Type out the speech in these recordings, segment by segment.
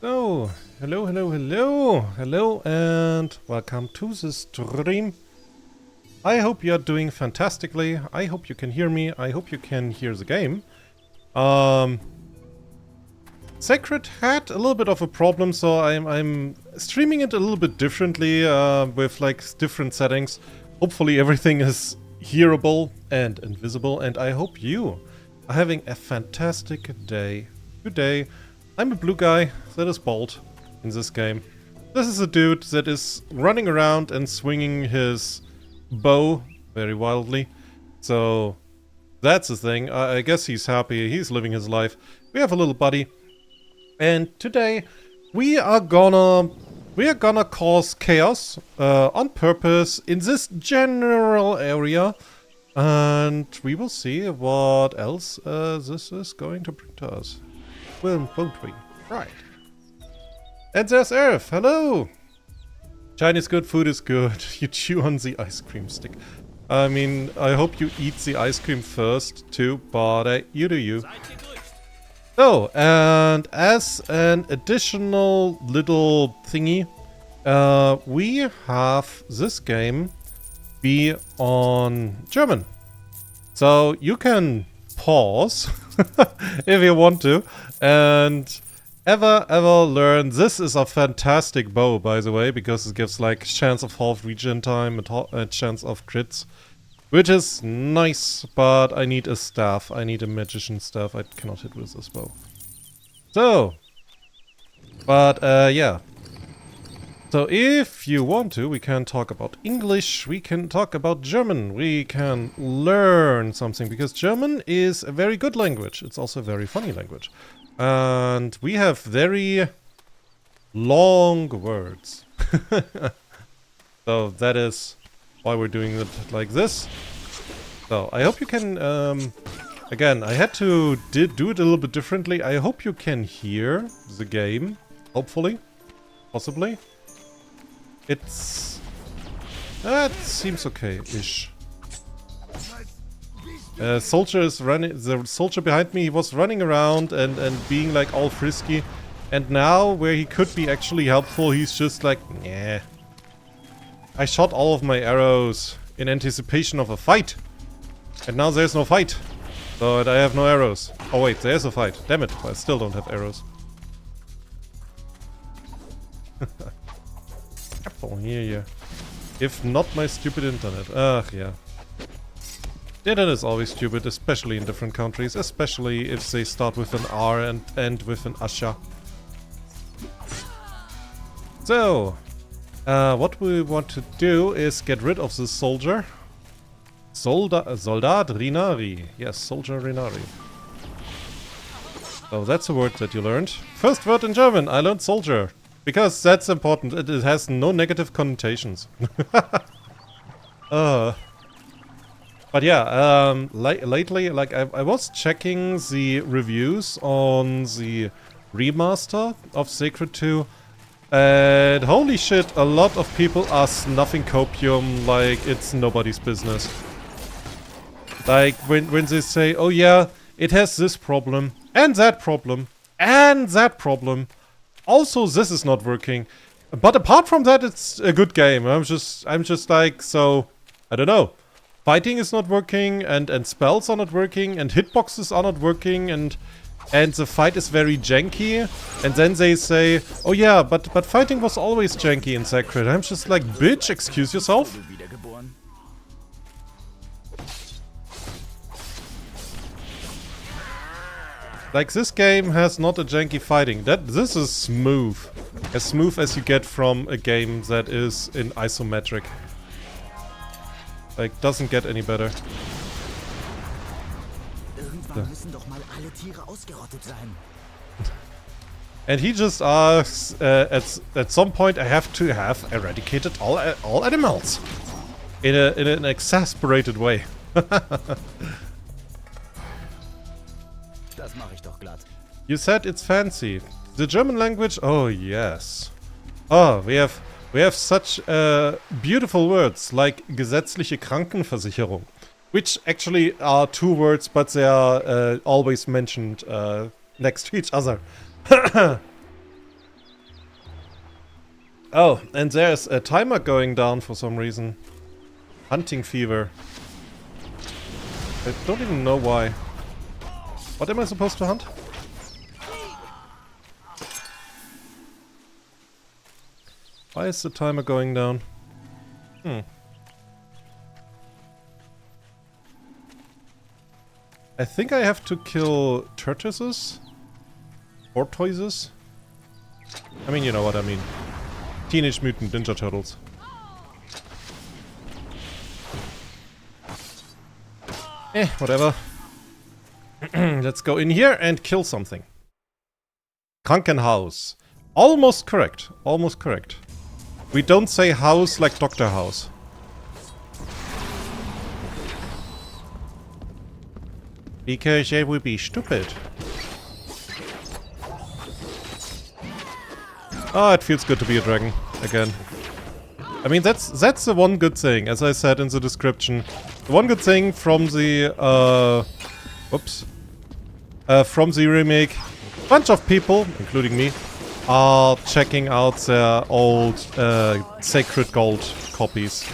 So, hello, and welcome to the stream. I hope you're doing fantastically. I hope you can hear me. I hope you can hear the game. Sacred had a little bit of a problem, so I'm streaming it a little bit differently, with like different settings. Hopefully everything is hearable and invisible, and I hope you are having a fantastic day today. I'm a blue guy that is bald in this game. This is a dude that is running around and swinging his bow very wildly. So that's the thing. I guess he's happy. He's living his life. We have a little buddy. And today we are gonna cause chaos on purpose in this general area. And we will see what else this is going to bring to us. Well, won't we? Right. And there's Earth. Hello! Chinese good, food is good. You chew on the ice cream stick. I mean, I hope you eat the ice cream first, too, but you do you. So, and as an additional little thingy, we have this game be on German. So, you can pause if you want to, and ever learn. This is a fantastic bow, by the way, because it gives like chance of half regen time and a chance of crits, which is nice, but I need a staff. I need a magician staff. I cannot hit with this bow. So, but yeah. So if you want to, we can talk about English, we can talk about German, we can learn something, because German is a very good language. It's also a very funny language. And we have very long words. So that is why we're doing it like this. So I hope you can, again, I had to do it a little bit differently. I hope you can hear the game, hopefully, possibly. It seems okay-ish. Soldier is running. The soldier behind me, he was running around and being like all frisky, and now where he could be actually helpful, he's just like, nah. I shot all of my arrows in anticipation of a fight, and now there's no fight, so I have no arrows. Oh wait, there's a fight. Damn it! I still don't have arrows. Oh, here. If not my stupid internet. Ugh, yeah. The internet is always stupid, especially in different countries, especially if they start with an R and end with an Asha. So, what we want to do is get rid of this soldier. Soldat Rinari. Yes, soldier Rinari. So that's a word that you learned. First word in German, I learned soldier. Because that's important, it has no negative connotations. But yeah, lately, like, I was checking the reviews on the remaster of Sacred 2, and holy shit, a lot of people are snuffing copium like it's nobody's business. Like, when they say, oh yeah, it has this problem, and that problem, and that problem. Also, this is not working, but apart from that, it's a good game. I'm just like, so, I don't know. Fighting is not working, and spells are not working, and hitboxes are not working, and the fight is very janky. And then they say, oh yeah, but fighting was always janky in Sacred. I'm just like, bitch, excuse yourself. Like, this game has not a janky fighting. This is smooth. As smooth as you get from a game that is in isometric. Like, doesn't get any better. And he just asks, at some point I have to have eradicated all animals. In an exasperated way. You said it's fancy. The German language? Oh yes. Oh, we have such beautiful words like gesetzliche Krankenversicherung, which actually are two words, but they are always mentioned next to each other. Oh, and there's a timer going down for some reason. Hunting fever. I don't even know why. What am I supposed to hunt? Why is the timer going down? I think I have to kill tortoises? Tortoises? I mean, you know what I mean. Teenage Mutant Ninja Turtles. Whatever. Let's go in here and kill something. Krankenhaus. Almost correct. Almost correct. We don't say house like Dr. House. Because they would be stupid. Oh, it feels good to be a dragon again. I mean, that's the one good thing, as I said in the description. The one good thing from the from the remake. A bunch of people, including me, are checking out their old Sacred Gold copies.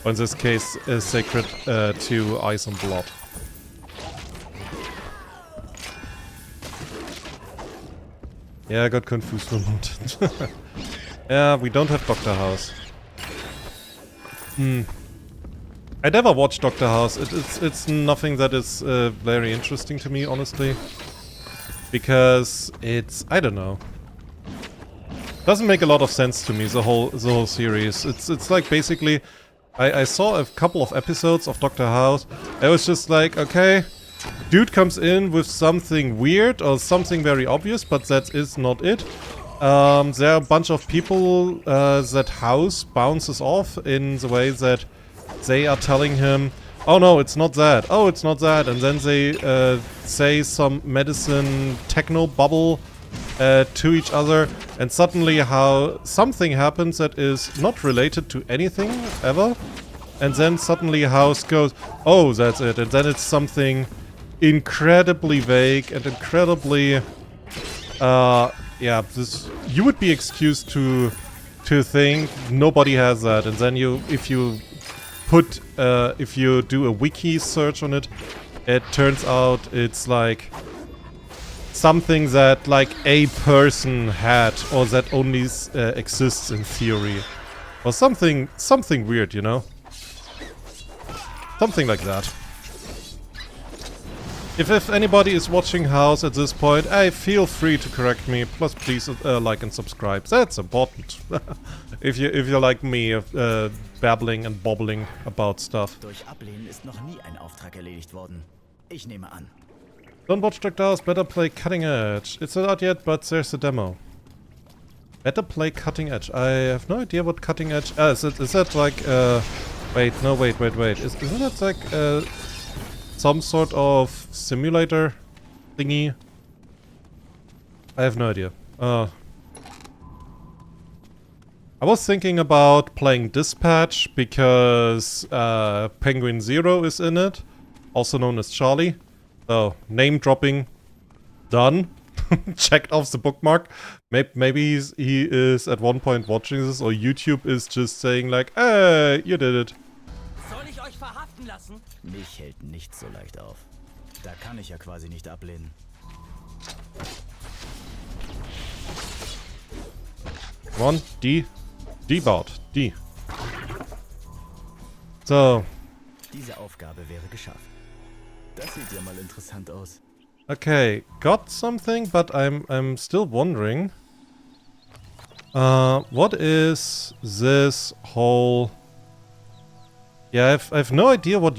Or in this case, Sacred 2 Ice and Blood. Yeah, I got confused for a moment. Yeah, we don't have Dr. House. I never watched Dr. House. It's nothing that is very interesting to me, honestly. Because it's... I don't know. Doesn't make a lot of sense to me, the whole series. It's like basically... I saw a couple of episodes of Dr. House. I was just like, okay... Dude comes in with something weird or something very obvious, but that is not it. There are a bunch of people that House bounces off in the way that they are telling him, oh no, it's not that, oh it's not that, and then they say some medicine techno bubble to each other, and suddenly how something happens that is not related to anything ever, and then suddenly House goes, oh that's it, and then it's something incredibly vague and incredibly yeah, this you would be excused to think nobody has that, and then if you do a wiki search on it, it turns out it's like something that like a person had, or that only exists in theory, or something weird, you know, something like that. If anybody is watching House at this point, feel free to correct me. Plus, please like and subscribe. That's important. if you like me, babbling and bobbling about stuff. Durch Ablehnen ist noch nie ein Auftrag erledigt worden. Ich nehme an. Don't watch Dr. House. Better play Cutting Edge. It's not out yet, but there's a demo. Better play Cutting Edge. I have no idea what Cutting Edge. Is that like? Wait. Isn't that like? Some sort of simulator thingy? I have no idea. I was thinking about playing Dispatch because Penguin Zero is in it, also known as Charlie. So, name dropping, done. Checked off the bookmark. Maybe he is at one point watching this, or YouTube is just saying like, hey, you did it. Soll ich euch verhaften lassen? Mich hält nichts so leicht auf. Da kann ich ja quasi nicht ablehnen. Come on, D-Bout, D. So. Diese Aufgabe wäre geschafft. Das sieht ja mal interessant aus. Okay, got something, but I'm still wondering. What is this whole... Yeah, I have no idea what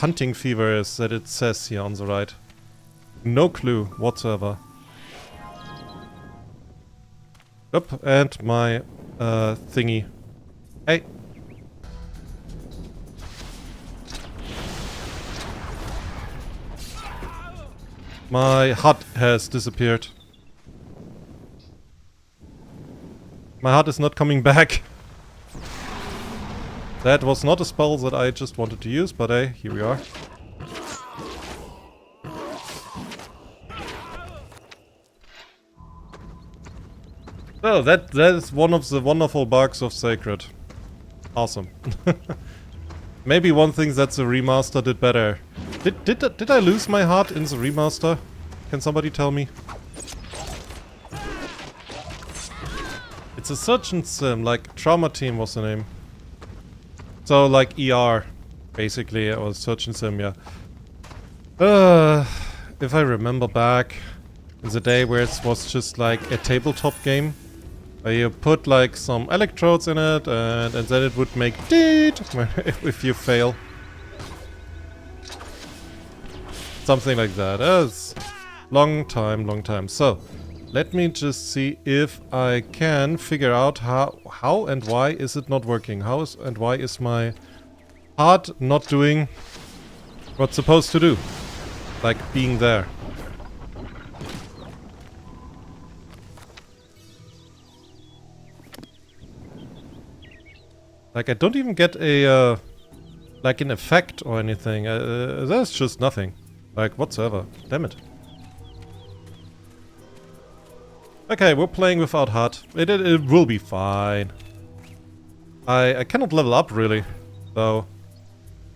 hunting fever is that it says here on the right. No clue whatsoever. Up, and my thingy. Hey. My hut has disappeared. My hut is not coming back. That was not a spell that I just wanted to use, but hey, here we are. Oh, that is one of the wonderful bugs of Sacred. Awesome. Maybe one thing that the remaster did better. Did I lose my heart in the remaster? Can somebody tell me? It's a search and sim, like Trauma Team was the name. So like ER, basically, or search and sim, yeah. If I remember back in the day where it was just like a tabletop game, where you put like some electrodes in it and then it would make deed if you fail. Something like that. That's long time. So, let me just see if I can figure out how and why is it not working. And why is my heart not doing what's it's supposed to do. Like being there. Like I don't even get a like an effect or anything. There's just nothing. Like whatsoever. Damn it. Okay, we're playing without heart. It will be fine. I cannot level up really. So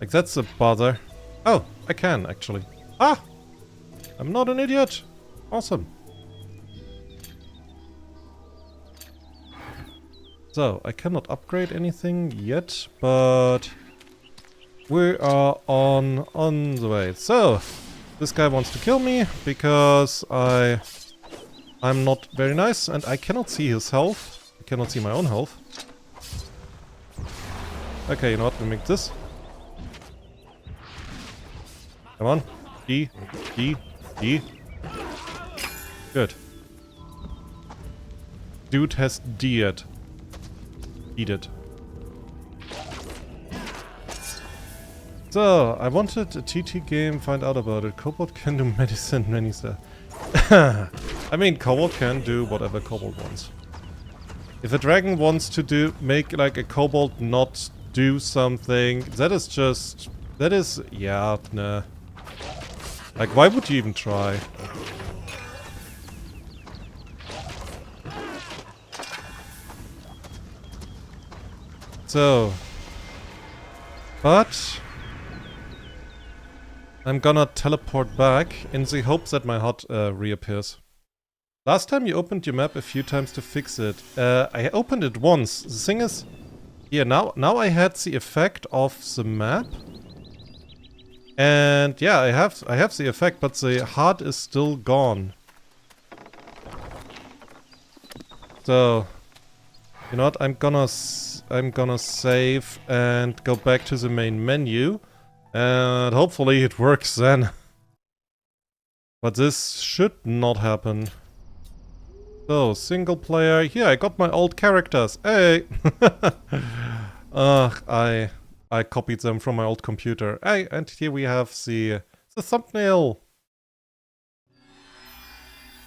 like that's a bother. Oh, I can actually. Ah! I'm not an idiot. Awesome. So, I cannot upgrade anything yet, but we are on the way. So, this guy wants to kill me because I'm not very nice and I cannot see his health. I cannot see my own health. Okay, you know what? We make this. Come on. D. Good. Dude has D'd. Eat it. So, I wanted a TT game, find out about it. Kobold can do medicine, many stuff. I mean, Kobold can do whatever Kobold wants. If a dragon wants to make like a Kobold not do something, that is, yeah, nah. Like, why would you even try? So, but I'm gonna teleport back in the hopes that my heart reappears. Last time you opened your map a few times to fix it. I opened it once. The thing is, yeah, now I had the effect of the map, and yeah, I have the effect, but the heart is still gone. So, you know what? I'm gonna save and go back to the main menu, and hopefully it works then. But this should not happen. So, single player. Here, I got my old characters. Hey! I copied them from my old computer. Hey, and here we have the thumbnail.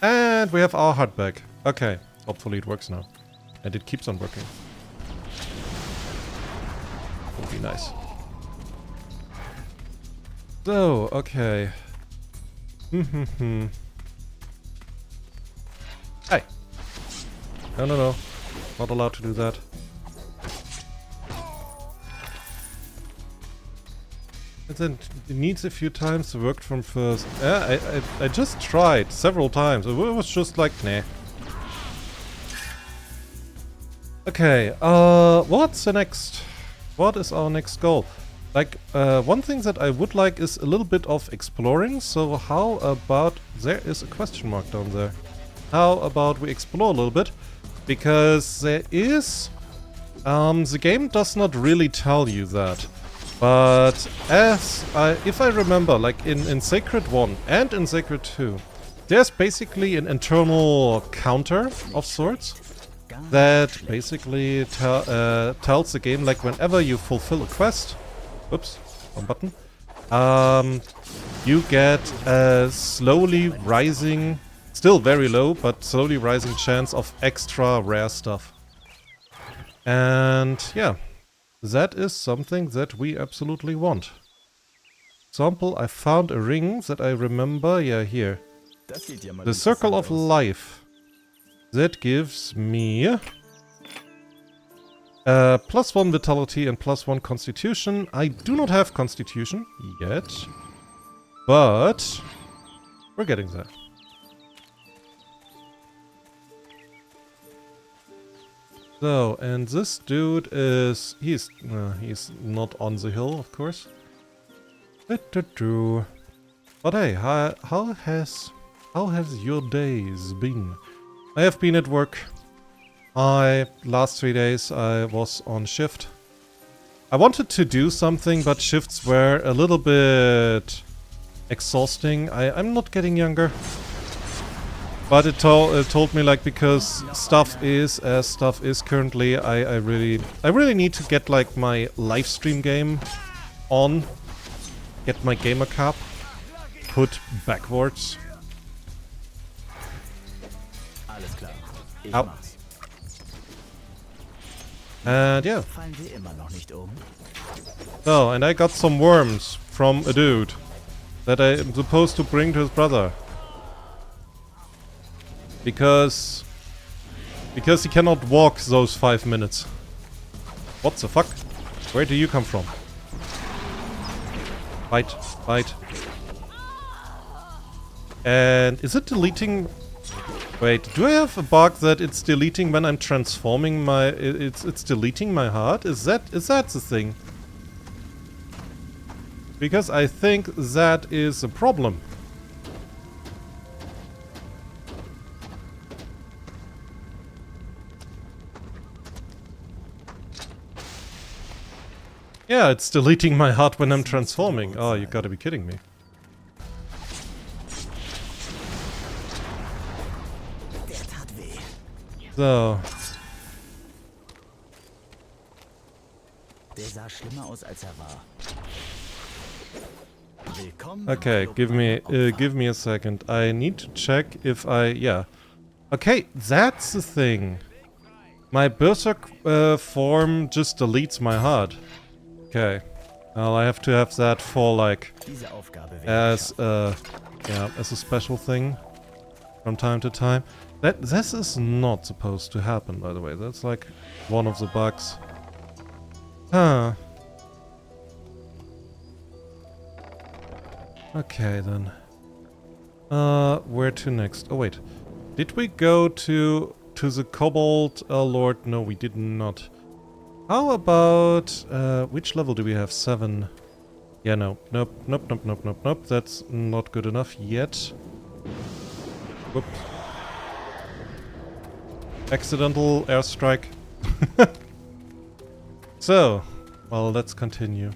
And we have our heart back. Okay, hopefully it works now. And it keeps on working. Would be nice. So, okay. Hey! No. Not allowed to do that. And then it needs a few times to work from first. Yeah, I just tried several times. It was just like, nah. Okay, what's the next? What is our next goal? Like, one thing that I would like is a little bit of exploring, so how about... There is a question mark down there. How about we explore a little bit? Because there is... the game does not really tell you that. But if I remember, like in Sacred 1 and in Sacred 2, there's basically an internal counter of sorts that basically tells the game, like, whenever you fulfill a quest, oops, wrong button, you get a slowly rising, still very low, but slowly rising chance of extra rare stuff. And yeah, that is something that we absolutely want. Example, I found a ring that I remember, yeah, here. The Circle of Life. That gives me +1 vitality and +1 constitution. I do not have constitution yet, but we're getting there. So, and this dude is... he's not on the hill, of course. But hey, how has your days been? I have been at work. Last 3 days I was on shift. I wanted to do something, but shifts were a little bit exhausting. I'm not getting younger. But it told me, like, because stuff is as stuff is currently, I really need to get, like, my live stream game on. Get my gamer cap put backwards. Alles klar. Ich Au. mach's. And yeah. Fallen wir immer noch nicht um? Oh, and I got some worms from a dude that I am supposed to bring to his brother. Because he cannot walk those 5 minutes. What the fuck? Where do you come from? Bite, bite. And is it deleting? Wait, do I have a bug that it's deleting when I'm transforming my? It's deleting my heart. Is that the thing? Because I think that is a problem. Yeah, it's deleting my heart when I'm transforming. Oh, you gotta be kidding me. So. Der sah schlimmer aus, als war. Willkommen. Okay, give me a second. I need to check if yeah. Okay, that's the thing. My berserk form just deletes my heart. Okay. Well, I have to have that for, like, as a special thing from time to time. This is not supposed to happen, by the way. That's like one of the bugs. Huh. Okay then. Where to next? Oh wait. Did we go to the Kobold Lord? No, we did not. How about which level do we have? 7. Yeah, no. Nope. That's not good enough yet. Whoop. Accidental airstrike. So, well, let's continue.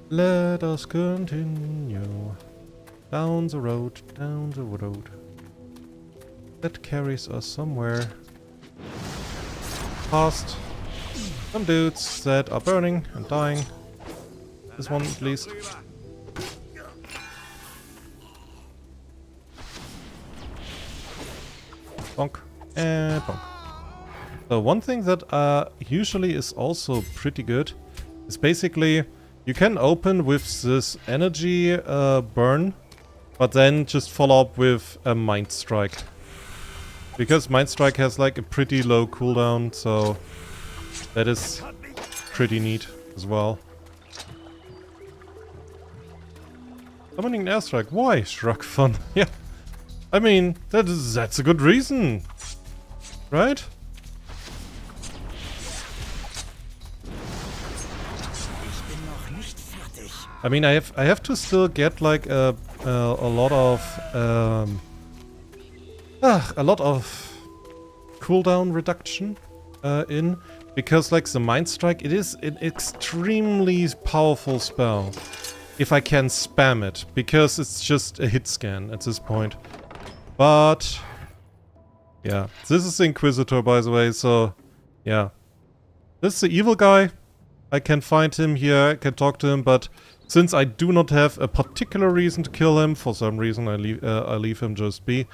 Let us continue. Down the road. That carries us somewhere. Past some dudes that are burning and dying. This one at least. Bonk and bonk. So one thing that usually is also pretty good is basically you can open with this energy burn, but then just follow up with a mind strike. Because Mind Strike has like a pretty low cooldown, so that is pretty neat as well. Summoning an airstrike. Why? Shrug fun. Yeah. I mean, that's a good reason. Right? I mean, I have to still get like a lot of cooldown reduction in, because like the Mind Strike, it is an extremely powerful spell if I can spam it, because it's just a hit scan at this point. But yeah, this is the Inquisitor, by the way, so yeah. This is the evil guy. I can find him here, I can talk to him, but since I do not have a particular reason to kill him, for some reason I leave him just be.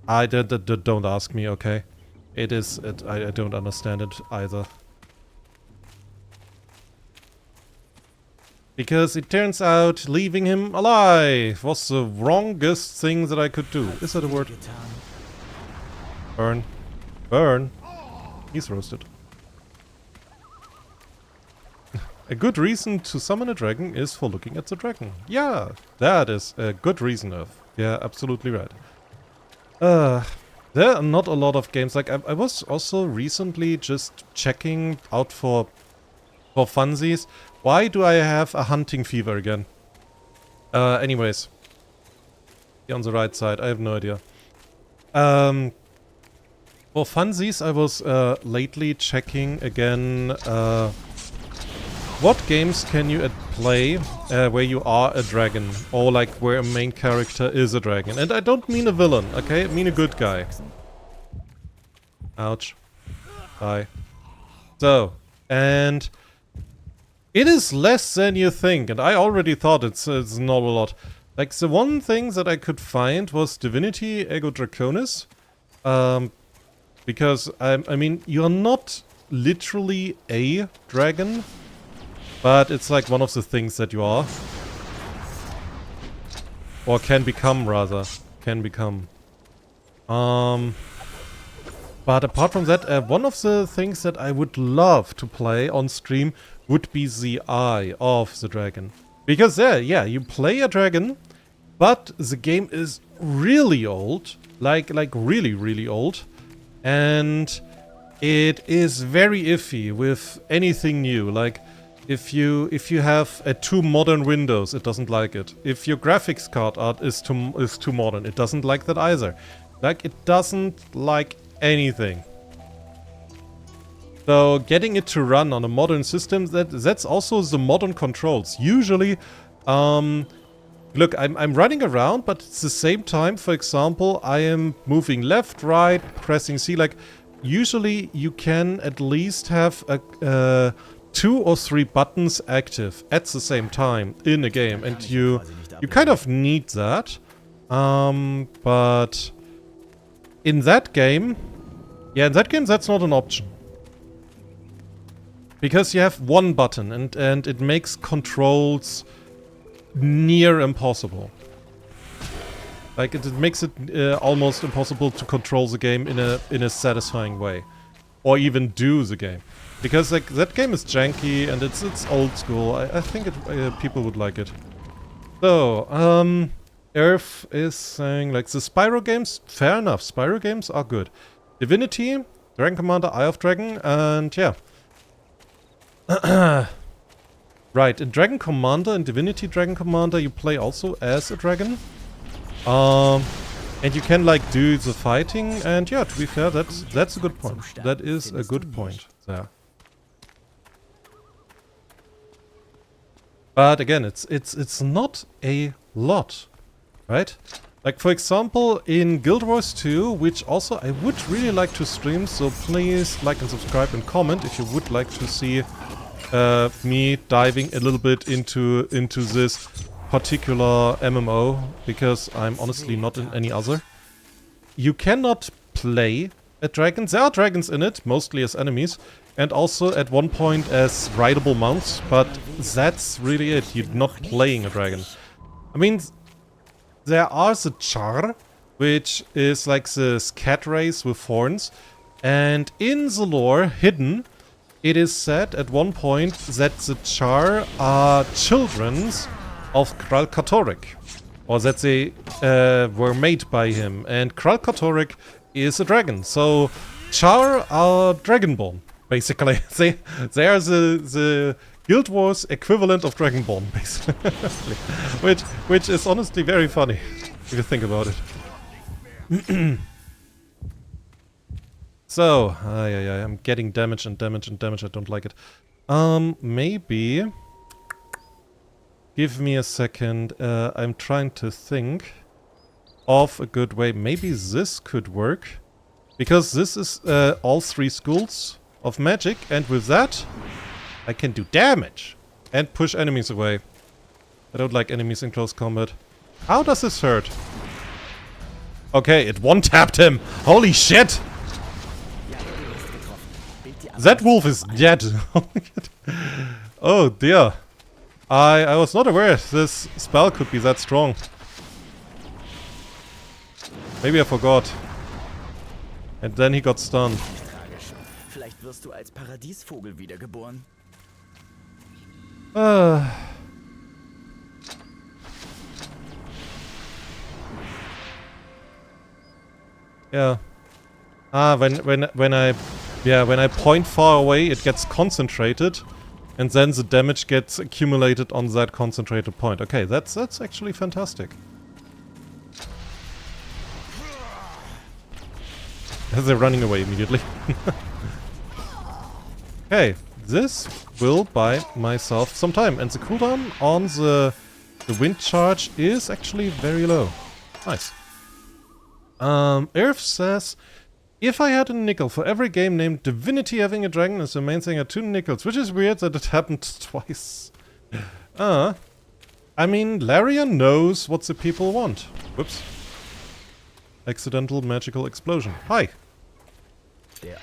Don't ask me, okay? I don't understand it either. Because it turns out leaving him alive was the wrongest thing that I could do. Is that a word? Burn. Burn. He's roasted. A good reason to summon a dragon is for looking at the dragon. Yeah, that is a good reason of. Yeah, absolutely right. There are not a lot of games. Like, I was also recently just checking out for funsies. Why do I have a hunting fever again? Anyways. Here on the right side, I have no idea. For funsies, I was lately checking again, what games can you play where you are a dragon? Or like where a main character is a dragon. And I don't mean a villain, okay? I mean a good guy. Ouch. Bye. So, and it is less than you think, and I already thought it's not a lot. Like, the one thing that I could find was Divinity Ego Draconis. Because, I mean, you're not literally a dragon, but it's like one of the things that you are. Or can become, rather. Can become. But apart from that, one of the things that I would love to play on stream would be the Eye of the Dragon. Because there, yeah, you play a dragon, but the game is really old. Like really, really old. And it is very iffy with anything new. Like, if you have too modern Windows, it doesn't like it. If your graphics card art is too modern, it doesn't like that either. Like, it doesn't like anything. So getting it to run on a modern system, that's also the modern controls. Usually, look, I'm running around, but at the same time, for example, I am moving left, right, pressing C. Like, usually you can at least have 2 or 3 buttons active at the same time in a game, and you kind of need that. But in that game, yeah, in that game that's not an option. Because you have one button, and it makes controls near impossible. Like, it makes it almost impossible to control the game in a satisfying way. Or even do the game. Because, like, that game is janky, and it's old school. I think people would like it. So, Earth is saying, like, the Spyro games, fair enough. Spyro games are good. Divinity, Dragon Commander, Eye of Dragon, and yeah. Right, in Dragon Commander, in Divinity Dragon Commander, you play also as a dragon. And you can, like, do the fighting, and yeah, to be fair, that's a good point. That is a good point there. But again, it's not a lot, right? Like, for example, in Guild Wars 2, which also I would really like to stream, so please like and subscribe and comment if you would like to see me diving a little bit into this particular MMO, because I'm honestly not in any other. You cannot play a dragon. There are dragons in it, mostly as enemies, and also at one point as rideable mounts, but that's really it. You're not playing a dragon. I mean, there are the Char, which is like the scat race with horns, and in the lore, hidden, it is said at one point that the Char are children of Kralkatorrik, or that they were made by him, and Kralkatorrik is a dragon, so Char are dragonborn, basically. They are the Guild Wars equivalent of Dragonborn, basically. which is honestly very funny, if you think about it. So, I'm getting damage and damage and damage, I don't like it. Maybe... Give me a second, I'm trying to think of a good way. Maybe this could work. Because this is all 3 schools of magic, and with that, I can do damage and push enemies away. I don't like enemies in close combat. How does this hurt? Okay, it one-tapped him! Holy shit! That wolf is dead! Oh dear. I was not aware this spell could be that strong. Maybe I forgot. And then he got stunned. Tragisch. Vielleicht wirst du als Paradiesvogel wiedergeboren. Yeah. When I point far away, it gets concentrated, and then the damage gets accumulated on that concentrated point. Okay, that's actually fantastic. They're running away immediately. Okay, this will buy myself some time, and the cooldown on the wind charge is actually very low. Nice. Irv says, if I had a nickel for every game named Divinity having a dragon as the main thing at 2 nickels, which is weird that it happened twice. I mean, Larian knows what the people want. Whoops. Accidental magical explosion. Hi.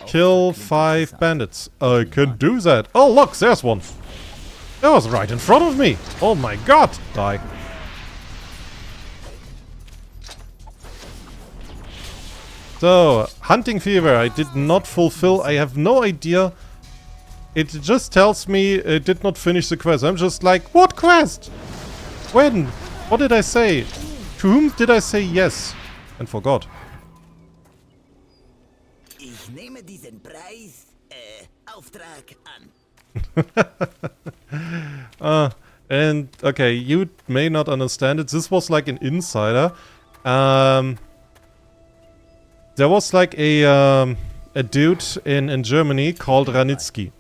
Kill 5 bandits. I can do that. Oh, look, there's one. That was right in front of me. Oh my god. Die. So, hunting fever, I did not fulfill. I have no idea. It just tells me it did not finish the quest. I'm just like, what quest? When? What did I say? To whom did I say yes? And forgot. Ich nehme diesen Auftrag an. And, okay, you may not understand it. This was like an insider. There was like a dude in Germany called Ranitsky.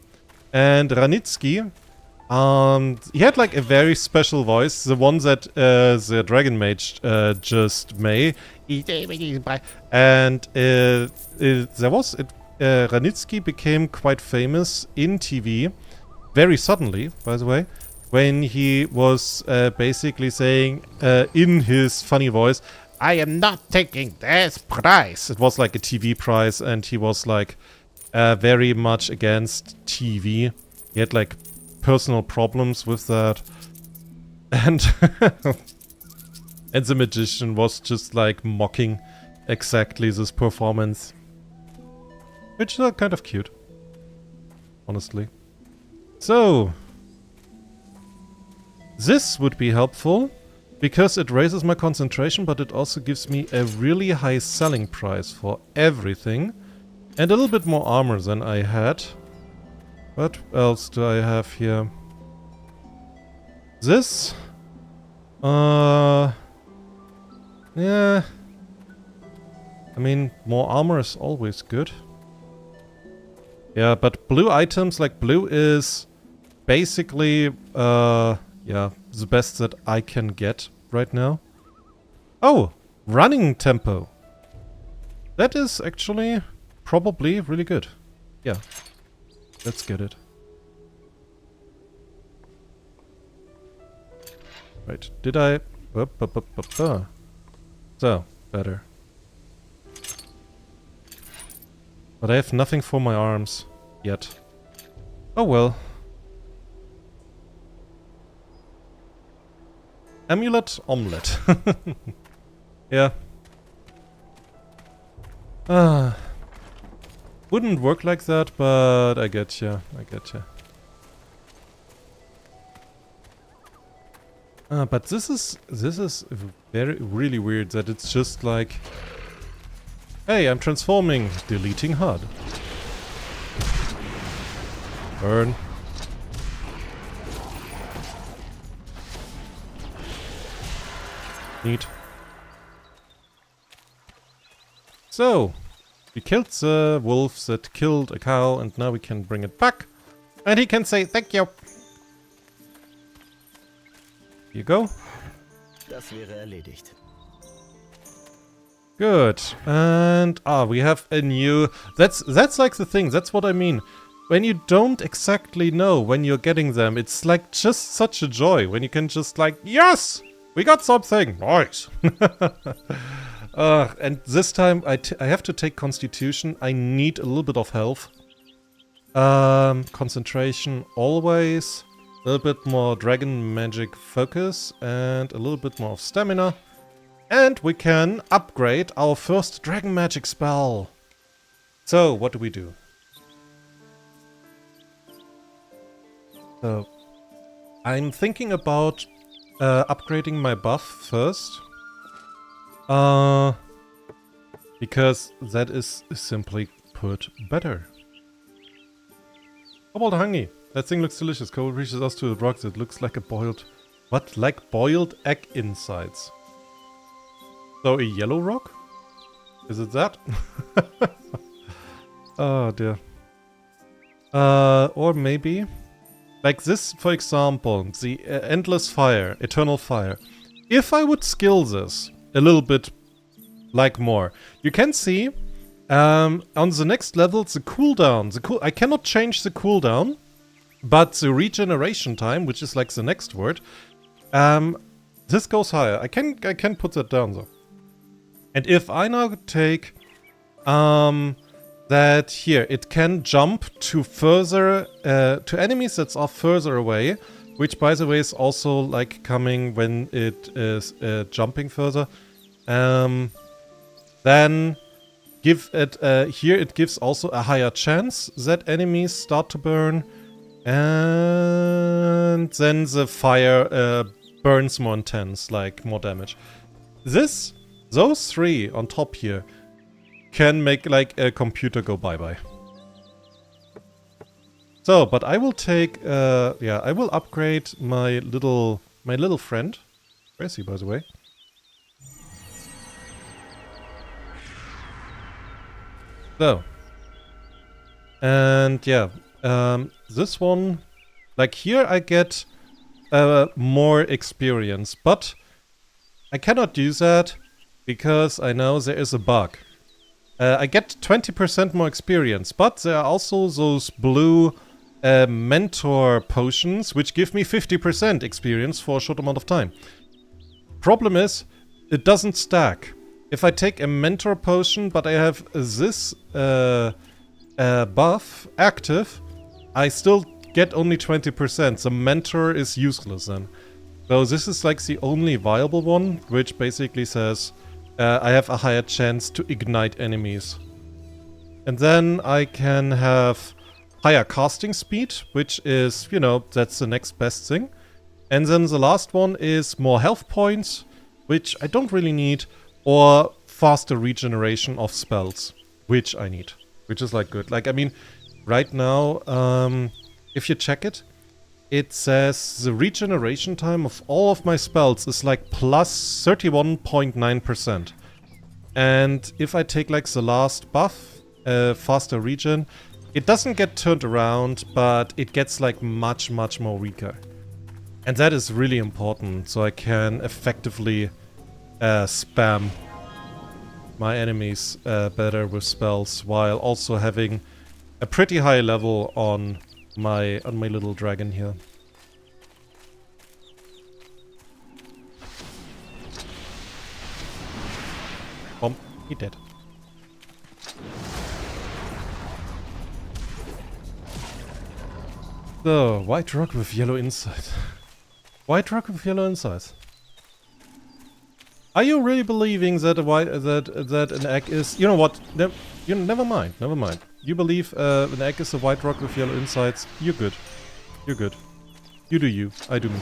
And Ranitsky, he had like a very special voice, the one that the Dragon Mage just made. And Ranitsky became quite famous in TV, very suddenly, by the way, when he was basically saying in his funny voice, I am not taking this prize. It was like a TV prize, and he was like very much against TV. He had like personal problems with that. And and the magician was just like mocking exactly this performance. Which is kind of cute. Honestly. So this would be helpful. Because it raises my concentration, but it also gives me a really high selling price for everything. And a little bit more armor than I had. What else do I have here? This? Yeah. I mean, more armor is always good. Yeah, but blue items, like blue is basically, yeah, the best that I can get right now. Oh, running tempo. That is actually probably really good. Yeah, let's get it. Right, did I... So, better. But I have nothing for my arms yet. Oh well. Amulet, omelette. Yeah. Wouldn't work like that, but I get ya. I get ya. But this is really weird that it's just like, hey, I'm transforming, deleting HUD. Burn. Neat. So, we killed the wolf that killed a cow, and now we can bring it back. And he can say thank you. Here you go. Das wäre erledigt. Good. And we have a new... That's like the thing. That's what I mean. When you don't exactly know when you're getting them, it's like just such a joy when you can just like, yes! We got something! Nice! And this time I have to take Constitution. I need a little bit of health. Concentration always. A little bit more Dragon Magic focus. And a little bit more of stamina. And we can upgrade our first Dragon Magic spell. So, what do we do? So, I'm thinking about upgrading my buff first. Because that is simply put better. Cobalt Hangi. That thing looks delicious. Cobalt reaches us to the rocks. It looks like a boiled... What? Like boiled egg insides. So a yellow rock? Is it that? Oh dear. Or maybe... Like this, for example, the Endless Fire, Eternal Fire. If I would skill this a little bit, like more, you can see on the next level the cooldown. I cannot change the cooldown, but the regeneration time, which is like the next word, this goes higher. I can put that down though. And if I now take that here, it can jump to further, to enemies that are further away, which by the way is also like coming when it is jumping further. Then give it, here it gives also a higher chance that enemies start to burn. And then the fire burns more intense, like more damage. Those three on top here can make like a computer go bye-bye. So, but I will take, yeah, I will upgrade my little friend. Where is he, by the way? So. And yeah, this one, like here I get more experience, but I cannot use that because I know there is a bug. I get 20% more experience, but there are also those blue mentor potions which give me 50% experience for a short amount of time. Problem is, it doesn't stack. If I take a mentor potion, but I have this buff active, I still get only 20%. The mentor is useless then. So this is like the only viable one, which basically says I have a higher chance to ignite enemies. And then I can have higher casting speed, which is, you know, that's the next best thing. And then the last one is more health points, which I don't really need, or faster regeneration of spells, which I need. Which is like good. Like, I mean, right now, if you check it, it says the regeneration time of all of my spells is like plus 31.9%. And if I take like the last buff, faster regen, it doesn't get turned around, but it gets like much more weaker. And that is really important, so I can effectively spam my enemies better with spells, while also having a pretty high level on my little dragon here. Bomb, he dead. So, white rock with yellow insides. White rock with yellow insides. Are you really believing that that an egg is... You know what? Never mind. Never mind. You believe an egg is a white rock with yellow insides? You're good. You're good. You do you. I do me.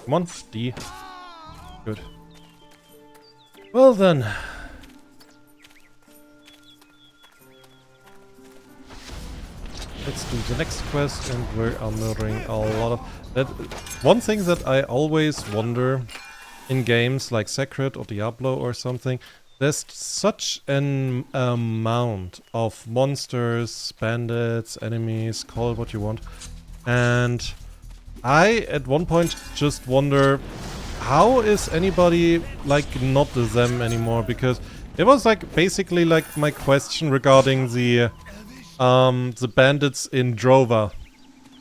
Come on, D. Good. Well then. Let's do the next quest, and we're honoring a lot of... That. One thing that I always wonder in games like Sacred or Diablo or something, there's such an amount of monsters, bandits, enemies, call it what you want. And I, at one point, just wonder, how is anybody, like, not them anymore? Because it was, like, basically, like, my question regarding the bandits in Drova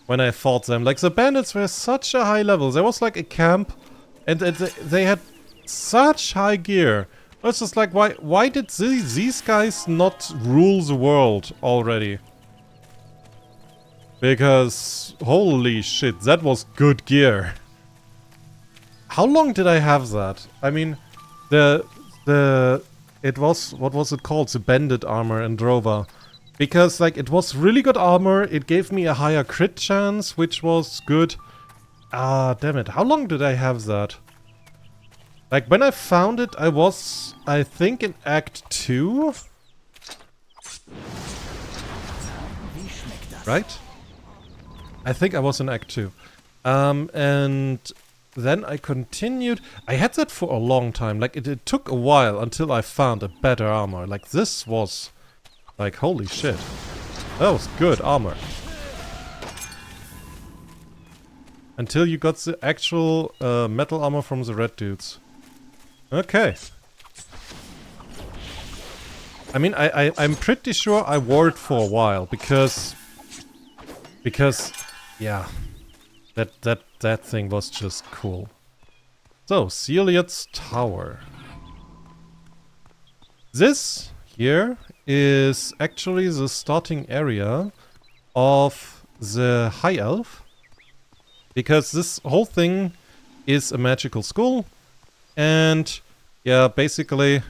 when I fought them. Like, the bandits were such a high level. There was, like, a camp, and they had such high gear. It's just like, why did these guys not rule the world already? Because, holy shit, that was good gear. How long did I have that? I mean, it was, what was it called? The bandit armor in Drova. Because, like, it was really good armor, it gave me a higher crit chance, which was good. Ah, damn it, how long did I have that? Like, when I found it, I was, I think, in Act 2? Right? I think I was in Act 2. And then I continued. I had that for a long time. Like, it took a while until I found a better armor. Like, this was... Like, holy shit. That was good armor. Until you got the actual metal armor from the red dudes. Okay. I mean, I'm pretty sure I wore it for a while, because... Yeah. That thing was just cool. So, Celiot's Tower. This here is actually the starting area of the High Elf. Because this whole thing is a magical school. And, yeah, basically,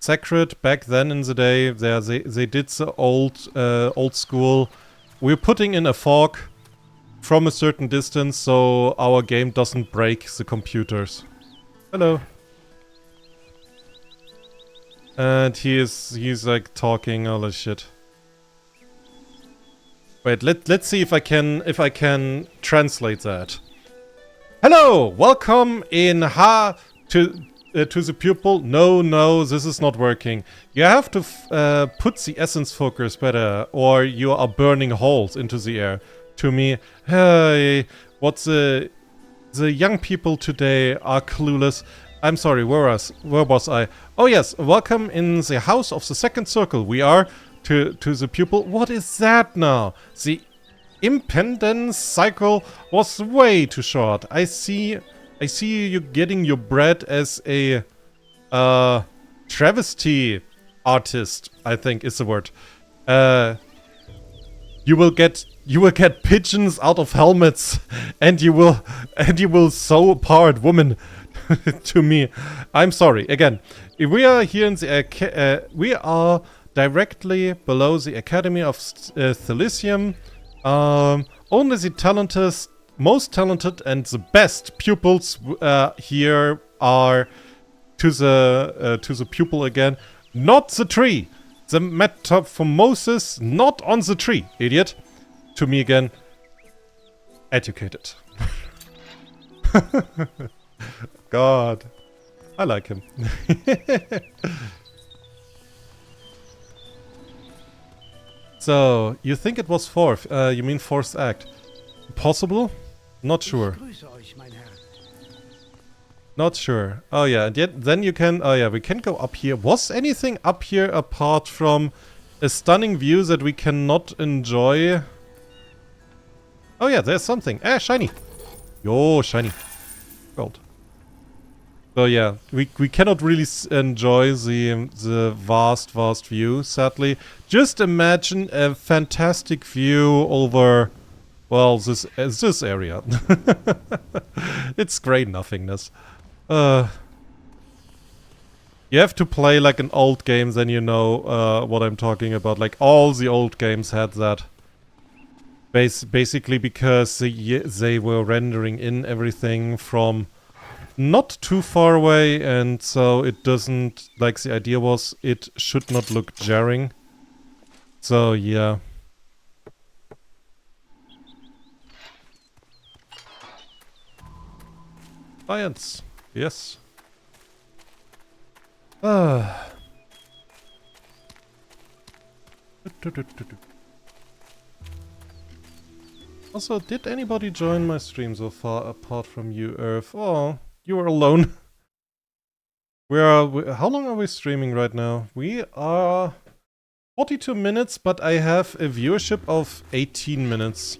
Sacred, back then in the day, they did the old school. We're putting in a fog from a certain distance, so our game doesn't break the computers. Hello. And he's like talking all this shit. Wait, let's see if I can translate that. Hello, welcome in to the pupil. No, this is not working. You have to put the essence focus better, or you are burning holes into the air. To me, hey, what's the young people today are clueless. I'm sorry, where was I? Oh yes, welcome in the house of the second circle. We are to the pupil. What is that now? The impedance cycle was way too short. I see you getting your bread as a travesty artist, I think is the word. You will get pigeons out of helmets, and you will sew apart women. To me, I'm sorry. Again, we are here in the we are directly below the Academy of Thelysium. Only the most talented and the best pupils here are to the pupil again, not the tree. The metamorphosis not on the tree, idiot. To me again, educated. God, I like him. So, you think it was fourth? You mean fourth act? Possible? Not sure. Not sure. Oh yeah, and yet then you can... Oh yeah, we can go up here. Was anything up here apart from a stunning view that we cannot enjoy? Oh yeah, there's something. Ah, shiny. Yo, shiny. Gold. So yeah, we cannot really enjoy the vast view, sadly. Just imagine a fantastic view over, well, this area. It's great nothingness. You have to play like an old game, then you know what I'm talking about. Like all the old games had that. Basically because they were rendering in everything from not too far away, and so it doesn't, like the idea was it should not look jarring. So yeah. Science, yes. Also, did anybody join my stream so far apart from you, Earth? Oh, you are alone. How long are we streaming right now? We are 42 minutes, but I have a viewership of 18 minutes.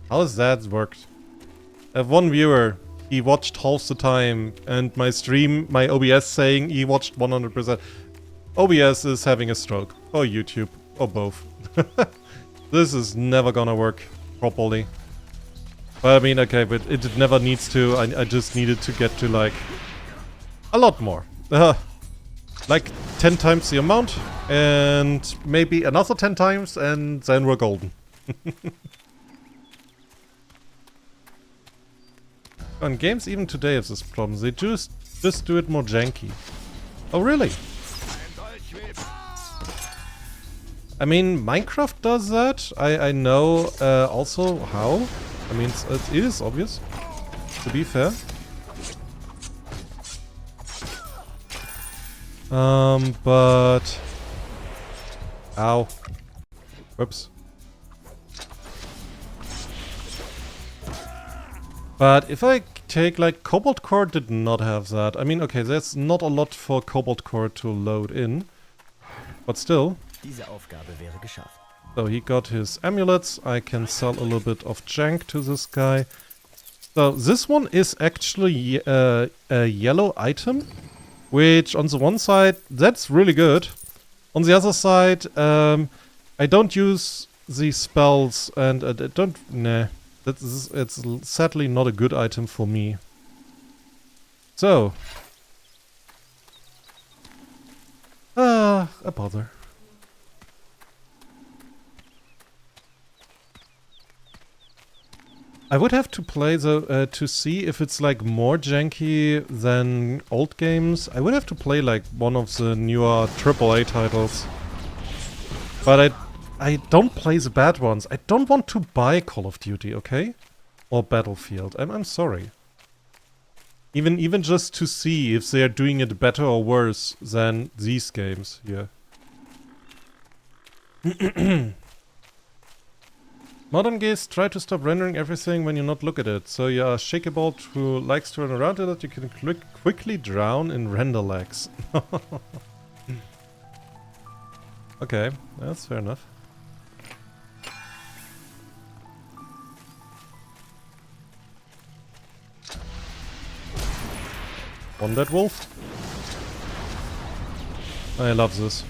How has that worked? I have one viewer. he watched half the time, and my stream, my OBS saying he watched 100%. OBS is having a stroke. Or YouTube. Or both. This is never gonna work properly. But I mean, okay, but it never needs to. I just needed to get to, like, a lot more. Like 10 times the amount, and maybe another 10 times, and then we're golden. On games even today have this problem. They just do it more janky. Oh, really? I mean, Minecraft does that. I know also how. I mean, it is obvious, to be fair. But... Ow. Whoops. But if I take, like, Cobalt Core did not have that. I mean, okay, there's not a lot for Cobalt Core to load in. But still. So he got his amulets. I can sell a little bit of jank to this guy. So this one is actually a yellow item. Which, on the one side, that's really good. On the other side, I don't use these spells, and I don't... Nah. It's sadly not a good item for me. So. A bother. I would have to play to see if it's like more janky than old games. I would have to play like one of the newer AAA titles. But I don't play the bad ones. I don't want to buy Call of Duty, okay? Or Battlefield. I'm sorry. Even just to see if they are doing it better or worse than these games here. Modern games try to stop rendering everything when you not look at it. So you are Shakeabout who likes to run around it, you can quickly drown in render lags. Okay, that's fair enough. One dead wolf. I love this.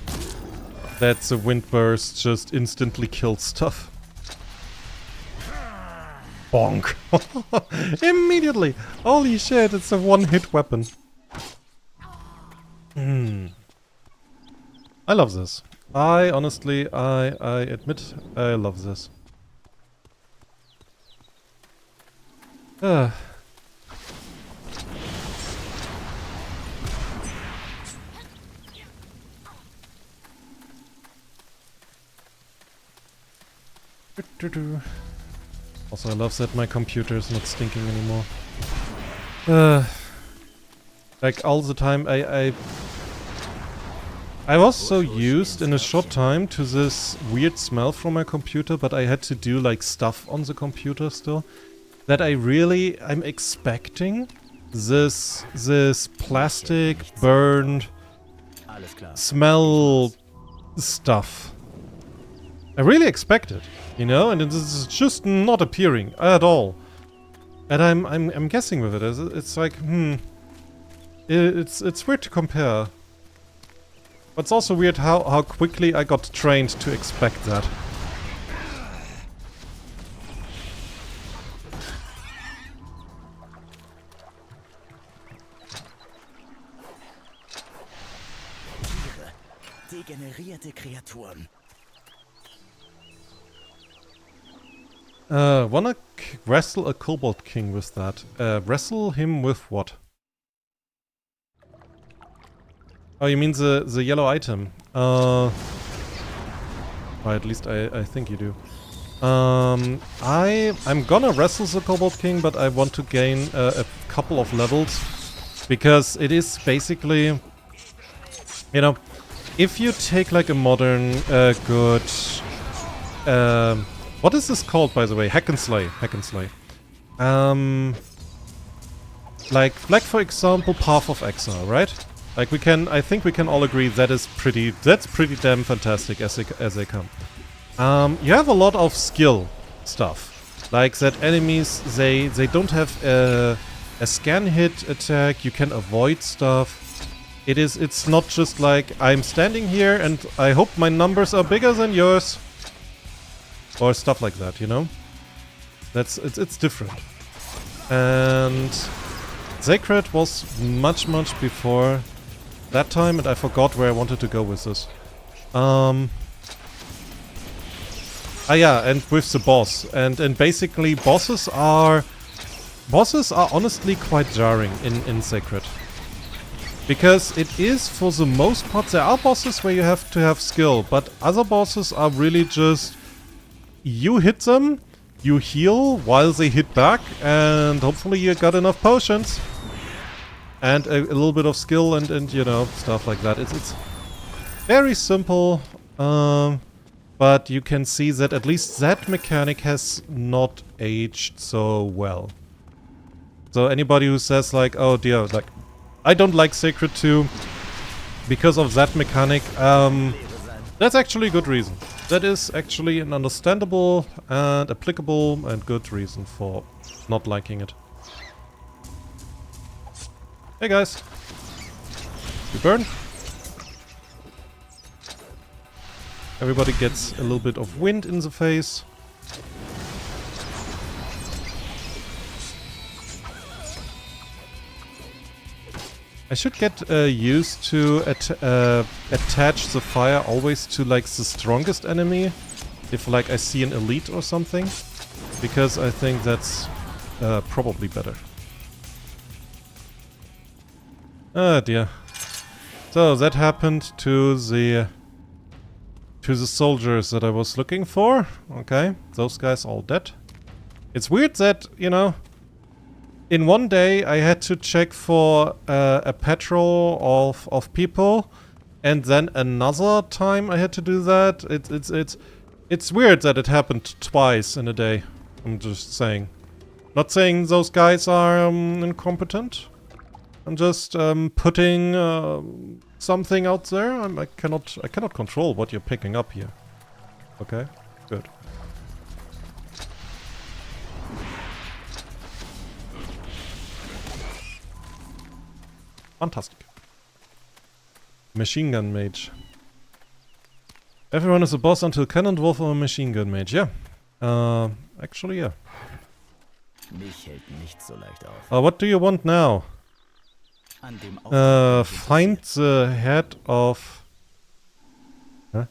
That's a wind burst, just instantly kills stuff. Bonk. Immediately! Holy shit, it's a one-hit weapon. I love this. I honestly, I admit, I love this. Also, I love that my computer is not stinking anymore. Like all the time, I was so used in a short time to this weird smell from my computer, but I had to do like stuff on the computer still, that I'm expecting this plastic burned smell stuff. I really expect it, you know, and it's just not appearing at all. And I'm guessing with it. It's like, it's weird to compare. But it's also weird how quickly I got trained to expect that. Degenerierte Kreaturen. Wanna wrestle a Cobalt King with that. Wrestle him with what? Oh, you mean the yellow item? Or at least I think you do. I'm gonna wrestle the Cobalt King, but I want to gain a couple of levels. Because it is basically... You know, if you take like a modern, good... what is this called, by the way? Hack and slay. Hack and slay. Like, for example, Path of Exile, right? Like I think we can all agree that's pretty damn fantastic as they come. You have a lot of skill stuff. Like that enemies, they don't have a scan hit attack, you can avoid stuff. It's not just like I'm standing here and I hope my numbers are bigger than yours. Or stuff like that, you know? It's different. And Sacred was much before that time, and I forgot where I wanted to go with this. Yeah, and with the boss. And basically bosses are honestly quite jarring in Sacred. Because it is, for the most part, there are bosses where you have to have skill, but other bosses are really just... You hit them, you heal while they hit back, and hopefully you got enough potions. And a little bit of skill and you know, stuff like that. It's very simple, but you can see that at least that mechanic has not aged so well. So anybody who says like, oh dear, like, I don't like Sacred 2 because of that mechanic, that's actually a good reason. That is actually an understandable and applicable and good reason for not liking it. Hey guys! You burn? Everybody gets a little bit of wind in the face. I should get used to attach the fire always to like the strongest enemy, if like I see an elite or something, because I think that's probably better. Oh dear. So that happened to the soldiers that I was looking for. Okay, those guys all dead. It's weird that, you know, in one day I had to check for a patrol of people, and then another time I had to do that. It's weird that it happened twice in a day. I'm just saying. Not saying those guys are incompetent. I'm just putting something out there. I cannot control what you're picking up here. Okay, good. Fantastic. Machine gun mage. Everyone is a boss until Cannon Dwarf or a machine gun mage. Yeah. Actually, yeah. Mich hält nichts so leicht auf. What do you want now? Find the head of... Huh?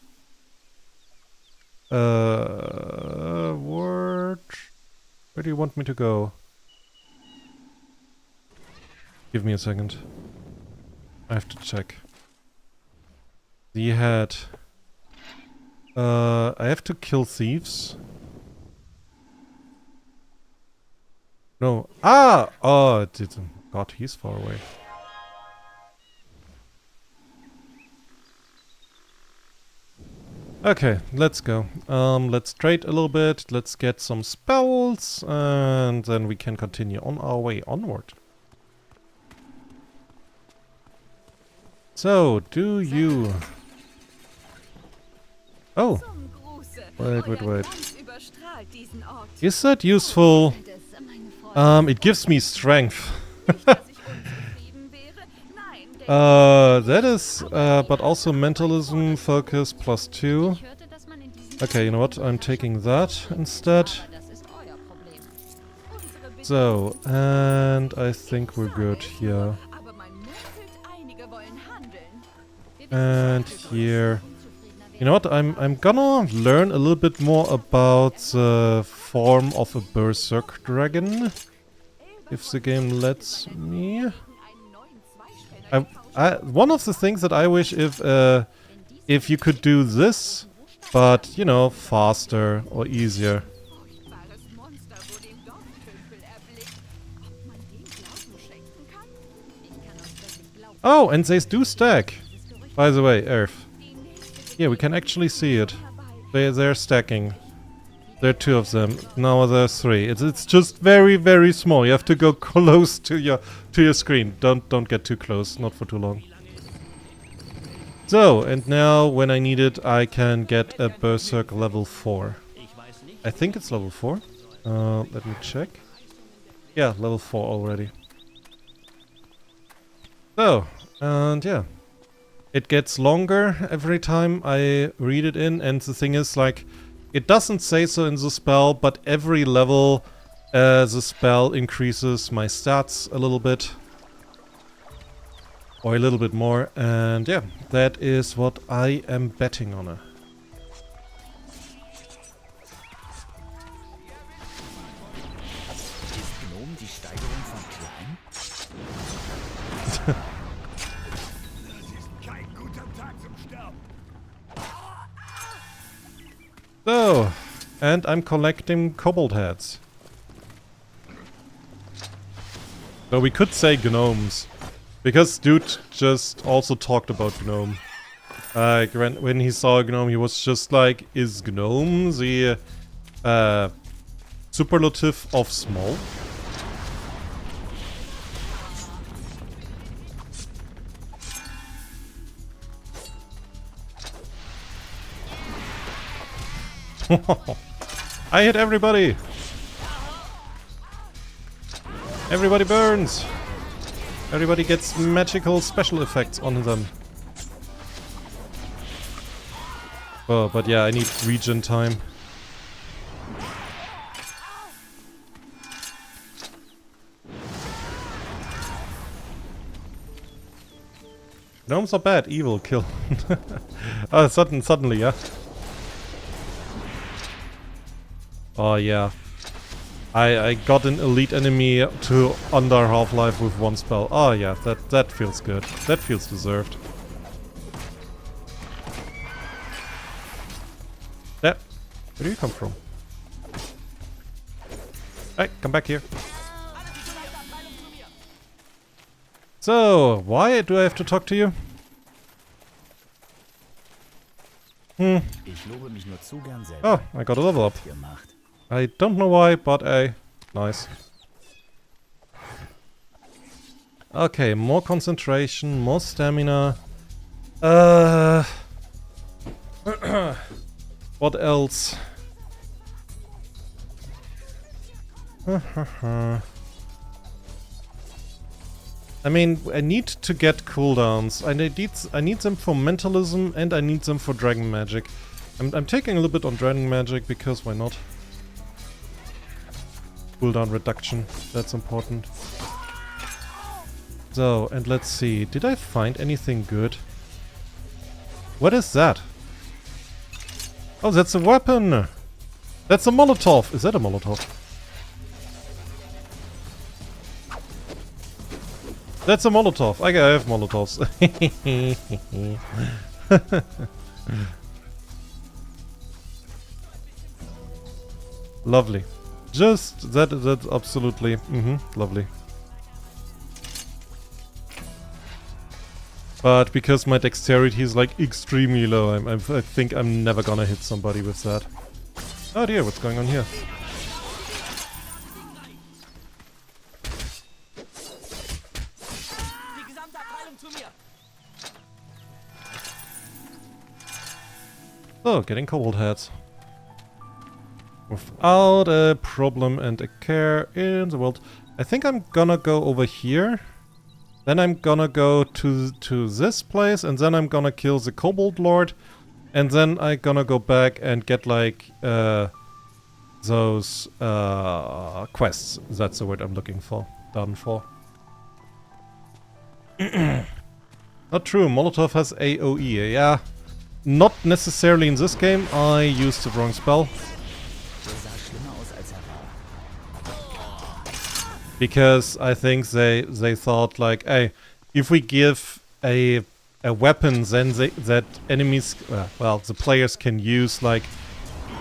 Where do you want me to go? Give me a second. I have to check. The head. I have to kill thieves. No. Ah! Oh, it didn't. God, he's far away. Okay, let's go. Let's trade a little bit. Let's get some spells, and then we can continue on our way onward. So, do you... Oh! Wait. Is that useful? It gives me strength. That is, but also mentalism, focus, +2. Okay, you know what? I'm taking that instead. So, and I think we're good here. And here. You know what? I'm gonna learn a little bit more about the form of a berserk dragon, if the game lets me. One of the things that I wish if you could do this, but you know, faster or easier. Oh, and they do stack. By the way, Earth. Yeah, we can actually see it. They're stacking. There are 2 of them. Now there's 3. It's just very small. You have to go close to your screen. Don't get too close. Not for too long. So, and now when I need it, I can get a berserk level 4. I think it's level 4. Let me check. Yeah, level 4 already. So, and yeah. It gets longer every time I read it in, and the thing is, like, it doesn't say so in the spell, but every level the spell increases my stats a little bit. Or a little bit more, and yeah, that is what I am betting on it. So, and I'm collecting kobold heads. So we could say gnomes, because dude just also talked about gnome. Like when he saw a gnome, he was just like, "Is gnome the superlative of small?" I hit everybody! Everybody burns! Everybody gets magical special effects on them. Oh, but yeah, I need regen time. Gnomes are bad, evil, kill. Suddenly, yeah. Oh yeah. I got an elite enemy to under Half-Life with one spell. Oh yeah, that feels good. That feels deserved. Yeah. Where do you come from? Hey, come back here. So, why do I have to talk to you? Oh, I got a level up. I don't know why, but nice. Okay, more concentration, more stamina. What else? I mean, I need to get cooldowns. I need them for mentalism and I need them for dragon magic. I'm taking a little bit on dragon magic because why not? Cooldown reduction, that's important. So, and let's see, did I find anything good? What is that? Oh, that's a weapon! That's a Molotov! Is that a Molotov? That's a Molotov! I have Molotovs. Lovely. Just, that's absolutely, lovely. But because my dexterity is like extremely low, I think I'm never gonna hit somebody with that. Oh dear, what's going on here? Oh, getting kobold heads. Without a problem and a care in the world. I think I'm gonna go over here. Then I'm gonna go to this place, and then I'm gonna kill the Kobold Lord, and then I'm gonna go back and get like those quests. That's the word I'm looking for. Done for. Not true. Molotov has AOE. Yeah, not necessarily in this game. I used the wrong spell. Because I think they thought like, hey, if we give a weapon, then that enemies, well, the players can use like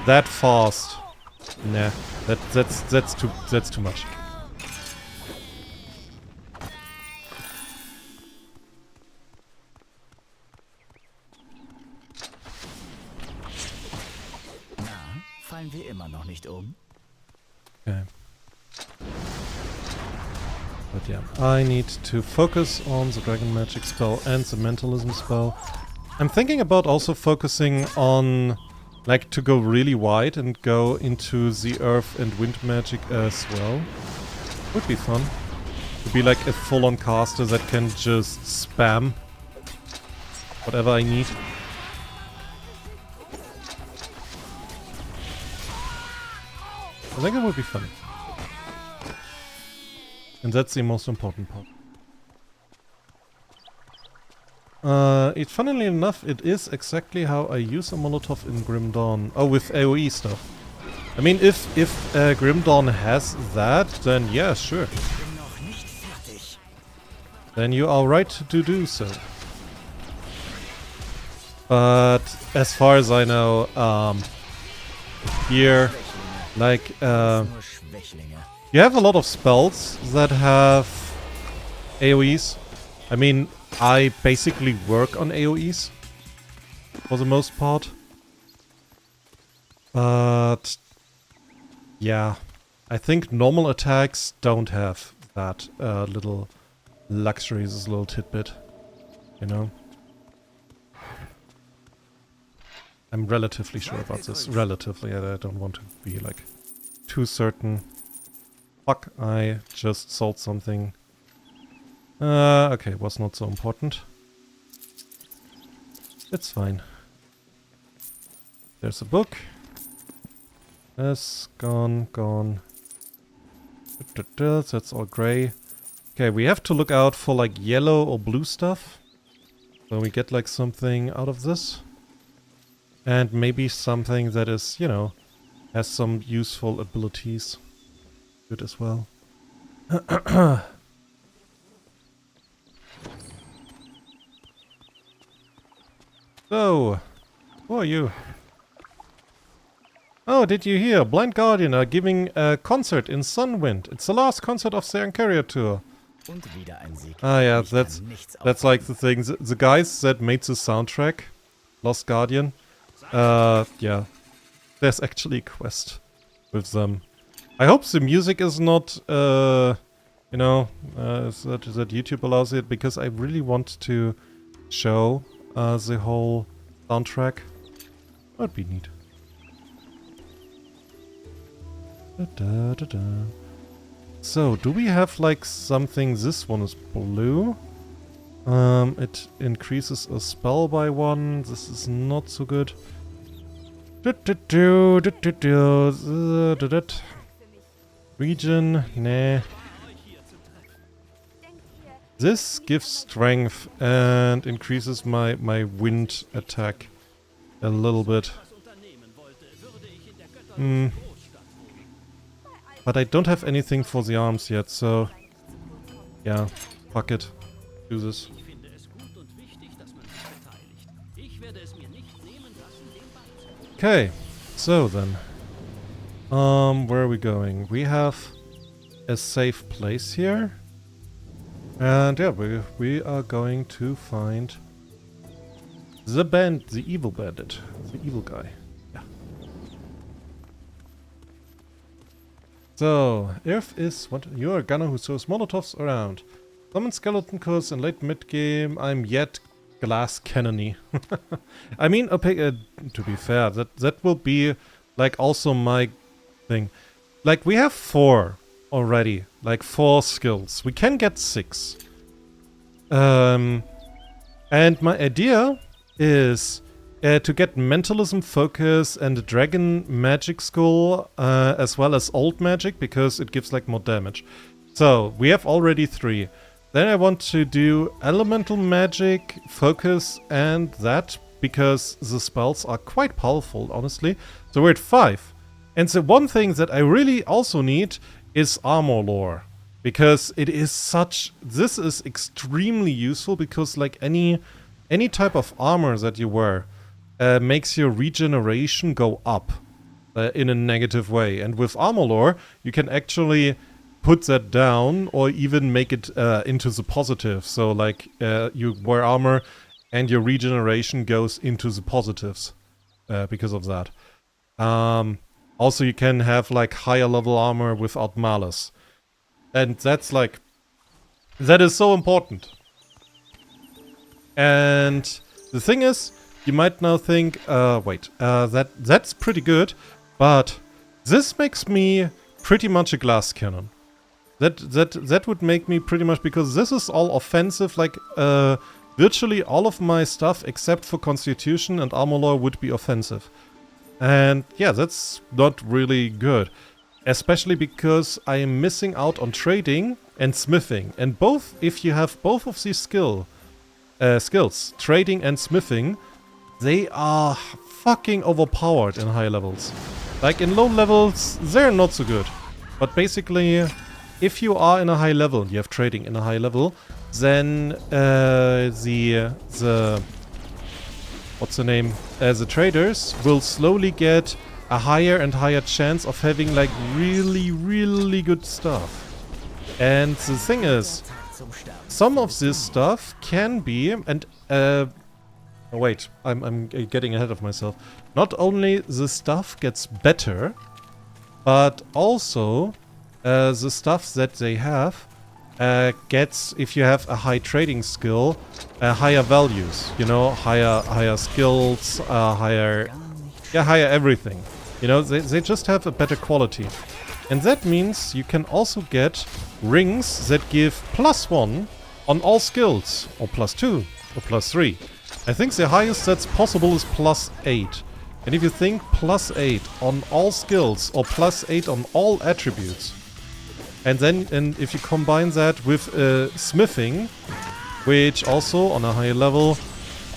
that fast. Nah, that's too much. Na, fallen wir immer noch nicht um? Okay. But yeah, I need to focus on the Dragon Magic spell and the Mentalism spell. I'm thinking about also focusing on, like, to go really wide and go into the Earth and Wind Magic as well. Would be fun. to be like a full-on caster that can just spam whatever I need. I think it would be fun. And that's the most important part. Funnily enough, it is exactly how I use a Molotov in Grim Dawn. Oh, with AoE stuff. I mean, if Grim Dawn has that, then yeah, sure. Then you are right to do so. But as far as I know, here, like, you have a lot of spells that have AoEs. I mean, I basically work on AoEs for the most part. But yeah, I think normal attacks don't have that little luxury, this little tidbit, you know? I'm relatively sure about this. Relatively, I don't want to be like too certain. Fuck, I just sold something. Okay, was not so important. It's fine. There's a book. Yes, gone. That's all grey. Okay, we have to look out for like yellow or blue stuff. So we get like something out of this. And maybe something that is, you know, has some useful abilities. Good as well. So, who are you? Oh, did you hear? Blind Guardian are giving a concert in Sunwind. It's the last concert of their Ancaria tour. Ah yeah, that's like the thing. The guys that made the soundtrack, Lost Guardian, yeah, there's actually a quest with them. I hope the music is not, you know, that YouTube allows it, because I really want to show the whole soundtrack. That'd be neat. So, do we have like something? This one is blue. It increases a spell by 1. This is not so good. Region, nah. This gives strength and increases my wind attack a little bit. But I don't have anything for the arms yet, so yeah, fuck it. Do this. Okay, so then, where are we going? We have a safe place here, and yeah, we are going to find the evil bandit, the evil guy. Yeah. So, Irf is what? You're a gunner who throws Molotovs around. Summon skeleton curse in late mid game. I'm yet glass cannony. I mean, okay, to be fair, that will be like also my thing. Like we have 4 already, like 4 skills. We can get 6. And my idea is to get mentalism, focus, and dragon magic skull, as well as old magic, because it gives like more damage. So we have already 3. Then I want to do elemental magic, focus, and that, because the spells are quite powerful, honestly. So we're at 5. And the one thing that I really also need is armor lore. Because it is such... This is extremely useful, because like any type of armor that you wear makes your regeneration go up in a negative way. And with armor lore, you can actually put that down or even make it into the positive. So like you wear armor and your regeneration goes into the positives because of that. Also, you can have like higher level armor without malice. And that's like... That is so important. And the thing is, you might now think, that's pretty good, but this makes me pretty much a glass cannon. That would make me pretty much, because this is all offensive, like virtually all of my stuff except for Constitution and Armor Law would be offensive. And yeah, that's not really good. Especially because I am missing out on trading and smithing. And both, if you have both of these skills, trading and smithing, they are fucking overpowered in high levels. Like in low levels, they're not so good. But basically, if you are in a high level, you have trading in a high level, then the traders will slowly get a higher and higher chance of having like really, really good stuff. And the thing is, some of this stuff can be, and oh wait, I'm getting ahead of myself. Not only the stuff gets better, but also the stuff that they have gets, if you have a high trading skill, higher values. You know, higher skills, higher everything. You know, they just have a better quality. And that means you can also get rings that give +1 on all skills, or +2, or +3. I think the highest that's possible is +8. And if you think +8 on all skills, or +8 on all attributes, and if you combine that with smithing, which also on a higher level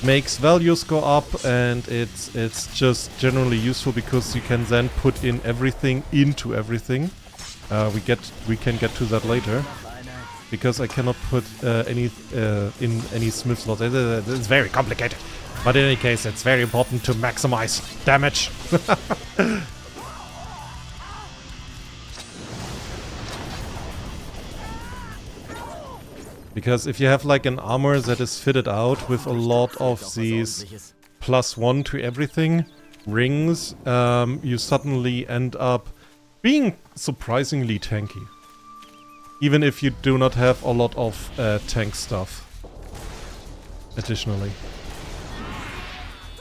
makes values go up, and it's just generally useful because you can then put in everything into everything. We can get to that later, because I cannot put any in any smith slot. It's very complicated, but in any case, it's very important to maximize damage. Because if you have like an armor that is fitted out with a lot of these +1 to everything rings, you suddenly end up being surprisingly tanky. Even if you do not have a lot of tank stuff. Additionally.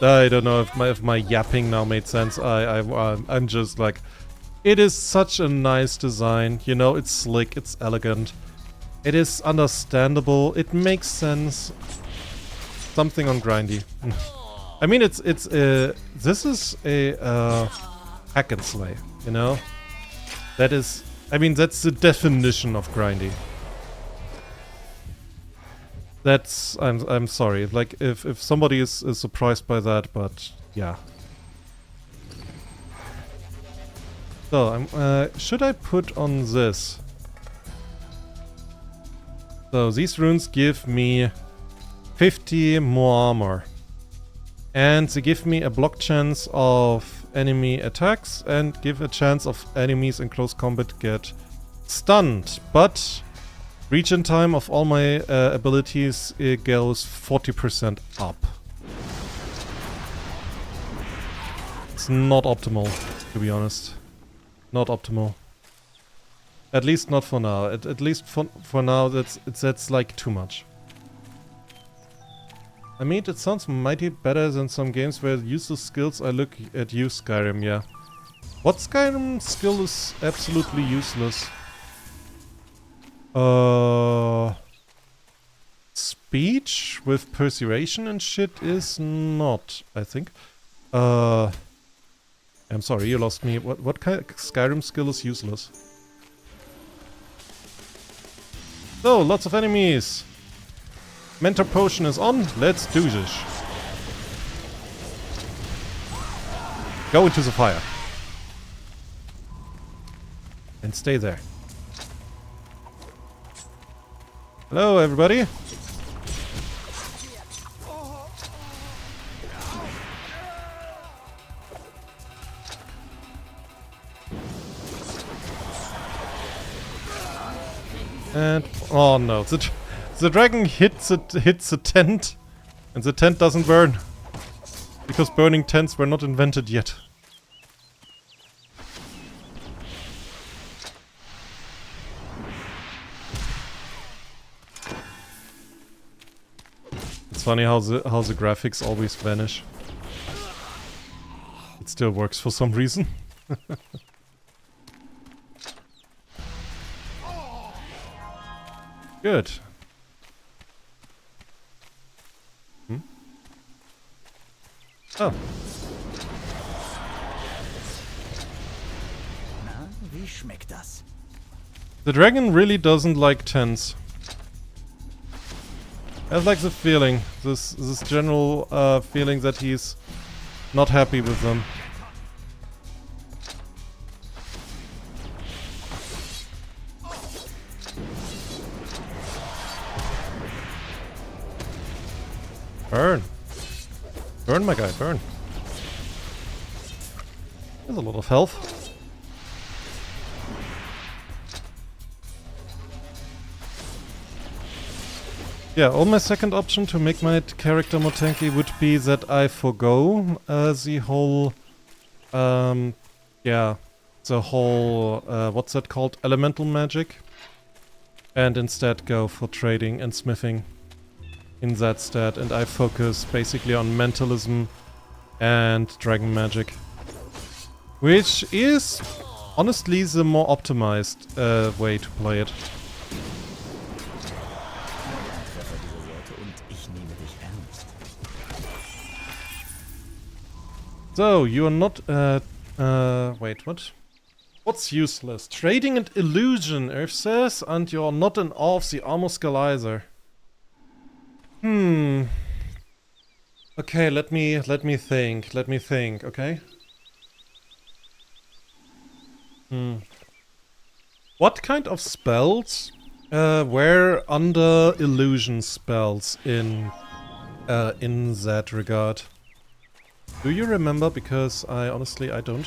I don't know if my yapping now made sense. I'm just like... It is such a nice design. You know, it's slick, it's elegant. It is understandable. It makes sense. Something on grindy. I mean, this is a hack and slay, you know? That is... I mean, that's the definition of grindy. That's... I'm sorry. Like, if somebody is surprised by that, but... Yeah. So, should I put on this? So, these runes give me 50 more armor. And they give me a block chance of enemy attacks and give a chance of enemies in close combat get stunned. But regen time of all my abilities goes 40% up. It's not optimal, to be honest. Not optimal. At least not for now. At least for now, that's like too much. I mean, it sounds mighty better than some games where useless skills. I look at you, Skyrim, yeah. What Skyrim skill is absolutely useless? Speech with persuasion and shit is not, I think. I'm sorry, you lost me. What kind of Skyrim skill is useless? So, lots of enemies. Mentor potion is on. Let's do this. Go into the fire. And stay there. Hello, everybody. And oh no, the dragon hits a tent, and the tent doesn't burn because burning tents were not invented yet. It's funny how the graphics always vanish. It still works for some reason. Good. Hmm? Oh. Na, wie schmeckt das? The dragon really doesn't like tents. I have like the feeling, this general feeling that he's not happy with them. Burn. Burn, my guy, burn. There's a lot of health. Yeah, on my second option to make my character more tanky would be that I forgo the whole, yeah, the whole, what's that called? Elemental magic. And instead go for trading and smithing in that stead. And I focus basically on mentalism and dragon magic. Which is, honestly, the more optimized way to play it. So, you are not, wait, what? What's useless? Trading and illusion, Earth says, and you're not in awe of the armor scalizer. Okay, let me think, okay? What kind of spells were under illusion spells in that regard? Do you remember? Because I honestly, I don't.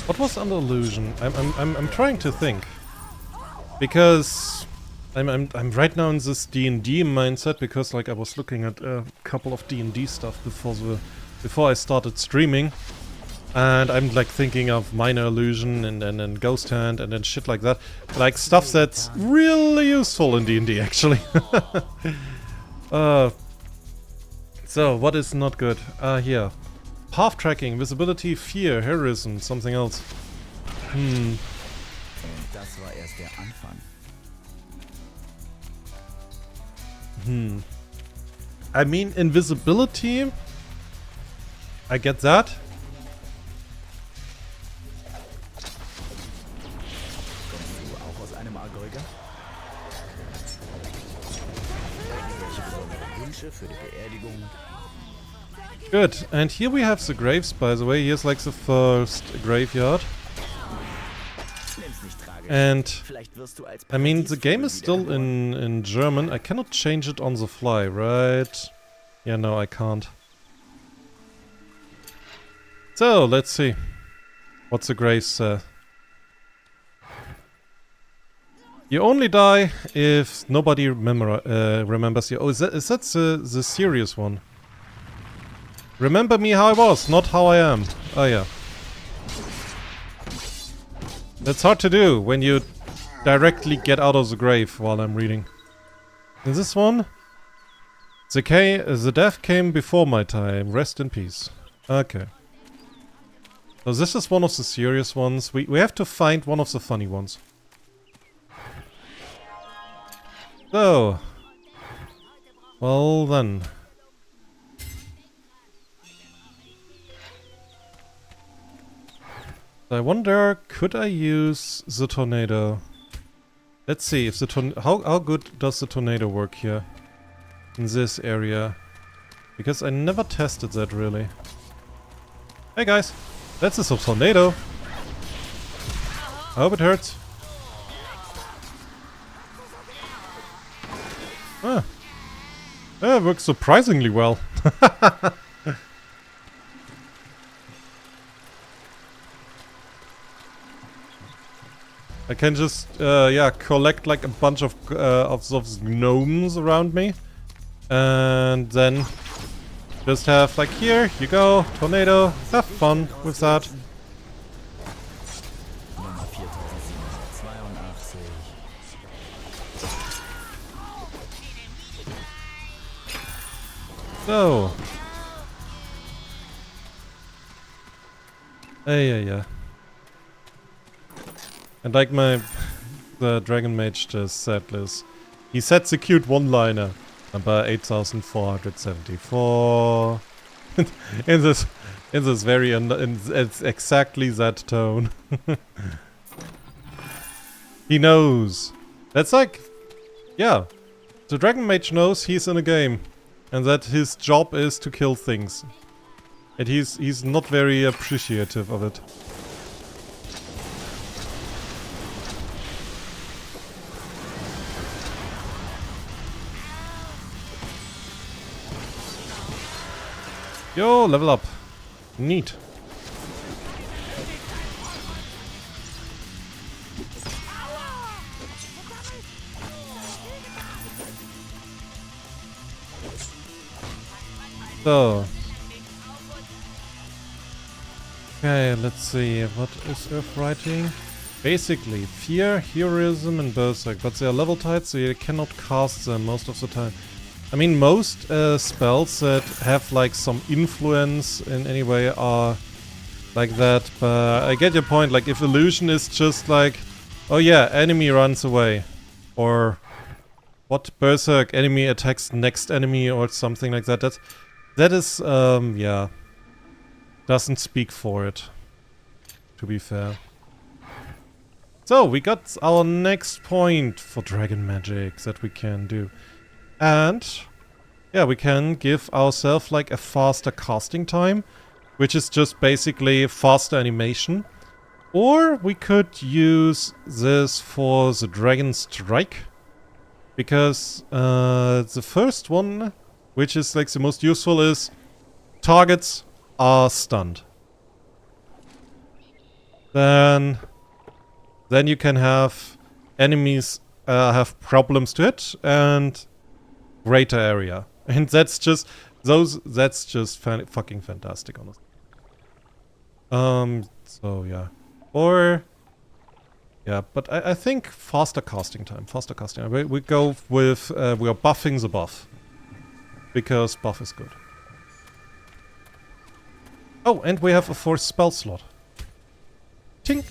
What was under illusion? I'm trying to think. Because I'm right now in this D&D mindset, because like I was looking at a couple of D&D stuff before I started streaming. And I'm like thinking of minor illusion and then ghost hand and then shit like that. Like stuff that's really useful in D&D actually. So what is not good? Here. Path tracking, visibility, fear, heroism, something else. Und das war erst der Anfang. I mean, invisibility. I get that. Good, and here we have the graves, by the way. Here's like the first graveyard. And I mean, the game is still in German. I cannot change it on the fly, right? Yeah, no, I can't. So, let's see. What's the graves say? You only die if nobody remembers you. Oh, is that the serious one? Remember me how I was, not how I am. Oh yeah. That's hard to do when you directly get out of the grave while I'm reading. In this one? The death came before my time. Rest in peace. Okay. So this is one of the serious ones. We have to find one of the funny ones. So. Well then. I wonder, could I use the tornado? Let's see if the how good does the tornado work here in this area? Because I never tested that really. Hey guys, that's a tornado. I hope it hurts. Ah, yeah, it works surprisingly well. I can just, yeah, collect like a bunch of those gnomes around me. And then just have like, here you go, tornado, have fun with that. So. Yeah. And like the Dragon Mage just said this. He said the cute one-liner. Number 8474. in this very it's exactly that tone. He knows. That's like, yeah. The Dragon Mage knows he's in a game. And that his job is to kill things. And he's not very appreciative of it. Yo, level up. Neat. So. Okay, let's see. What is Earth Writing? Basically, Fear, Heroism, and Berserk. But they are level tied, so you cannot cast them most of the time. I mean, most spells that have like some influence in any way are like that. But I get your point. Like, if Illusion is just like, oh yeah, enemy runs away. Or what, Berserk, enemy attacks next enemy or something like that. That is, yeah. Doesn't speak for it, to be fair. So, we got our next point for Dragon Magic that we can do. And, yeah, we can give ourselves like a faster casting time, which is just basically faster animation. Or we could use this for the Dragon Strike, because the first one, which is like the most useful, is targets are stunned. Then you can have enemies have problems to hit and greater area, and that's just fucking fantastic, honestly. So yeah, or yeah, but I think faster casting time. We go with we are buffing the buff because buff is good. Oh, and we have a 4th spell slot. Tink!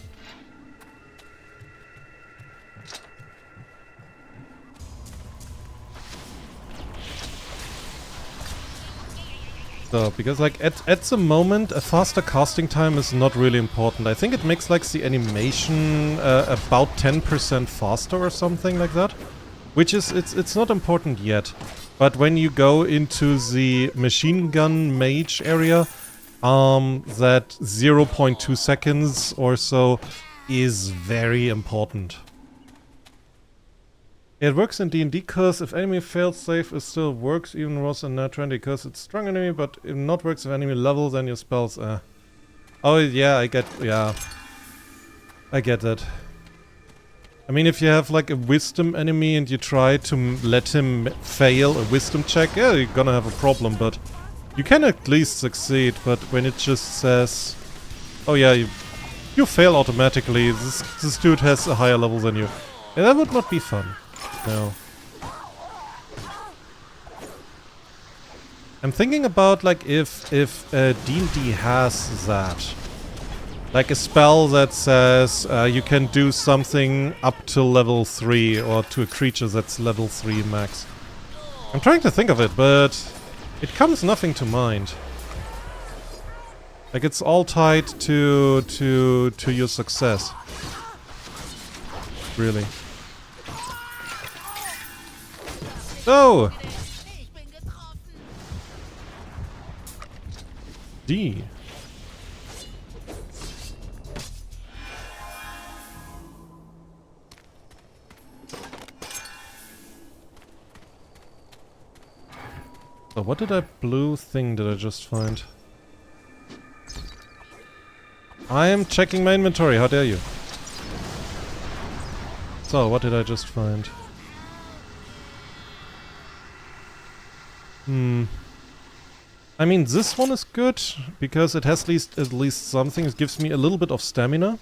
So, because like at the moment a faster casting time is not really important. I think it makes like the animation about 10% faster or something like that. Which is, it's not important yet. But when you go into the machine gun mage area, that 0.2 seconds or so is very important. It works in D&D because if enemy fails save, it still works even worse than nat 20 because it's strong enemy, but if not works if enemy level, then your spells Oh yeah, I get that. I mean, if you have like a wisdom enemy and you try to let him fail a wisdom check, yeah, you're gonna have a problem, but you can at least succeed. But when it just says, oh yeah, you fail automatically, this dude has a higher level than you. Yeah, that would not be fun. No. I'm thinking about like if D&D has that. Like a spell that says you can do something up to level 3 or to a creature that's level 3 max. I'm trying to think of it, but it comes nothing to mind. Like it's all tied to your success. Really. So! D. So what did that blue thing did I just find? I am checking my inventory, how dare you? So, what did I just find? I mean, this one is good, because it has at least something. It gives me a little bit of stamina.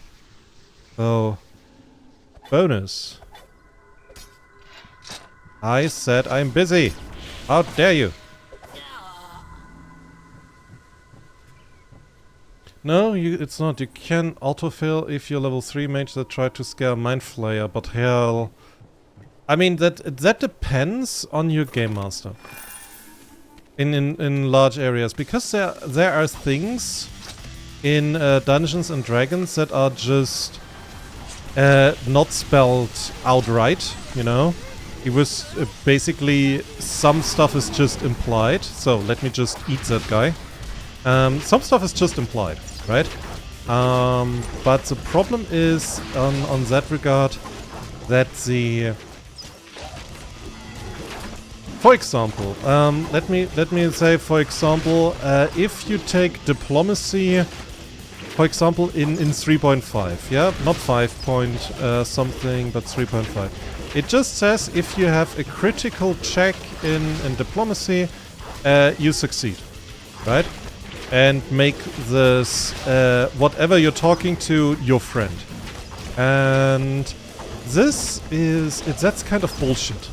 So, bonus. I said I'm busy. How dare you? No, it's not. You can autofill if you're level 3 mage that try to scare Mind Flayer, but hell... I mean, that depends on your game master. In large areas, because there are things in Dungeons and Dragons that are just not spelled outright, you know? It was basically some stuff is just implied. So let me just eat that guy. Some stuff is just implied, right? But the problem is on that regard that the... For example, let me say, for example, if you take diplomacy, for example, in 3.5, yeah, not 5 point something, but 3.5. It just says if you have a critical check in diplomacy, you succeed, right? And make this whatever you're talking to your friend, and that's kind of bullshit.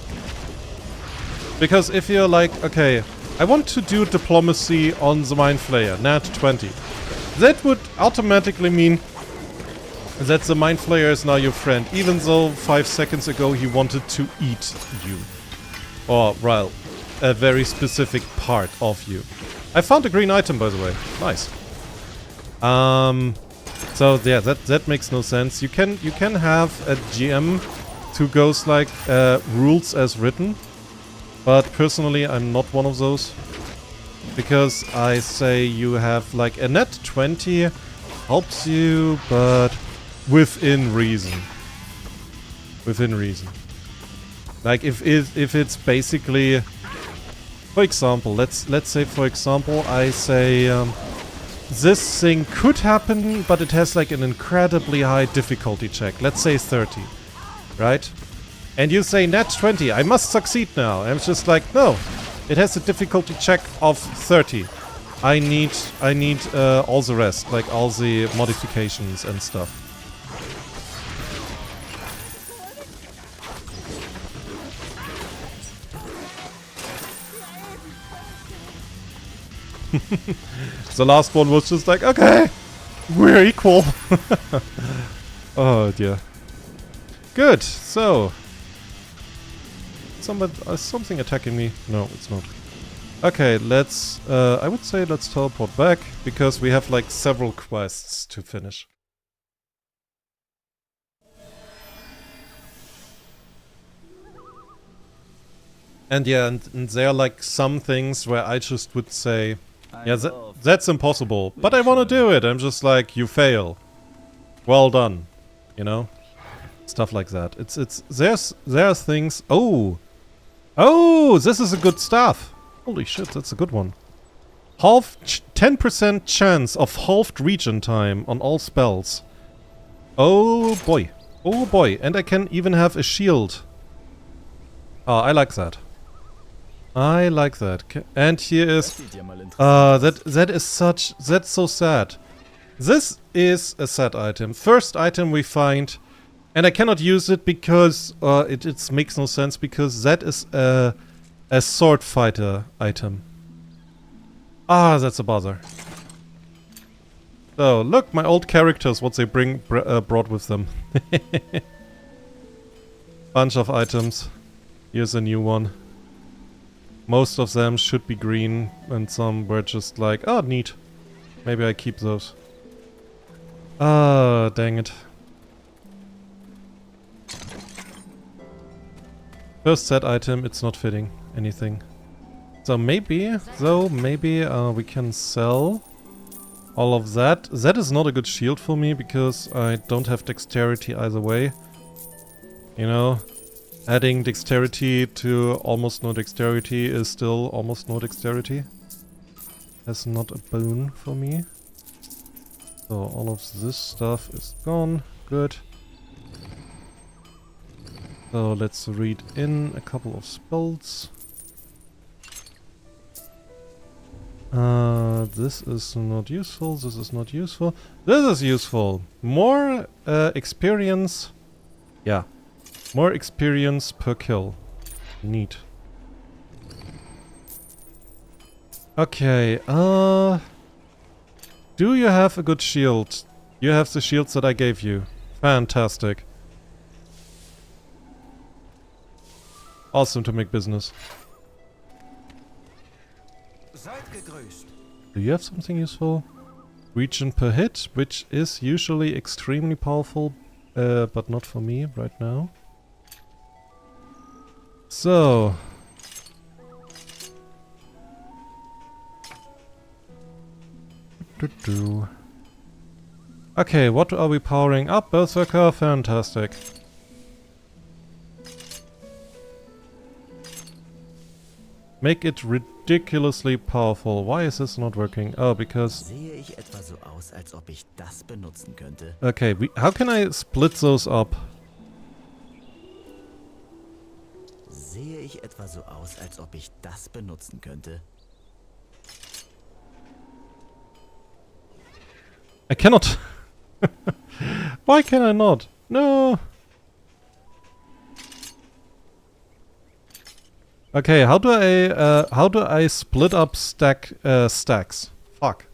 Because if you're like, okay, I want to do diplomacy on the Mind Flayer, nat 20. That would automatically mean that the Mind Flayer is now your friend, even though 5 seconds ago he wanted to eat you. Or, well, a very specific part of you. I found a green item, by the way. Nice. So yeah, that makes no sense. You can have a GM who goes like rules as written. But personally, I'm not one of those. Because I say you have like a net 20 helps you, but within reason. Within reason. Like if it's basically, for example, let's say for example I say this thing could happen, but it has like an incredibly high difficulty check. Let's say 30, right? And you say nat 20, I must succeed now. And it's just like, no, it has a difficulty check of 30. I need all the rest, like all the modifications and stuff. The last one was just like, okay, we're equal. Oh dear. Good, so... something attacking me? No, it's not. Okay, let's... I would say let's teleport back, because we have like several quests to finish. And yeah, and there are like some things where I just would say, yeah, that's impossible, but I want to do it. I'm just like, you fail. Well done, you know? Stuff like that. There's things... Oh, this is a good stuff. Holy shit, that's a good one. 10% chance of halved regen time on all spells. Oh boy. Oh boy. And I can even have a shield. Oh, I like that. I like that. And here is... that is such... That's so sad. This is a sad item. First item we find... And I cannot use it because it makes no sense, because that is a sword fighter item. Ah, that's a bother. So, look, my old characters, what they brought with them. Bunch of items. Here's a new one. Most of them should be green, and some were just like, oh, neat. Maybe I keep those. Ah, dang it. First set item, it's not fitting anything. So maybe, though, we can sell all of that. That is not a good shield for me, because I don't have dexterity either way. You know, adding dexterity to almost no dexterity is still almost no dexterity. That's not a boon for me. So all of this stuff is gone. Good. So let's read in a couple of spells. This is not useful, this is not useful. This is useful! More experience. Yeah. More experience per kill. Neat. Do you have a good shield? You have the shields that I gave you. Fantastic. Awesome to make business. Seid gegrüßt. Do you have something useful? Region per hit, which is usually extremely powerful, but not for me right now. So. Okay, what are we powering up? Berserker, fantastic. Make it ridiculously powerful. Why is this not working? Oh, because... Sehe ich etwa so aus, als ob ich das benutzen könnte? Okay, how can I split those up? Sehe ich etwa so aus, als ob ich das benutzen könnte? I cannot. Why can I not? No. Okay, how do I split up stacks? Fuck.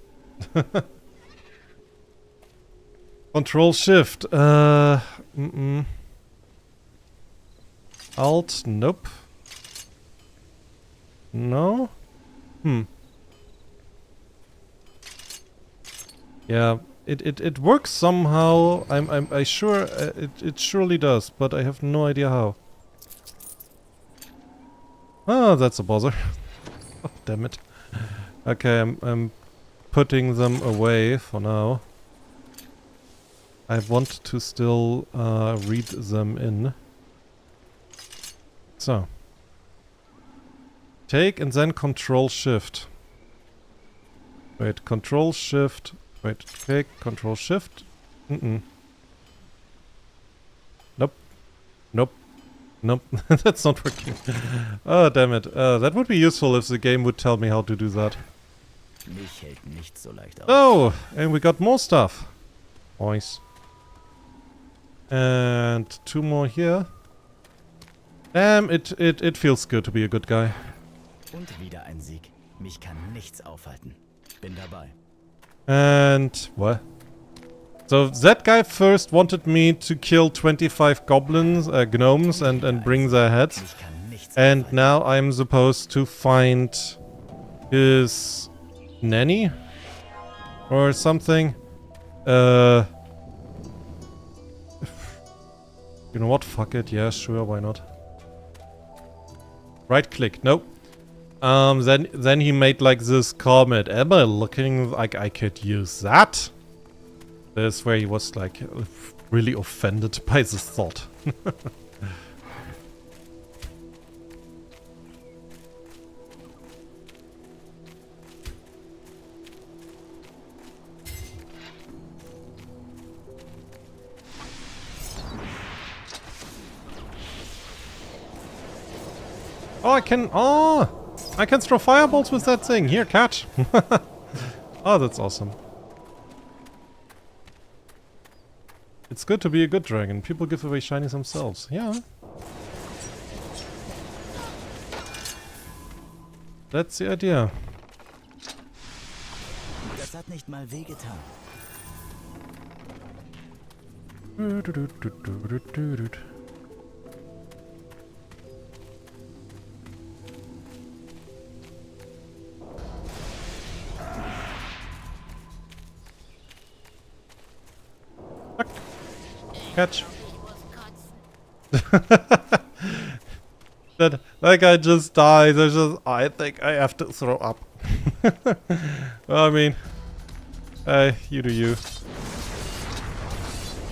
Control Shift. Alt. Nope. No. Yeah, it works somehow. I sure it surely does, but I have no idea how. Oh, that's a bother. Oh, damn it. Okay, I'm putting them away for now. I want to still read them in. So. Take and then Control Shift. Wait, Control Shift. Wait, take Control Shift. Nope. Nope. Nope. That's not working. Oh, damn it. That would be useful if the game would tell me how to do that. Mich hält nicht so leicht auf. Oh, and we got more stuff. Nice. And 2 more here. Damn, it feels good to be a good guy. Und wieder ein Sieg. Mich kann nichts aufhalten. Bin dabei. And what? So that guy first wanted me to kill 25 goblins, gnomes, and bring their heads. Mich kann nichts And aufhalten. now I'm supposed to find his nanny or something. You know what? Fuck it. Yeah, sure. Why not? Right click. Nope. Then he made like this comment. Am I looking like I could use that? That's where he was like really offended by this thought. Oh, I can. Oh, I can throw fireballs with that thing. Here, catch. Oh, that's awesome. It's good to be a good dragon. People give away shinies themselves. Yeah. That's the idea. Das hat nicht mal wehgetan. Catch. That guy just dies. I think I have to throw up. Well, I mean, you do you.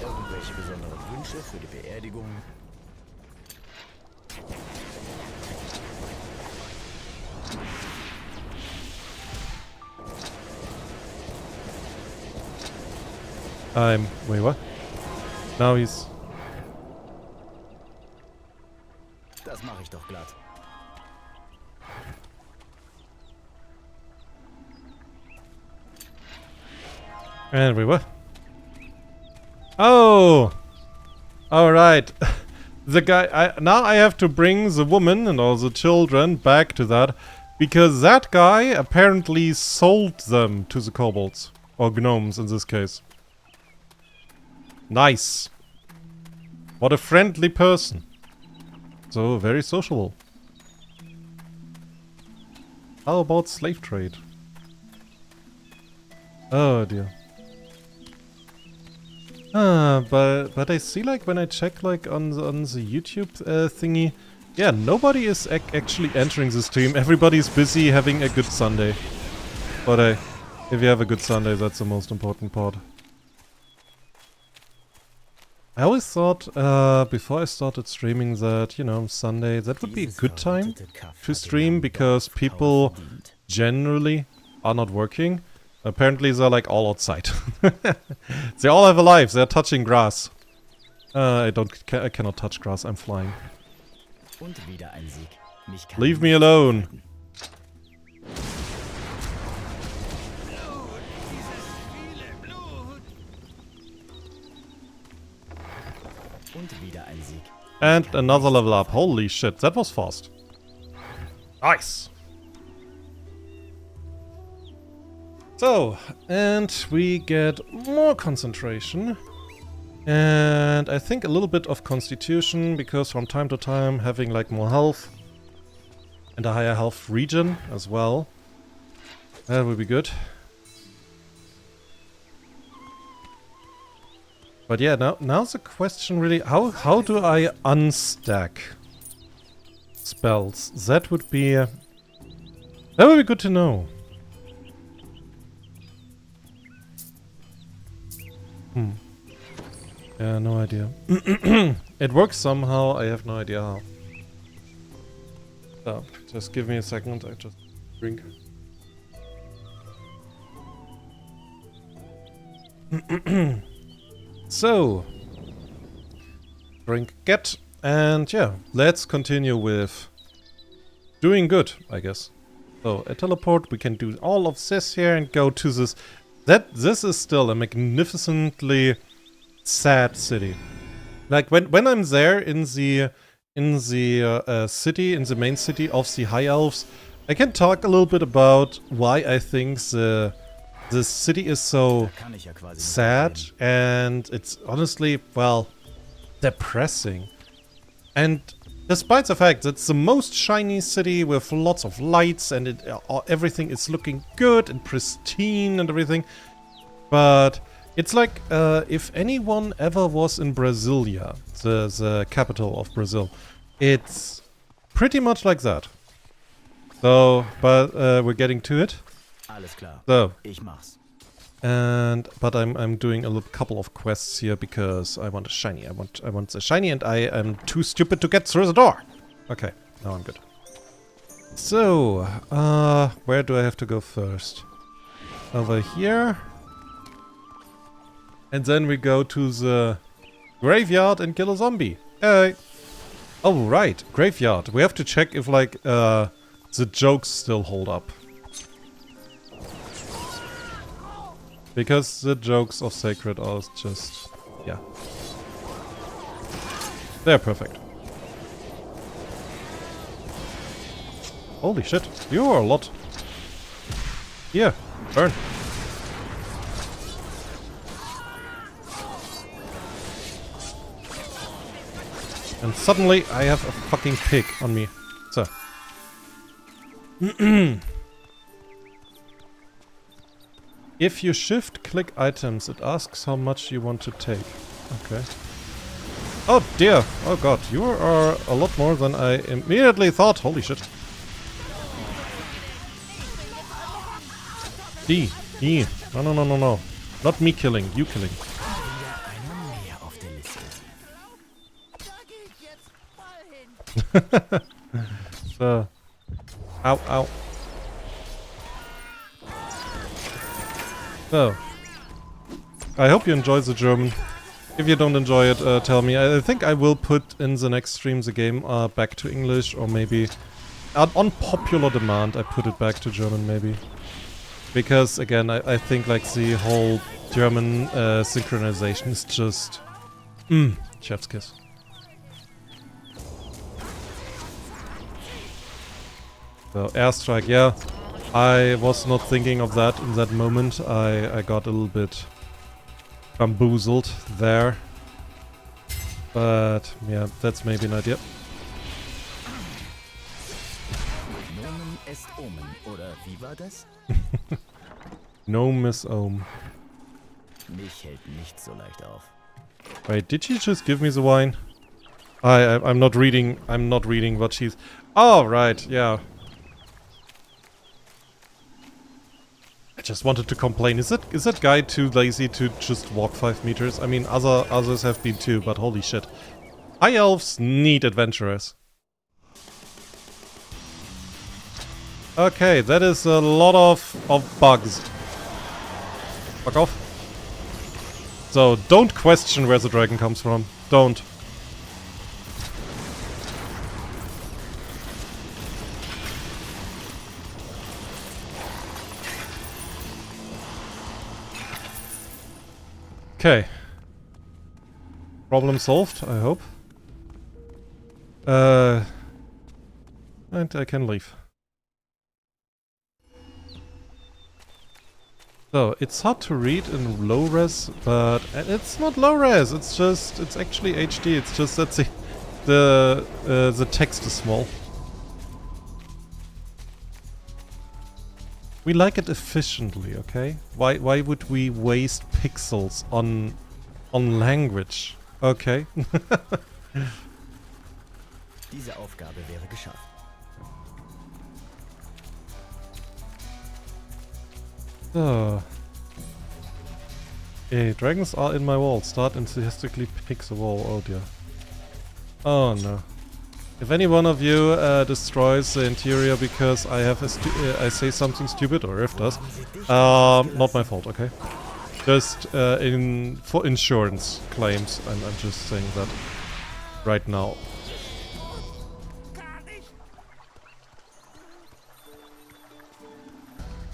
Irgendwelche besonderen Wünsche für die Beerdigung? Wait, what? Now he's... Das mache ich doch glatt. And wait, what? Oh! Alright. The guy... now I have to bring the woman and all the children back to that. Because that guy apparently sold them to the kobolds. Or gnomes in this case. Nice. What a friendly person. So, very sociable. How about slave trade? Oh dear. But I see, like, when I check, like, on the YouTube thingy, yeah, nobody is actually entering the stream. Everybody's busy having a good Sunday. But if you have a good Sunday, that's the most important part. I always thought, before I started streaming, that, you know, Sunday, that would be a good time to stream, because people generally are not working. Apparently they're like all outside. They all have a life, they're touching grass. I cannot touch grass, I'm flying. Leave me alone. And another level up. Holy shit, that was fast. Nice. So, and we get more concentration. And I think a little bit of constitution, because from time to time having like more health. And a higher health regen as well. That would be good. But yeah, now's the question really, how do I unstack spells? That would be good to know. Yeah, no idea. It works somehow, I have no idea how. So, just give me a second, I just drink. So, drink, get, and yeah, let's continue with doing good, I guess. So, a teleport, we can do all of this here and go to this. This is still a magnificently sad city. Like when I'm there in the city, in the main city of the High Elves, I can talk a little bit about why I think the city is so sad, and it's honestly, well, depressing. And despite the fact that it's the most shiny city with lots of lights and everything is looking good and pristine and everything, but it's like if anyone ever was in Brasilia, the capital of Brazil, it's pretty much like that. So, but we're getting to it. So, but I'm doing a couple of quests here because I want a shiny. I want the shiny, and I am too stupid to get through the door. Okay, now I'm good. So, where do I have to go first? Over here. And then we go to the graveyard and kill a zombie. Oh right, graveyard. We have to check if like the jokes still hold up. Because the jokes of Sacred are just, yeah. They're perfect. Holy shit, you are a lot. Here, burn. And suddenly I have a fucking pig on me. So. If you shift-click items, it asks how much you want to take. Okay. Oh dear! Oh god, you are a lot more than I immediately thought. Holy shit. D. No, no, no, no, no. Not me killing, you killing. So. Ow, ow. So. I hope you enjoy the German. If you don't enjoy it, tell me. I think I will put in the next stream the game back to English, or maybe on popular demand I put it back to German, maybe. Because, again, I think like the whole German synchronization is just... chef's kiss. So, airstrike, yeah. I was not thinking of that in that moment. I got a little bit bamboozled there. But yeah, that's maybe an idea. Nomen est Omen, oder wie war das? No Miss Ohm. Mich hält nicht so leicht auf. Wait, did she just give me the wine? I'm not reading. I'm not reading what she's. Oh right, yeah. I just wanted to complain. Is that guy too lazy to just walk 5 meters? I mean, others have been too, but holy shit. High elves need adventurers. Okay, that is a lot of bugs. Fuck off. So, don't question where the dragon comes from. Don't. Okay. Problem solved, I hope. And I can leave. So, it's hard to read in low res, but it's not low res, it's actually HD, it's just that the text is small. We like it efficiently, okay? Why would we waste pixels on language? Okay. Diese Aufgabe wäre geschafft. So. Okay, dragons are in my wall. Start enthusiastically pick the wall. Oh dear. Oh no. If any one of you destroys the interior because I have I say something stupid, or if does, not my fault, okay? Just for insurance claims, I'm just saying that right now.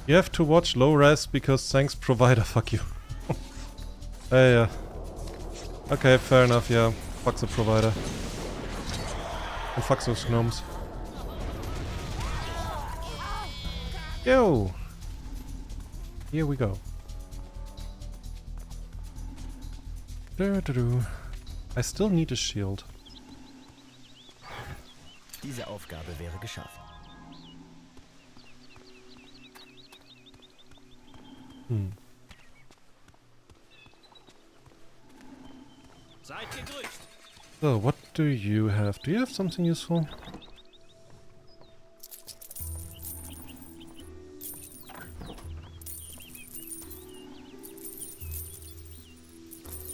You have to watch low res because thanks provider, fuck you. Yeah. Okay, fair enough, yeah. Fuck the provider. And fuck those gnomes. Yo! Here we go. I still need a shield. Diese Aufgabe wäre geschafft. Seid gegrüßt. So, what do you have? Do you have something useful?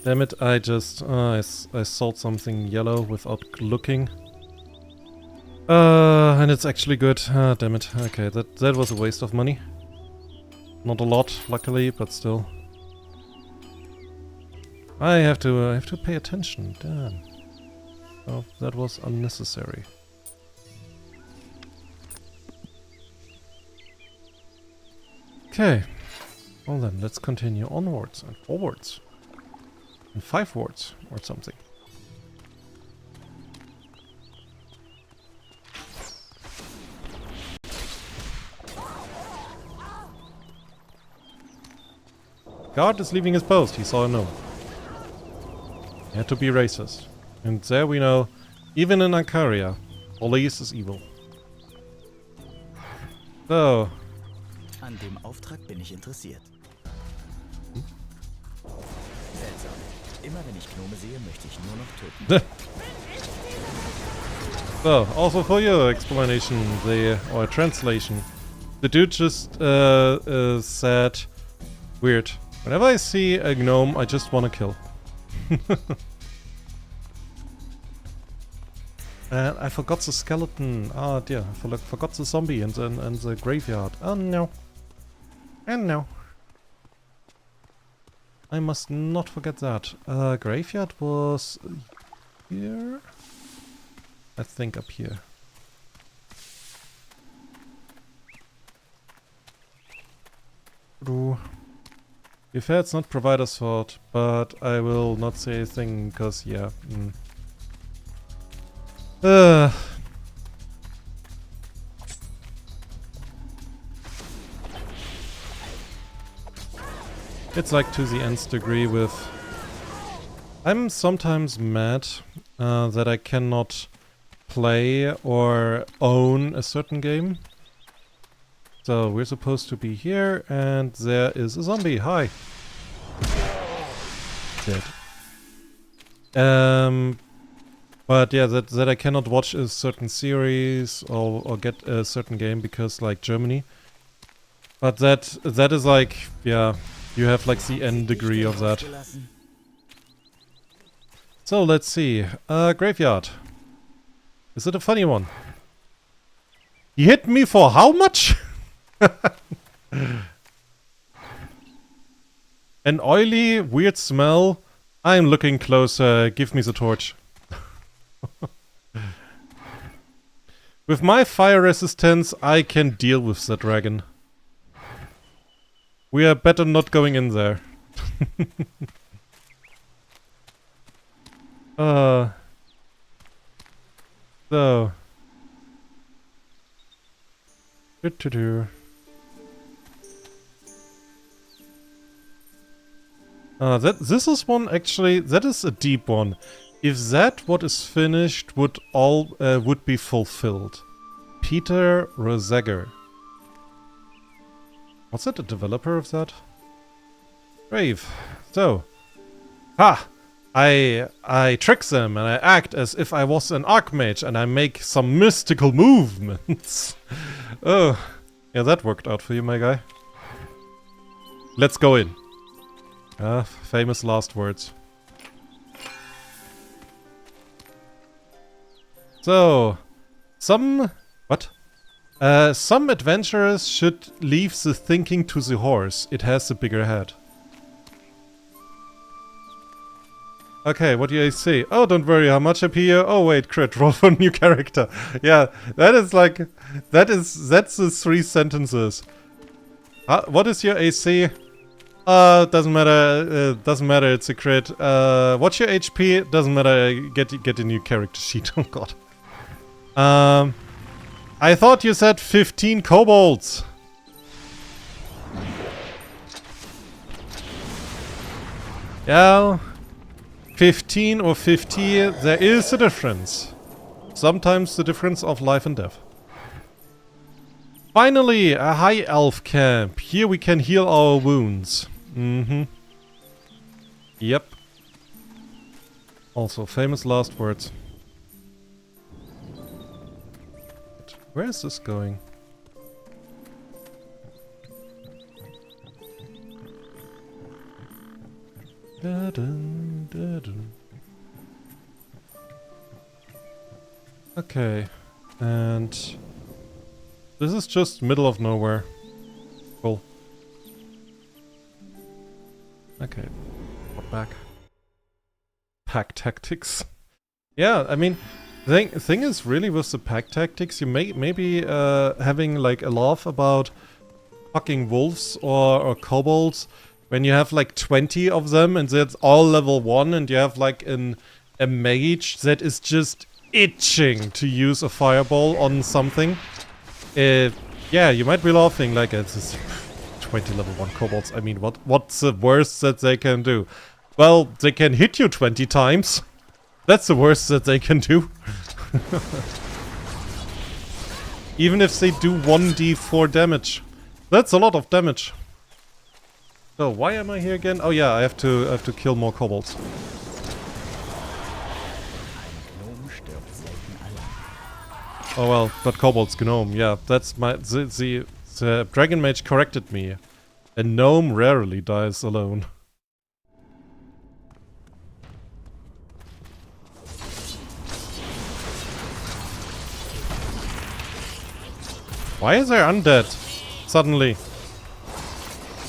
Damn it, I just... I sold something yellow without looking. And it's actually good. Ah, damn it. Okay, that was a waste of money. Not a lot, luckily, but still. I have to pay attention. Damn. Oh, that was unnecessary. Okay. Well then, let's continue onwards and forwards. And 5 wards or something. Guard is leaving his post, he saw a gnome. He had to be racist. And there we know, even in Ankaria, police is evil. So. An dem Auftrag bin ich interessiert. Seltsam. Immer wenn ich Gnome sehe, möchte ich nur noch töten. So, also for your explanation, or translation, the dude just said, weird. Whenever I see a gnome, I just want to kill. And I forgot the skeleton. Oh dear, I forgot the zombie and the graveyard. Oh no. And no. I must not forget that. Graveyard was here? I think up here. Be fair, it's not provider's fault, but I will not say anything because, yeah. It's like to the nth degree with... I'm sometimes mad that I cannot play or own a certain game. So we're supposed to be here, and there is a zombie. Hi. Dead. But yeah, that I cannot watch a certain series or get a certain game because like Germany. But that is like, yeah, you have like the n degree of that. So let's see. Graveyard. Is it a funny one? He hit me for how much? An oily, weird smell. I'm looking closer. Give me the torch. With my fire resistance, I can deal with the dragon. We are better not going in there. So. Do-do-do. This is one actually, that is a deep one. If that what is finished would be fulfilled. Peter Roseger. Was it a developer of that? Brave. So. Ha! I trick them and I act as if I was an archmage and I make some mystical movements. Oh. Yeah, that worked out for you, my guy. Let's go in. Famous last words. So, some adventurers should leave the thinking to the horse. It has a bigger head. Okay, what do you say? Oh, don't worry, how much up here? Oh wait, crit, roll for a new character. Yeah, that is like, that's the 3 sentences. What is your AC? Doesn't matter, it's a crit. What's your HP? Doesn't matter, get a new character sheet, oh god. I thought you said 15 kobolds. Yeah, 15 or 50, there is a difference. Sometimes the difference of life and death. Finally, a high elf camp. Here we can heal our wounds. Yep. Also, famous last words. Where is this going? Da-dun, da-dun. Okay, and this is just middle of nowhere. Cool. Okay, back. Pack tactics. Yeah, I mean, thing is really with the pack tactics, you maybe having like a laugh about fucking wolves or kobolds when you have like 20 of them and that's all level 1 and you have like a mage that is just itching to use a fireball on something. Yeah, you might be laughing like it's 20 level 1 kobolds. I mean, what's the worst that they can do? Well, they can hit you 20 times. That's the worst that they can do. Even if they do 1d4 damage. That's a lot of damage. So, why am I here again? Oh yeah, I have to kill more kobolds. Oh well, but kobolds, gnome, yeah, that's my... The dragon mage corrected me. A gnome rarely dies alone. Why is there undead? Suddenly.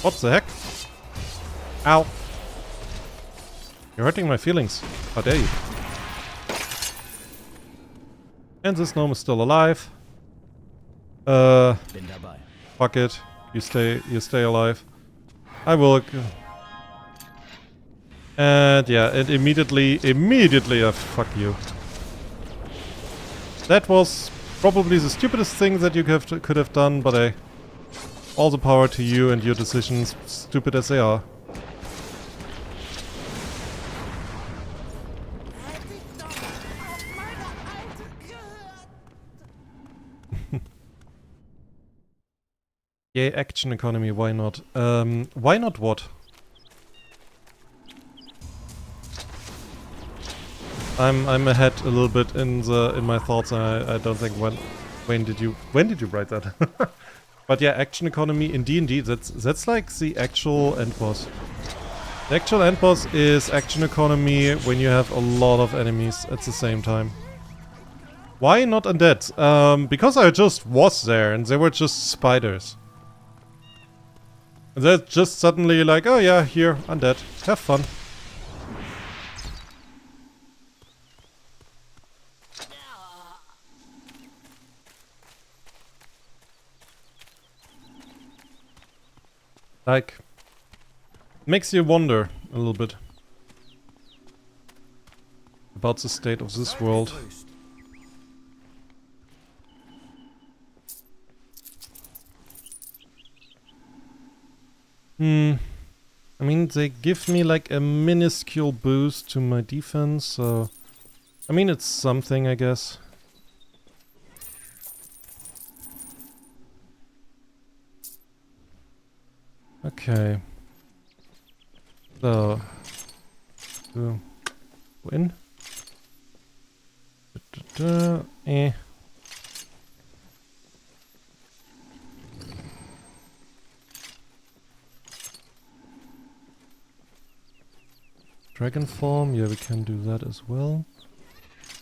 What the heck? Ow. You're hurting my feelings. How dare you? And this gnome is still alive. Fuck it. You stay alive. I will... And yeah, and immediately, fuck you. That was probably the stupidest thing that you could have done, but all the power to you and your decisions, stupid as they are. Yeah, action economy, why not? Why not what? I'm ahead a little bit in my thoughts, and I don't think when did you write that? But yeah, action economy in D&D, that's like the actual end boss. The actual end boss is action economy when you have a lot of enemies at the same time. Why not undead? Because I just was there and they were just spiders. They're just suddenly like, oh yeah, here, undead, have fun. Like, makes you wonder a little bit about the state of this world. I mean, they give me like a minuscule boost to my defense, so... I mean, it's something, I guess. Okay. So... win? Eh. Dragon form, yeah, we can do that as well.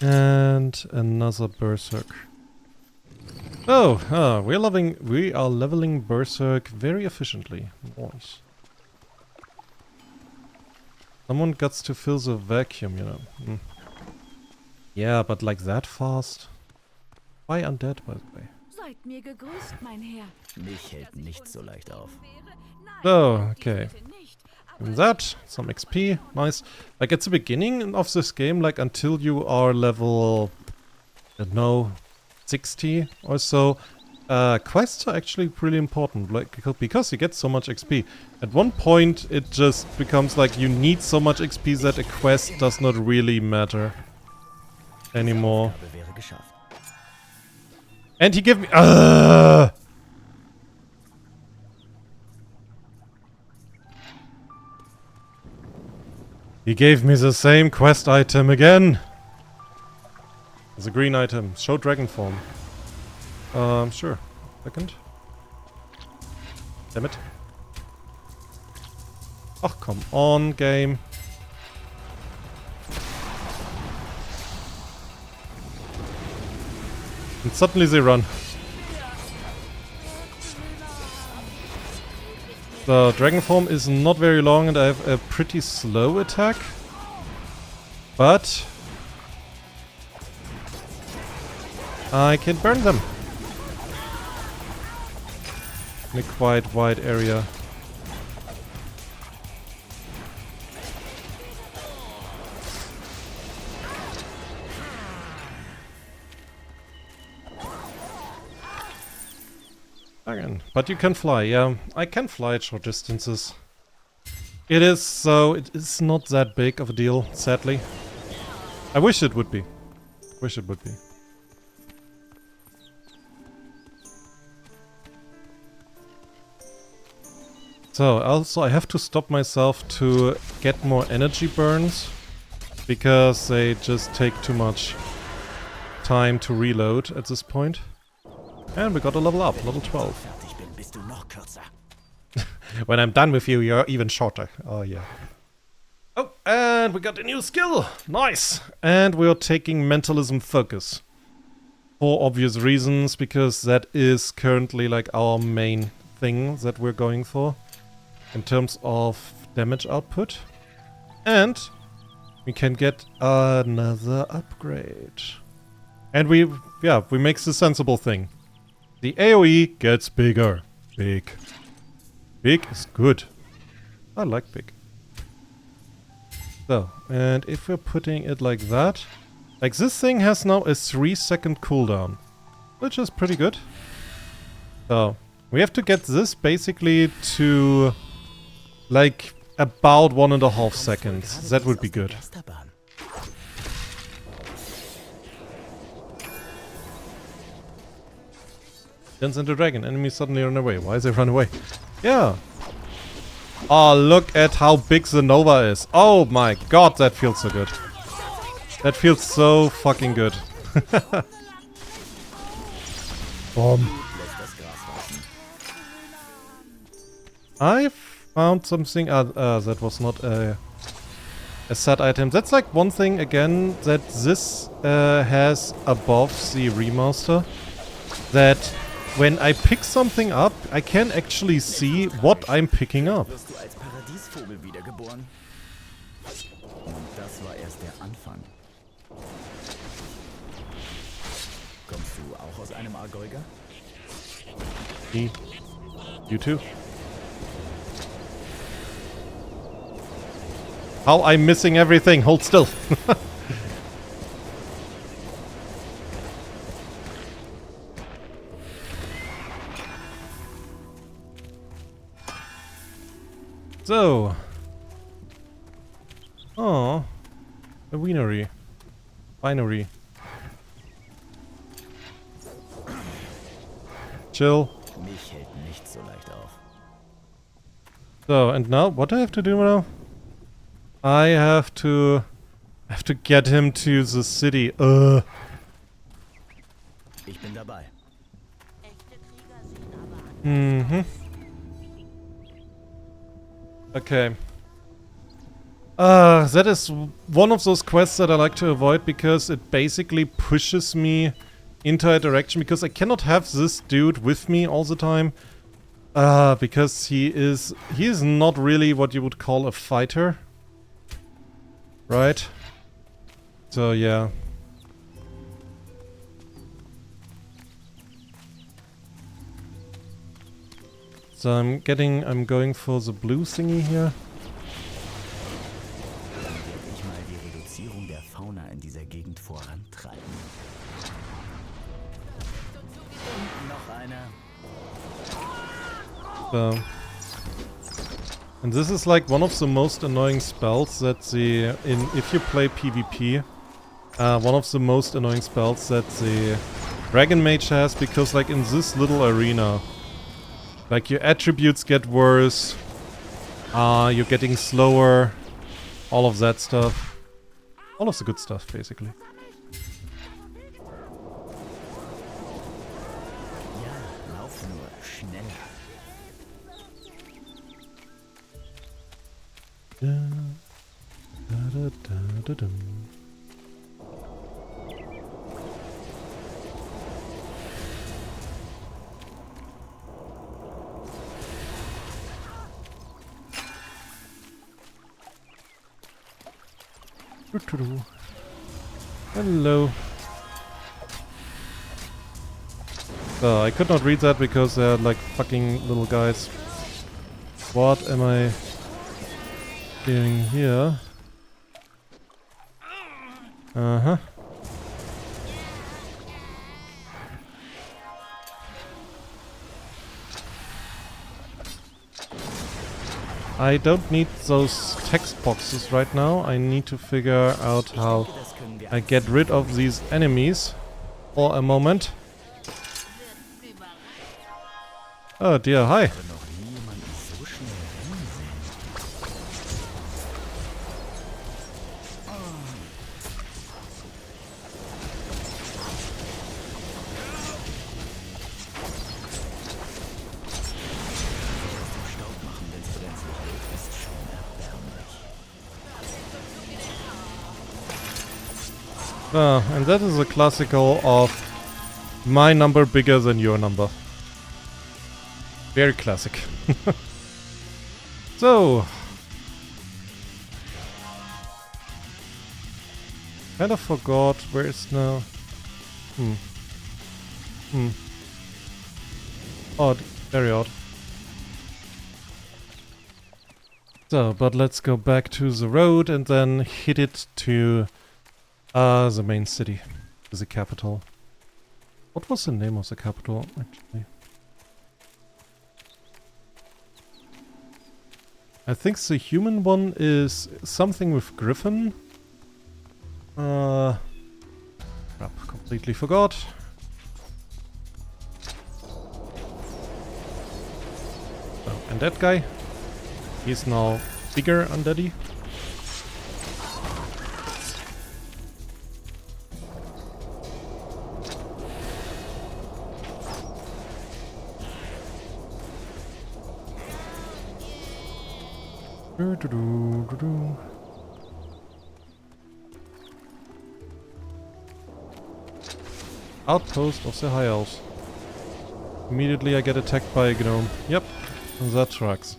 And another berserk. Oh, we are leveling berserk very efficiently. Nice. Someone got to fill the vacuum, you know. Yeah, but like that fast? Why undead, by the way? Seid mir gegrüßt, mein Herr. Mich hält nichts so leicht auf. Oh, okay. And that, some XP, nice. Like at the beginning of this game, like until you are level, I don't know, 60 or so, quests are actually really important, like because you get so much XP. At one point, it just becomes like you need so much XP that a quest does not really matter anymore. And he gave me. He gave me the same quest item again. It's a green item. Show dragon form. Sure. Second. Damn it. Oh, come on, game. And suddenly they run. The dragon form is not very long and I have a pretty slow attack. But I can burn them in a quite wide area. Again. But you can fly, yeah. I can fly at short distances. It is not that big of a deal, sadly. I wish it would be. Wish it would be. So, also I have to stop myself to get more energy burns, because they just take too much time to reload at this point. And we got a level up, level 12. When I'm done with you, you're even shorter. Oh yeah. Oh, and we got a new skill! Nice! And we're taking Mentalism Focus. For obvious reasons, because that is currently like our main thing that we're going for. In terms of damage output. And we can get another upgrade. And we make the sensible thing. The AoE gets bigger. Big. Big is good. I like big. So, and if we're putting it like that... Like this thing has now a 3-second cooldown. Which is pretty good. So, we have to get this basically to... like, about 1.5 seconds. That would be good. Turns into dragon. Enemies suddenly run away. Why is they run away? Yeah. Oh, look at how big the Nova is. Oh my god, that feels so good. That feels so fucking good. Boom. I found something. That was not a set item. That's like one thing again that this has above the remaster. That when I pick something up, I can actually see what I'm picking up. Wirst du als Paradiesvogel wiedergeboren? Und das war erst der Anfang. Kommst du auch aus einem Argeuger? Me. You too. How I'm missing everything. Hold still. So. Oh. A winery. Winery. Chill. Mich hält nichts so leicht auf. So, and now what do I have to do now? I have to get him to the city. Ich bin dabei. Mhm. Okay. That is one of those quests that I like to avoid because it basically pushes me into a direction because I cannot have this dude with me all the time. Because he is not really what you would call a fighter. Right? So yeah. So I'm going for the blue thingy here. Dann werde ich mal die Reduzierung der Fauna in dieser Gegend vorantreiben. Und noch einer. So. And this is like one of the most annoying spells that if you play PvP, one of the most annoying spells that the Dragon Mage has, because like in this little arena, like your attributes get worse, you're getting slower, all of that stuff. All of the good stuff, basically. Ja, lauf nur schneller. Da-da-da-da-dum. Hello. So, I could not read that because they're like fucking little guys. What am I doing here? Uh-huh. I don't need those text boxes right now. I need to figure out how I get rid of these enemies for a moment. Oh dear, hi. Noch nie jemanden so schnell rennen sehen. And that is a classical of my number bigger than your number. Very classic. So. Kind of forgot where it's now. Odd. Very odd. So, but let's go back to the road and then hit it to the main city, the capital. What was the name of the capital, actually? I think the human one is something with Griffin. Crap, completely forgot. And that guy, he's now bigger undeady. Outpost of the High Elves. Immediately I get attacked by a gnome. Yep, that tracks.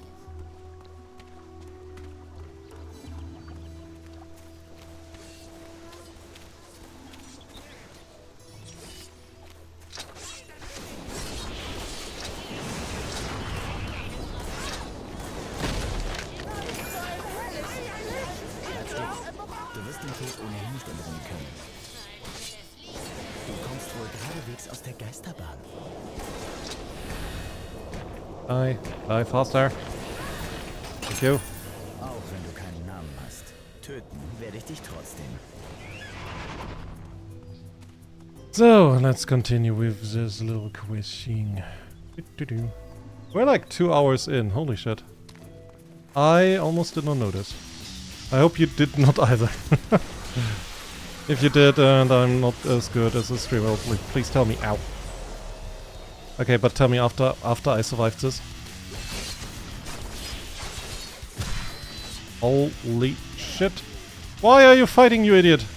Du wirst den Tod ohnehin nicht entrinnen können. Du kommst wohl geradewegs aus der Geisterbahn. Die faster. Thank you. Auch wenn du keinen Namen hast. Töten werde ich dich trotzdem. So, let's continue with this little quizing. We're like 2 hours in, holy shit. I almost did not notice. I hope you did not either. If you did and I'm not as good as a streamer, please tell me. Ow. Okay, but tell me after I survived this. Holy shit. Why are you fighting, you idiot? Was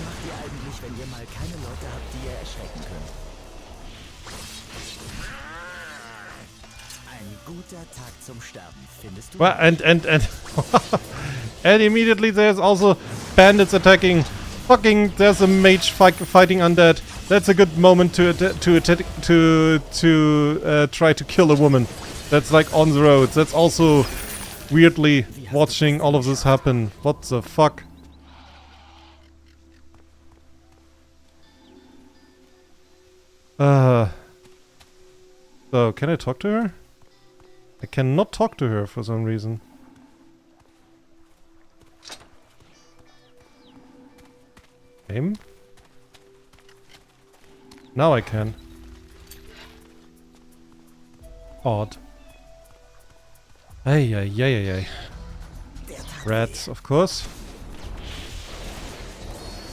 macht ihr eigentlich, wenn ihr mal keine Leute habt, die ihr erschrecken könnt? Ein guter Tag zum Sterben, findest du? Well, and and immediately there's also bandits attacking. Fucking, there's a mage fighting undead. That's a good moment to try to kill a woman. That's like on the roads. That's also weirdly watching all of this happen. What the fuck? So can I talk to her? I cannot talk to her for some reason. Game? Now I can. Odd. Ay, ay, ay, ay, ay. Rats, of course.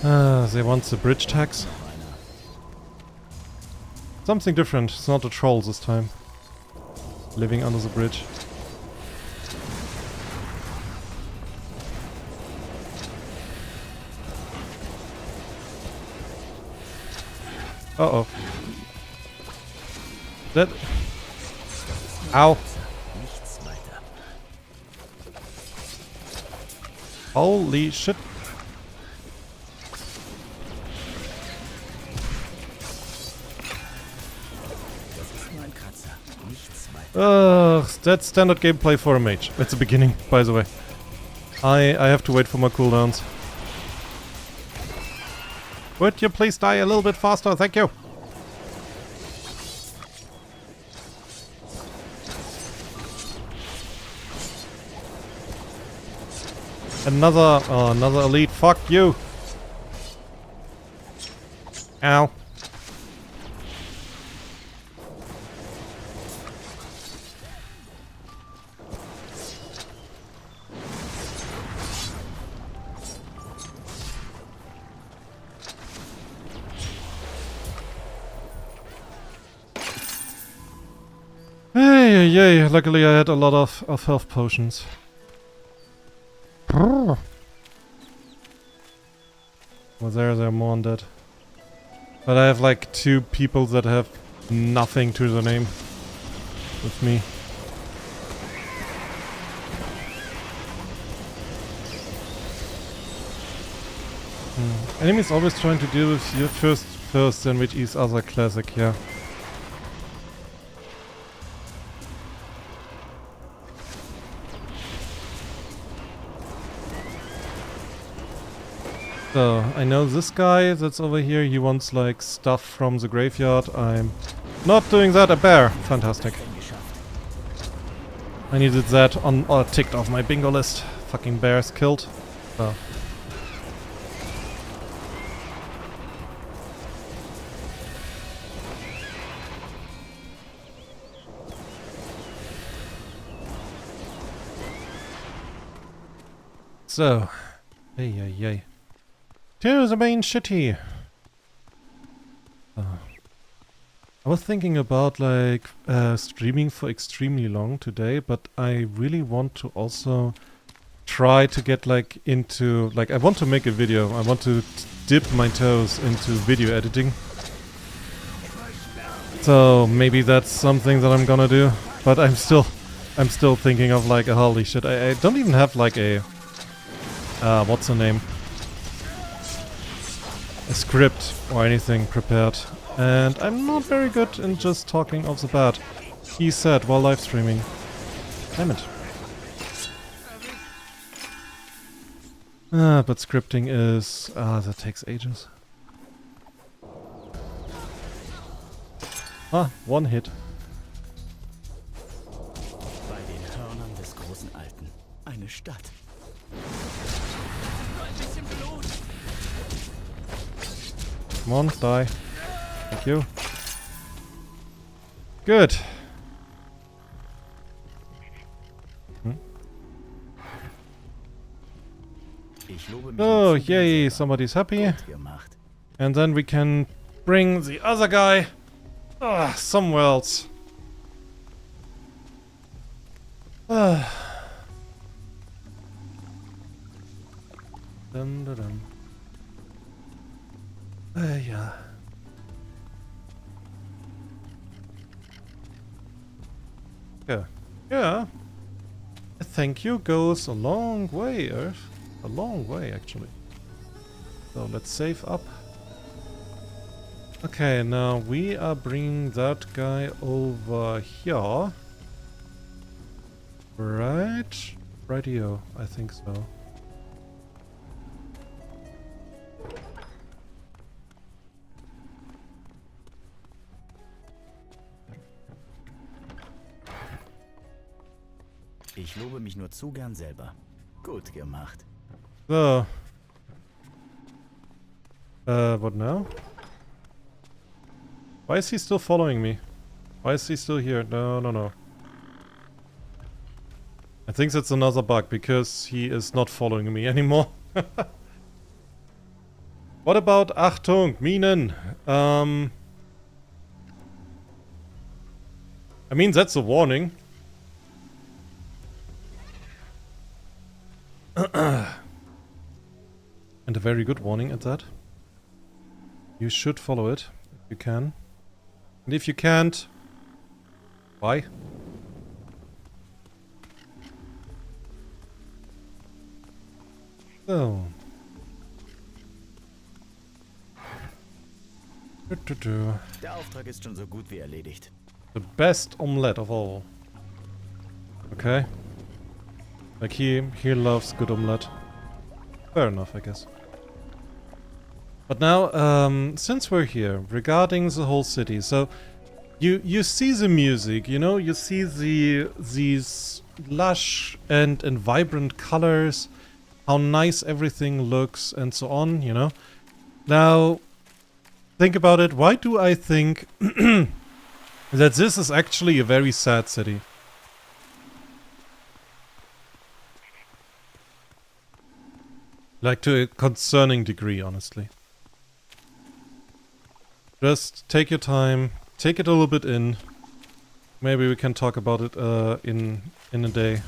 They want the bridge tax. Something different. It's not a troll this time. Living under the bridge. Uh-oh. That... Ow. Holy shit. That's standard gameplay for a mage. At the beginning, by the way. I have to wait for my cooldowns. Would you please die a little bit faster? Thank you. Another elite. Fuck you. Ow. Hey, yay. Luckily I had a lot of health potions. Well, there are more undead. But I have like 2 people that have nothing to the name with me. Enemies always trying to deal with you first and with each other. Classic, yeah. So, I know this guy that's over here, he wants like stuff from the graveyard. I'm not doing that. A bear! Fantastic. I needed that ticked off my bingo list. Fucking bears killed. So. So, hey. To the main city. I was thinking about like streaming for extremely long today, but I really want to also try to get like into like I want to make a video. I want to dip my toes into video editing. So maybe that's something that I'm gonna do. But I'm still thinking of like holy shit. I don't even have like a what's the name? A script or anything prepared. And I'm not very good in just talking off the bat. He said while live streaming. Damn it. But scripting is... that takes ages. One hit. Bei den Hörnern des großen Alten. Eine Stadt. Nur ein bisschen Blut. Come on, die. Thank you. Good. Oh, yay, somebody's happy. And then we can bring the other guy somewhere else. Dun, dun, dun. Yeah. Yeah. A thank you goes a long way, Earth. A long way, actually. So let's save up. Okay, now we are bringing that guy over here. Right? Rightio, I think so. Ich lobe mich nur zu gern selber. Gut gemacht. So. What now? Why is he still following me? Why is he still here? No. I think that's another bug, because he is not following me anymore. What about Achtung, Minen? I mean, that's a warning. And a very good warning at that. You should follow it, if you can. And if you can't... Why? So... Der Auftrag ist schon so gut wie erledigt. The best omelette of all. Okay. Like he loves good omelette. Fair enough, I guess. But now, since we're here, regarding the whole city, so you see the music, you know, you see these lush and vibrant colors, how nice everything looks, and so on, you know. Now, think about it. Why do I think that this is actually a very sad city? Like, to a concerning degree, honestly. Just take your time, take it a little bit in. Maybe we can talk about it in a day.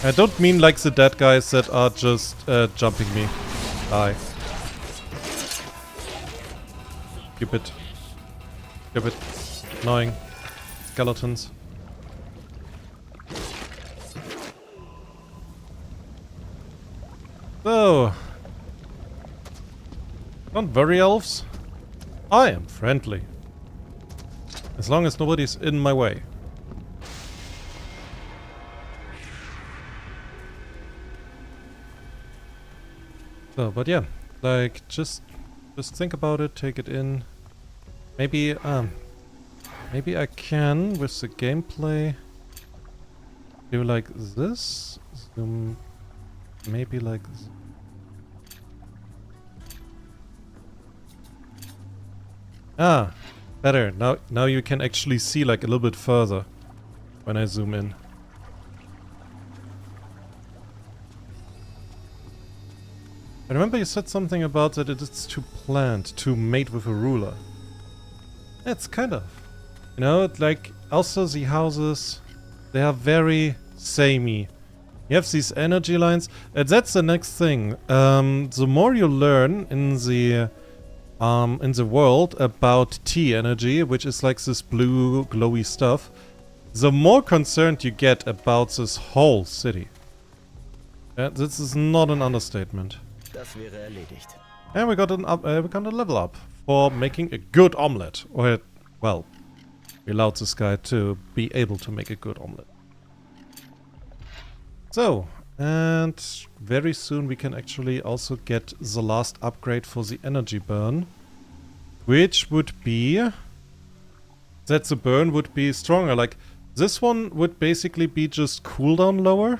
I don't mean like the dead guys that are just jumping me. Die. Stupid. Annoying. Skeletons. So, don't worry, elves. I am friendly. As long as nobody's in my way. So, but yeah, like just think about it, take it in. Maybe I can with the gameplay do like this. Zoom. Maybe like this. Ah, better. Now you can actually see like a little bit further when I zoom in. I remember you said something about that it is to plant, to mate with a ruler. It's kind of. You know, like, also the houses, they are very samey. You have these energy lines, and that's the next thing. The more you learn in the world about T energy, which is like this blue glowy stuff, the more concerned you get about this whole city. This is not an understatement. Das wäre erledigt. And we got a level up for making a good omelette. Or, well, we allowed this guy to be able to make a good omelette. So, and very soon we can actually also get the last upgrade for the energy burn. Which would be that the burn would be stronger. Like, this one would basically be just cooldown lower.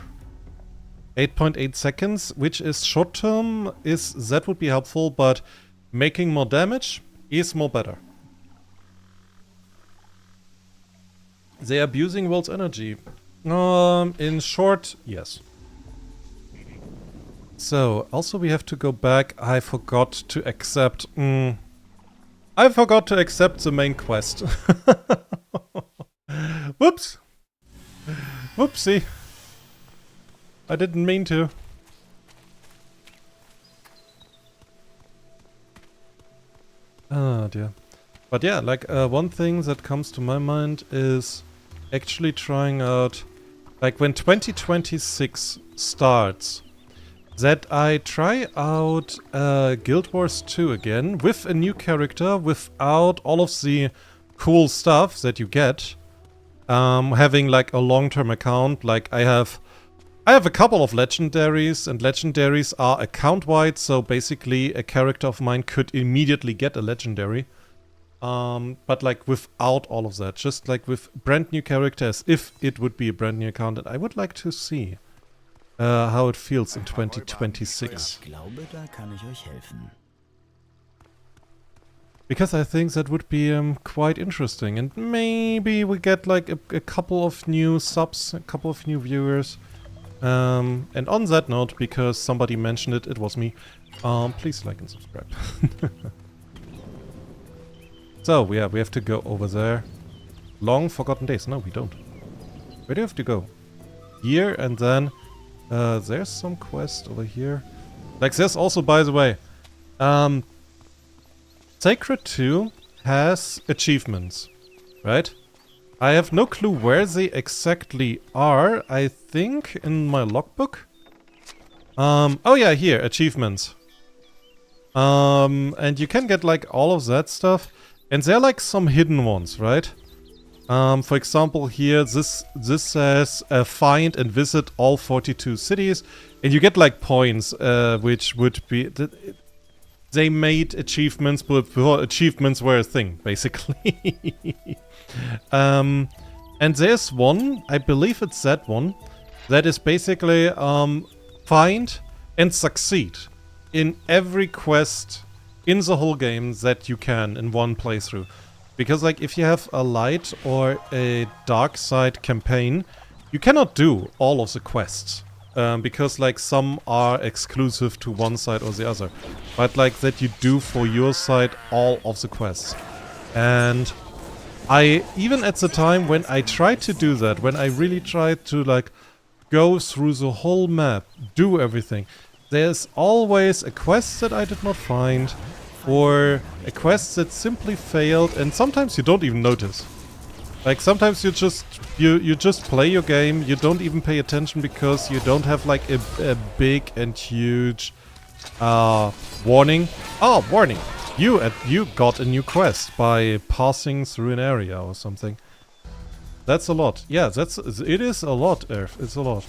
8.8 seconds, which is short term, that would be helpful, but making more damage is more better. They are abusing world's energy. In short, yes. So, also we have to go back. I forgot to accept... I forgot to accept the main quest. Whoops! Whoopsie! I didn't mean to. Oh dear. But yeah, like one thing that comes to my mind is actually trying out, like when 2026 starts, that I try out Guild Wars 2 again with a new character without all of the cool stuff that you get. Having like a long-term account, like I have a couple of legendaries, and legendaries are account-wide, so basically a character of mine could immediately get a legendary. But like without all of that, just like with brand new characters, if it would be a brand new account, and I would like to see how it feels in 2026. Ich glaube, da kann ich euch helfen. Because I think that would be quite interesting, and maybe we get like a couple of new subs, a couple of new viewers. And on that note, because somebody mentioned it, it was me, please like and subscribe. So, yeah, we have to go over there. Long Forgotten Days. No, we don't. Where do we have to go? Here, and then there's some quest over here. Like, there's also, by the way, Sacred 2 has achievements, right? I have no clue where they exactly are. I think in my logbook. Oh yeah, here, achievements. And you can get like all of that stuff. And there are like some hidden ones, right? For example, here, this says find and visit all 42 cities. And you get like points, which would be... They made achievements before achievements were a thing, basically. And there's one, I believe it's that one, that is basically find and succeed in every quest in the whole game that you can in one playthrough. Because like if you have a light or a dark side campaign, you cannot do all of the quests. Because like some are exclusive to one side or the other. But like that you do for your side all of the quests. And I, even at the time when I tried to do that, when I really tried to like go through the whole map, do everything, there's always a quest that I did not find, or a quest that simply failed, and sometimes you don't even notice. Like sometimes you just play your game, you don't even pay attention because you don't have like a big and huge warning. Oh, warning! You got a new quest by passing through an area or something. That's a lot. Yeah, it is a lot, Earth. It's a lot.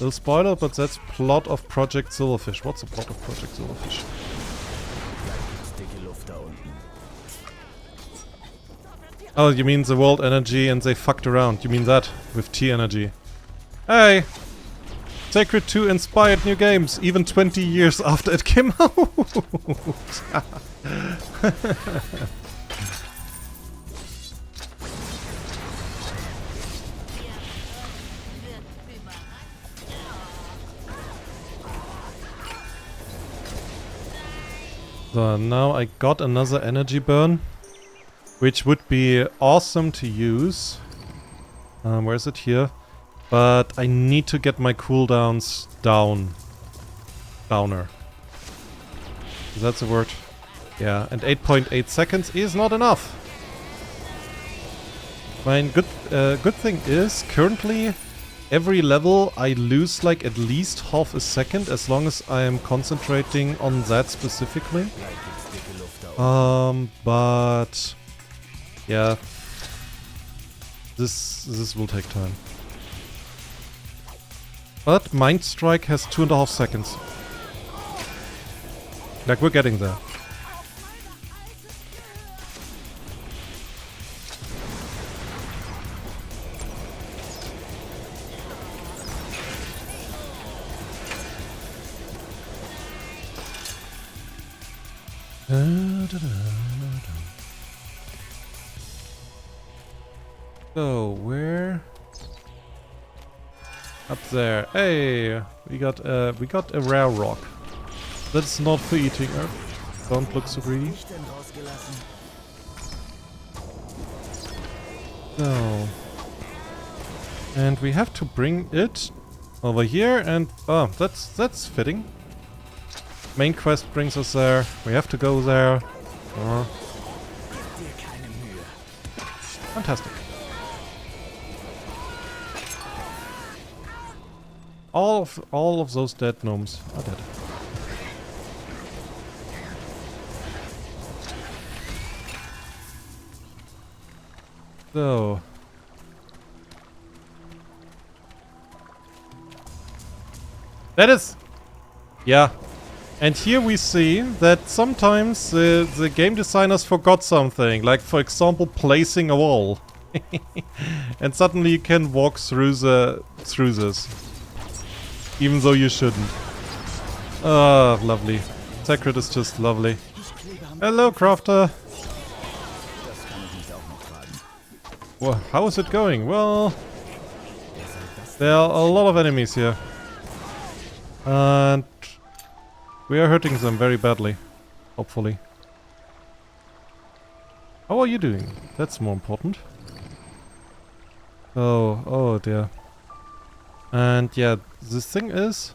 Little spoiler, but that's plot of Project Silverfish. What's the plot of Project Silverfish? Oh, you mean the world energy and they fucked around. You mean that with T energy. Hey! Sacred 2 inspired new games, even 20 years after it came out. So now I got another energy burn, which would be awesome to use. Where is it? Here. But I need to get my cooldowns down. Downer. Is that the word? Yeah, and 8.8 seconds is not enough. My good thing is, currently, every level I lose like at least half a second as long as I am concentrating on that specifically. But yeah, this will take time. But Mind Strike has 2.5 seconds. Like, we're getting there. So, where? Up there. Hey, we got a rare rock. That's not for eating. Don't look so greedy. So, and we have to bring it over here, and oh, that's fitting. Main quest brings us there. We have to go there. Fantastic. All of those dead gnomes are dead. So that is, yeah. And here we see that sometimes the game designers forgot something, like for example placing a wall. And suddenly you can walk through this. Even though you shouldn't. Ah, lovely. Sacred is just lovely. Hello, Crafter! Well, how is it going? Well, there are a lot of enemies here. And we are hurting them very badly. Hopefully. How are you doing? That's more important. Oh dear. And yeah, the thing is,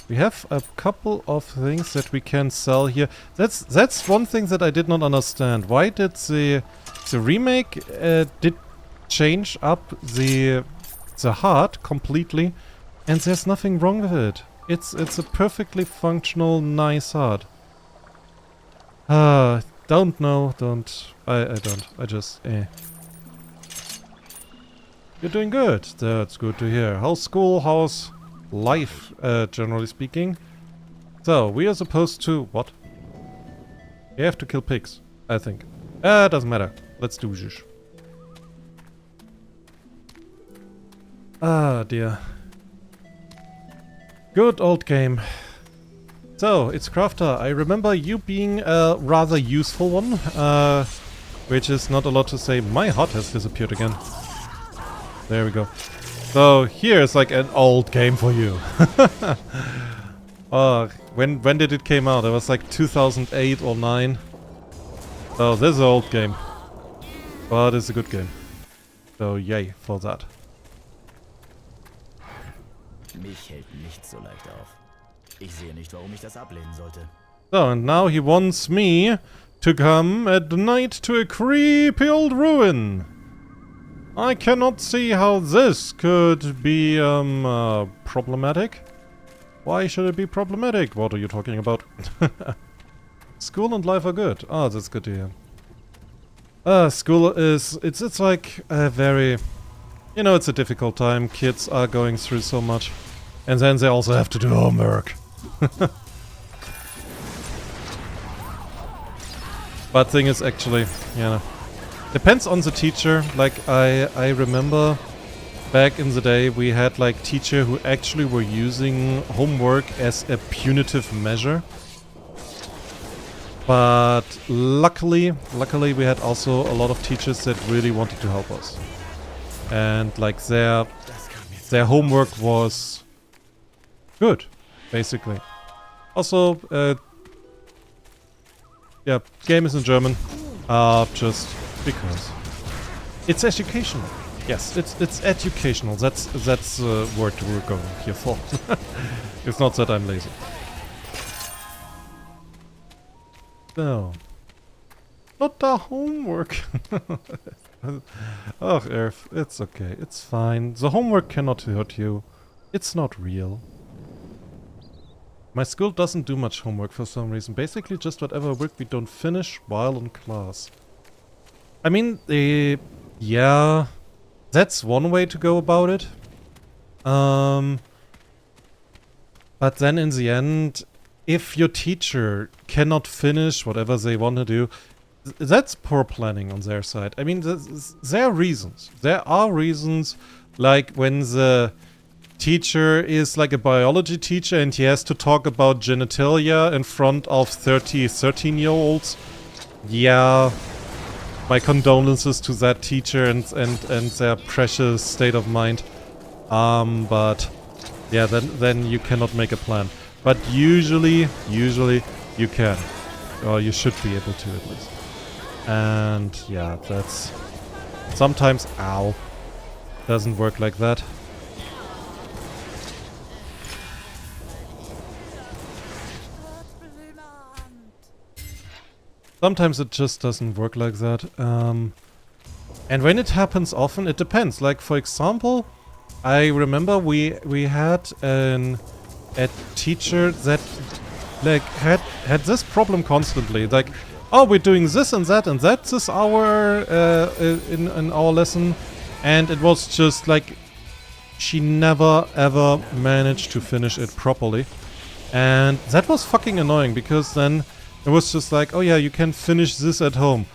we have a couple of things that we can sell here. That's one thing that I did not understand. Why did the remake did change up the heart completely, and there's nothing wrong with it. It's a perfectly functional, nice heart. Don't know, I don't. I just, You're doing good. That's good to hear. How's school? How's life, generally speaking? So, we are supposed to... What? We have to kill pigs, I think. Doesn't matter. Let's do this. Ah, dear. Good old game. So, it's Crafter. I remember you being a rather useful one, which is not a lot to say. My heart has disappeared again. There we go. So, here's like an old game for you. When did it came out? It was like 2008 or 9. So, this is an old game. But it's a good game. So, yay for that. Mich hält nichts so leicht auf. Ich sehe nicht, warum ich das ablehnen sollte. So, and now he wants me to come at night to a creepy old ruin. I cannot see how this could be, problematic. Why should it be problematic? What are you talking about? School and life are good. Oh, that's good to hear. School is... It's like a very... You know, it's a difficult time. Kids are going through so much. And then they also have to do homework. But thing is actually, yeah, depends on the teacher. Like I remember back in the day we had like teacher who actually were using homework as a punitive measure. But luckily we had also a lot of teachers that really wanted to help us. And like their homework was good, basically. Also, Yeah, game is in German. Just because. It's educational. Yes, it's educational. That's the word we're going here for. It's not that I'm lazy. No. Not the homework. Oh, Earth, it's okay. It's fine. The homework cannot hurt you. It's not real. My school doesn't do much homework for some reason. Basically just whatever work we don't finish while in class. I mean, yeah, that's one way to go about it. But then in the end, if your teacher cannot finish whatever they want to do, that's poor planning on their side. I mean, there are reasons. There are reasons, like when the teacher is like a biology teacher and he has to talk about genitalia in front of 13-year-olds. Yeah, my condolences to that teacher and their precious state of mind. But yeah, then you cannot make a plan. But usually you can, or you should be able to at least. And yeah, that's sometimes, ow, doesn't work like that. Sometimes it just doesn't work like that. And when it happens often, it depends. Like, for example, I remember we had a teacher that like had this problem constantly. Like, oh, we're doing this and that's this hour in our lesson, and it was just like she never ever managed to finish it properly, and that was fucking annoying because then it was just like, oh yeah, you can finish this at home.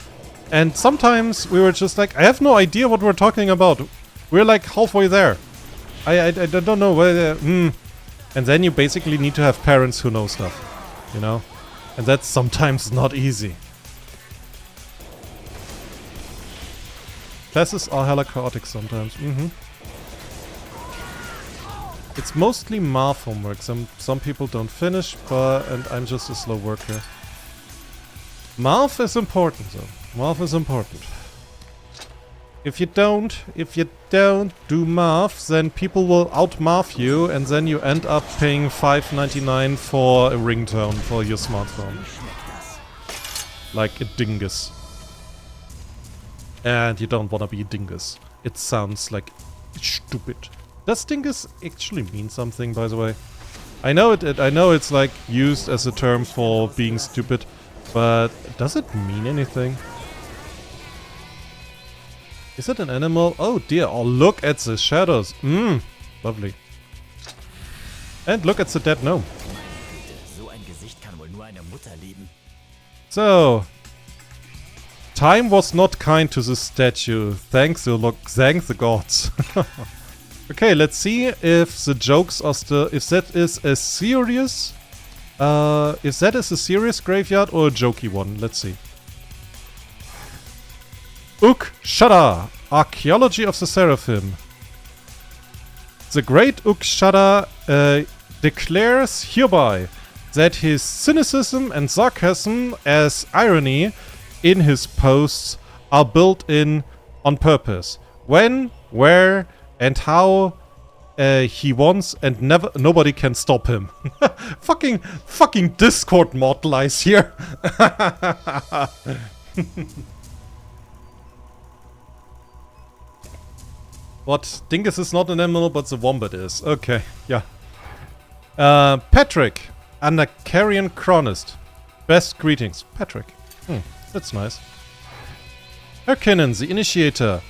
And sometimes we were just like, I have no idea what we're talking about. We're like halfway there. I don't know where. And then you basically need to have parents who know stuff, you know? And that's sometimes not easy. Classes are hella chaotic sometimes. It's mostly math homework. Some people don't finish, and I'm just a slow worker. Math is important though. Math is important. If you don't do math, then people will out-math you, and then you end up paying $5.99 for a ringtone for your smartphone. Like a dingus. And you don't want to be a dingus. It sounds like stupid. Does dingus actually mean something, by the way? I know it's like used as a term for being stupid, but does it mean anything? Is it an animal? Oh dear, oh look at the shadows. Lovely. And look at the dead gnome. So, time was not kind to the statue. Thanks the gods. Okay, let's see if the jokes are still, if that is a serious graveyard or a jokey one. Let's see. Uk Shada, Archaeology of the Seraphim. The great Uk Shada declares hereby that his cynicism and sarcasm as irony in his posts are built in on purpose. When, where, and how he wants, and nobody can stop him. fucking Discord mod lies here. What? Dingus is not an animal, but the wombat is. Okay, yeah. Patrick, Anacarian Chronist. Best greetings. Patrick. That's nice. Erkinen, the Initiator.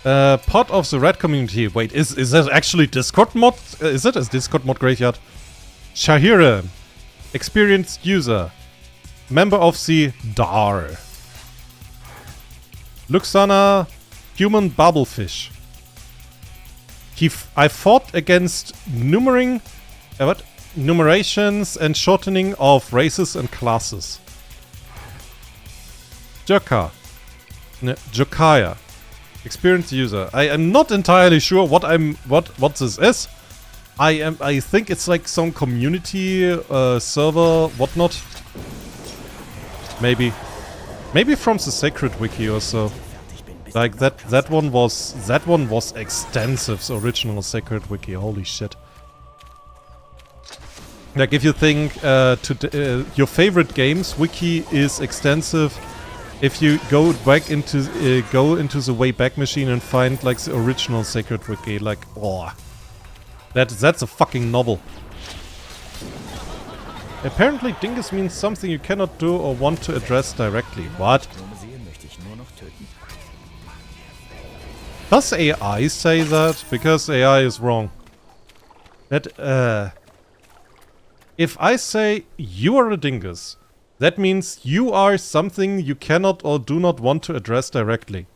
Part of the Red community. Wait, is that actually Discord mod? Is it a Discord mod graveyard? Shahira, experienced user. Member of the DAR. Luxana, human bubblefish. I fought against numerations and shortening of races and classes. Jokaya. Experienced user. I am not entirely sure what this is. I think it's like some community server whatnot. Maybe. Maybe from the Sacred Wiki or so. Like that one was extensive, the original Sacred Wiki, holy shit. Like if you think your favorite games wiki is extensive, if you go back into the Wayback Machine and find like the original Sacred Wiki, like oh, that's a fucking novel. Apparently dingus means something you cannot do or want to address directly. What? Does AI say that? Because AI is wrong. If I say you are a dingus, that means you are something you cannot or do not want to address directly.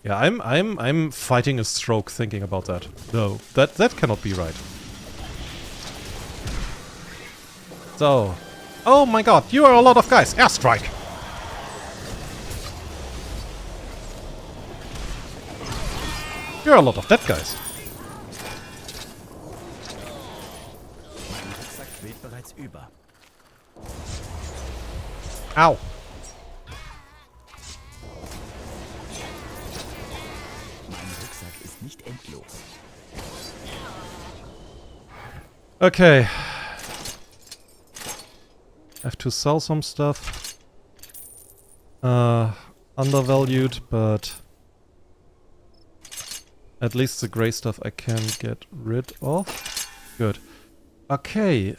Yeah, I'm fighting a stroke thinking about that. No, that cannot be right. So, oh my god, you are a lot of guys. Airstrike. You're a lot of dead guys. Ow. Okay. I have to sell some stuff. Undervalued, but at least the grey stuff I can get rid of. Good. Okay.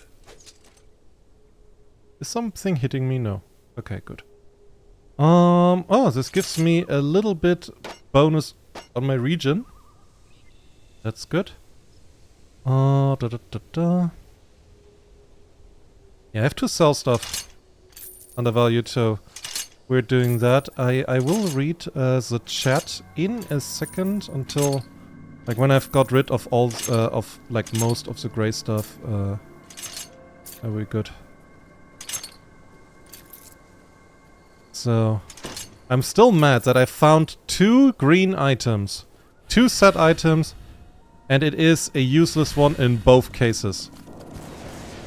Is something hitting me? No. Okay, good. Oh, this gives me a little bit bonus on my region. That's good. Yeah, I have to sell stuff undervalued, so we're doing that. I will read the chat in a second until, like, when I've got rid of all of like most of the grey stuff. Are we good? So I'm still mad that I found 2 green items, 2 set items, and it is a useless one in both cases.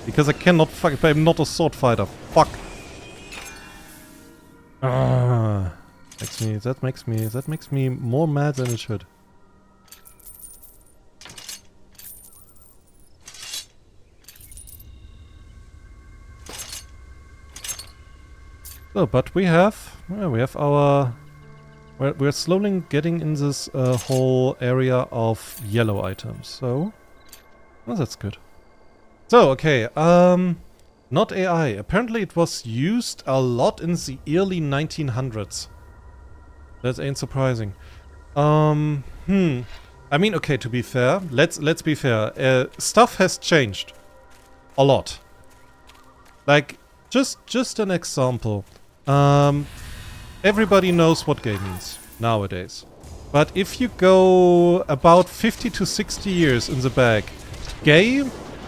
Because I cannot fuck. I'm not a sword fighter. Fuck. That makes me more mad than it should. So, but we have our. We're slowly getting in this whole area of yellow items. So, well, that's good. So, okay, not AI. Apparently it was used a lot in the early 1900s. That ain't surprising. I mean, okay, to be fair, let's be fair. Stuff has changed a lot. Like, just an example. Everybody knows what gay means nowadays. But if you go about 50 to 60 years in the back, gay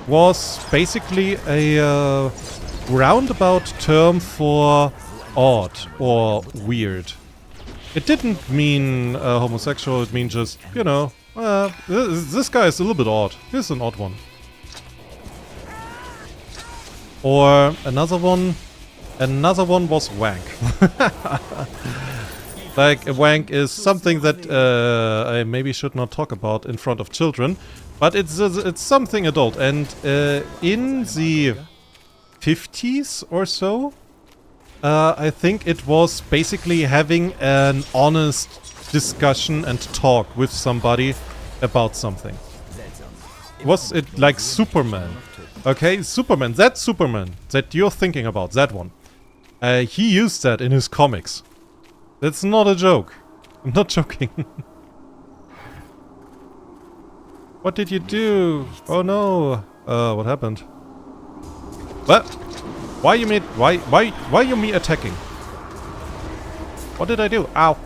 was basically a roundabout term for odd or weird. It didn't mean homosexual, it means just, you know, this guy is a little bit odd. He's an odd one. Or another one was wank. Like, a wank is something that I maybe should not talk about in front of children. But it's something adult, and in the 50s or so, I think it was basically having an honest discussion and talk with somebody about something. Was it like Superman? Okay, Superman, that Superman that you're thinking about, that one. He used that in his comics. That's not a joke. I'm not joking. What did you do? Oh no. What happened? What? Why you me attacking? What did I do? Ow.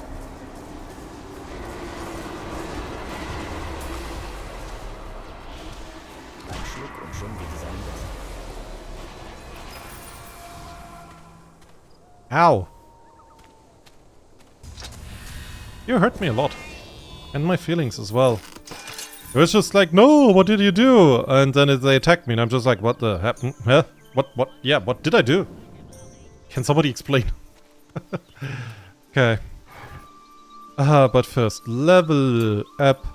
Ow. You hurt me a lot. And my feelings as well. It was just like, no, what did you do? And then they attacked me and I'm just like, what the happened? Huh? What? Yeah, what did I do? Can somebody explain? Okay. But first, level up.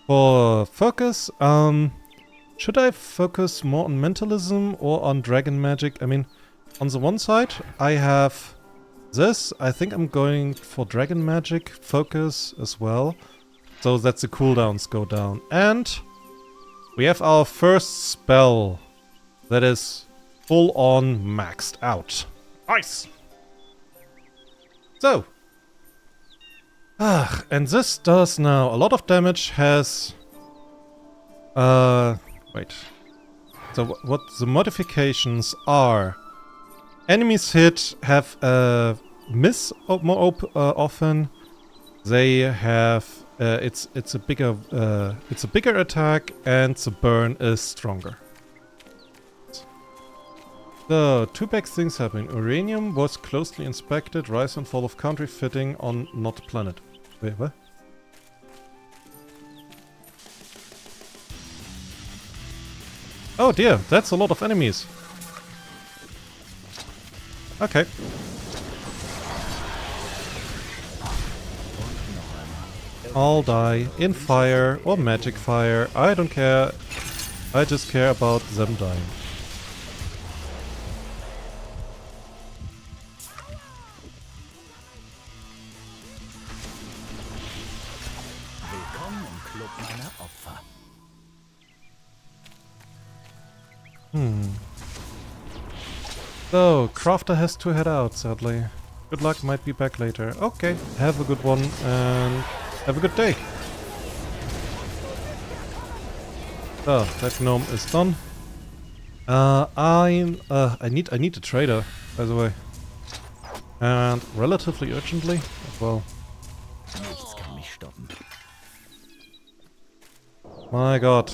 For focus, should I focus more on mentalism or on dragon magic? I mean, on the one side, I have this. I think I'm going for dragon magic focus as well, so that the cooldowns go down. And we have our first spell that is full on maxed out. Nice! So. And this does now a lot of damage, has... wait. So what the modifications are... Enemies hit have miss more often. They have... it's a bigger attack, and the burn is stronger. So, two big things happen. Uranium was closely inspected. Rise and fall of country fitting on not planet. Wait, what? Oh dear, that's a lot of enemies. Okay. I'll die in fire or magic fire. I don't care. I just care about them dying. So, Crafter has to head out, sadly. Good luck, might be back later. Okay, have a good one, and have a good day. So, that gnome is done. I need a trader, by the way. And relatively urgently as well. Nichts kann mich stoppen. My god.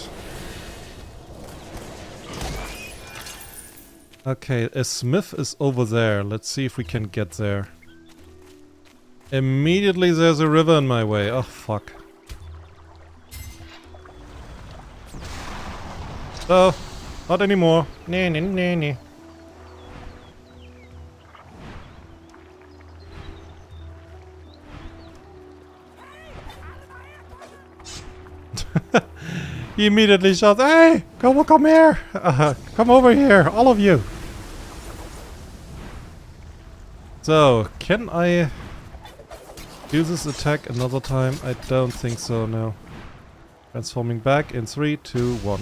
Okay, a smith is over there. Let's see if we can get there. Immediately there's a river in my way. Oh, fuck. So, not anymore. Nee, nee, nee, nee. He immediately shouts, "Hey, come here! Come over here, all of you!" So, can I do this attack another time? I don't think so, no. Transforming back in 3, 2, 1.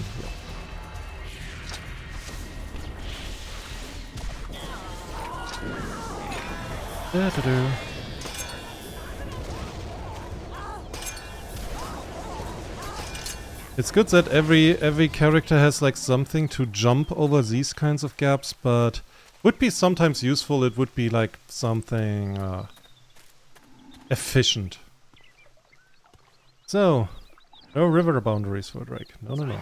Yeah. Da-da-do. It's good that every character has like something to jump over these kinds of gaps, but would be sometimes useful. It would be like something efficient. So, no river boundaries for Drake. No, no, no.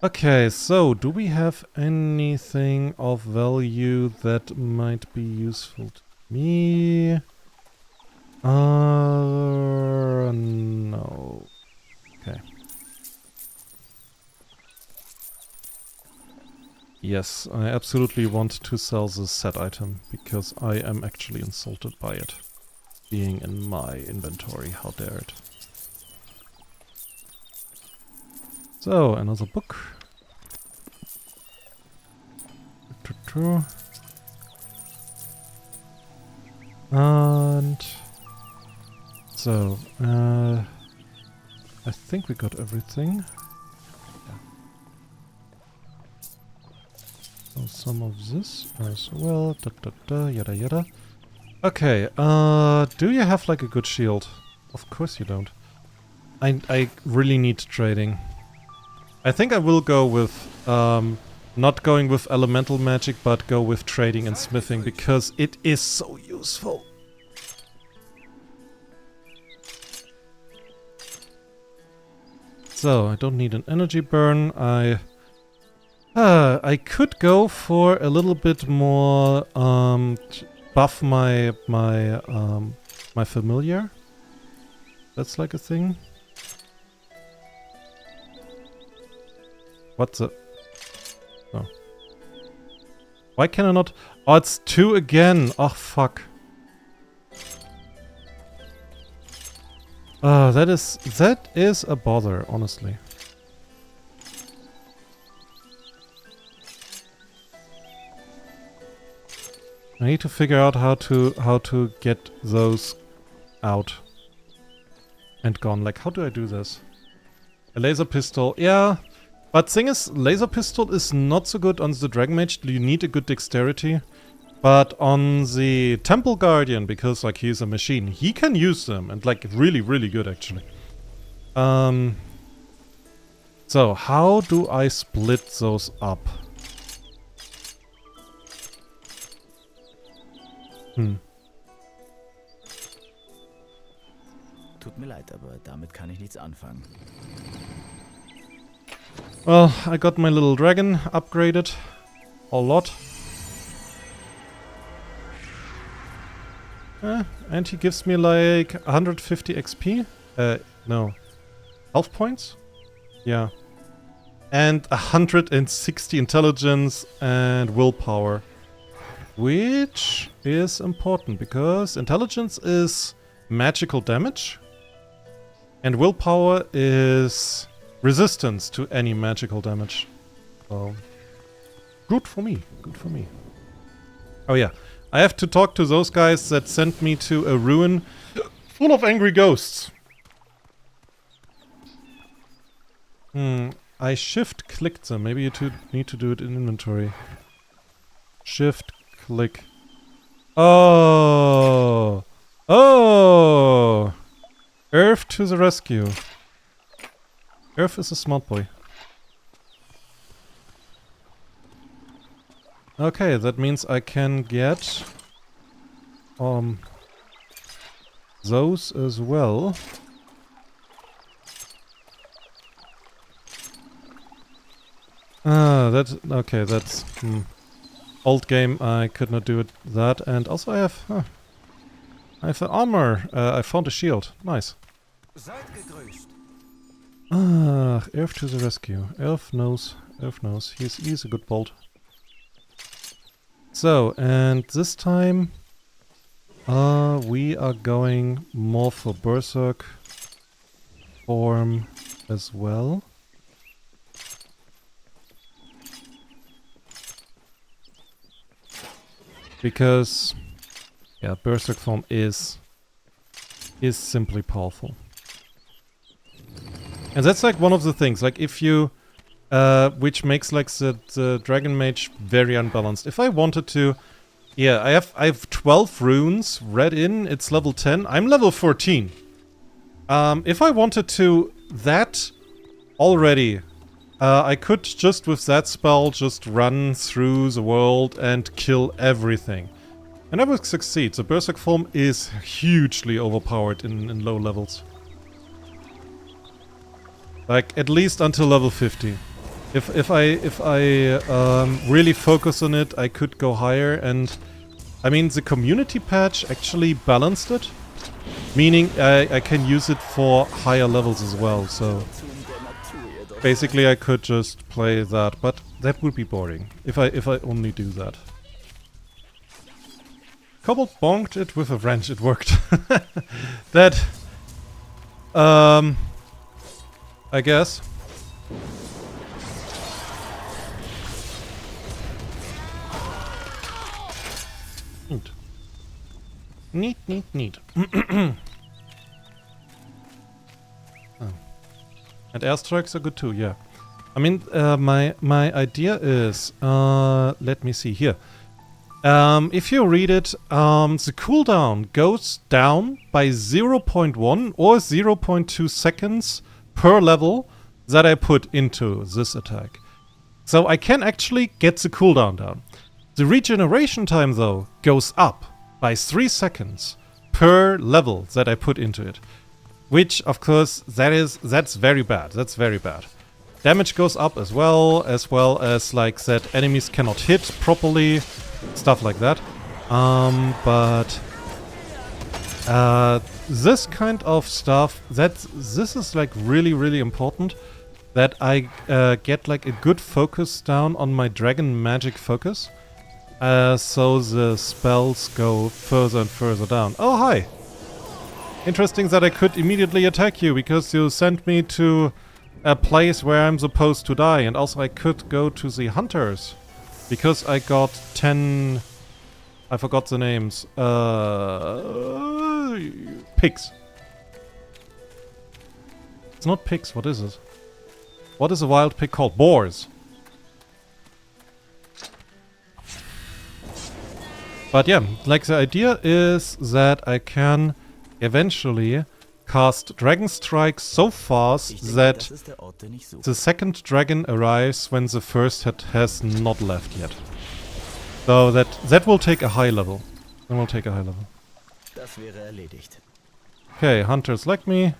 Okay, so do we have anything of value that might be useful to me? No. Okay. Yes, I absolutely want to sell this set item, because I am actually insulted by it being in my inventory. How dare it. So, another book. And... so, I think we got everything. Yeah. So some of this as well. Yada yada. Okay, do you have like a good shield? Of course you don't. I really need trading. I think I will go with, not going with elemental magic, but go with trading and smithing, because it is so useful. So, I don't need an energy burn. I could go for a little bit more, buff my familiar. That's like a thing. What the? Oh. Why can I not? Oh, it's 2 again. Oh, fuck. That is a bother, honestly. I need to figure out how to get those out and gone. Like, how do I do this? A laser pistol, yeah. But thing is, laser pistol is not so good on the Dragon Mage. You need a good dexterity. But on the Temple Guardian, because like he's a machine, he can use them and like really, really good actually. So how do I split those up? Tut mir leid, aber damit kann ich nichts anfangen. Well, I got my little dragon upgraded a lot. And he gives me like 150 XP. No. Health points? Yeah. And 160 intelligence and willpower. Which is important because intelligence is magical damage. And willpower is resistance to any magical damage. So, good for me. Good for me. Oh yeah. I have to talk to those guys that sent me to a ruin full of angry ghosts. I shift-clicked them. Maybe you need to do it in inventory. Shift-click. Oh! Oh! Earth to the rescue. Earth is a smart boy. Okay, that means I can get those as well. Okay, that's old game. I could not do it that, and also I have the armor. I found a shield. Nice. Elf to the rescue. Elf knows. Elf knows. He's a good bolt. So, and this time we are going more for Berserk form as well. Because, yeah, Berserk form is simply powerful. And that's like one of the things, like if you... which makes like the Dragon Mage very unbalanced. If I wanted to... Yeah, I have 12 runes read in, it's level 10. I'm level 14. If I wanted to that already, I could just with that spell just run through the world and kill everything. And I would succeed. The Berserk form is hugely overpowered in low levels. Like at least until level 50. If I really focus on it, I could go higher, and I mean the community patch actually balanced it, meaning I can use it for higher levels as well. So basically, I could just play that, but that would be boring if I only do that. Cobalt bonked it with a wrench. It worked. That I guess. Neat. Oh. And airstrikes are good too, yeah. I mean, my idea is, let me see here. If you read it, the cooldown goes down by 0.1 or 0.2 seconds per level that I put into this attack. So I can actually get the cooldown down. The regeneration time, though, goes up by 3 seconds per level that I put into it. Which, of course, that's very bad. That's very bad. Damage goes up as well as like that enemies cannot hit properly, stuff like that. But this kind of stuff, this is like really important, that I get like a good focus down on my dragon magic focus. So the spells go further and further down. Oh, hi! Interesting that I could immediately attack you, because you sent me to a place where I'm supposed to die. And also I could go to the hunters, because I got 10... I forgot the names. Pigs. It's not pigs, what is it? What is a wild pig called? Boars. But yeah, like the idea is that I can eventually cast Dragon Strike so fast that the second dragon arrives when the first has not left yet. So that will take a high level. That will take a high level. Okay, hunters like me.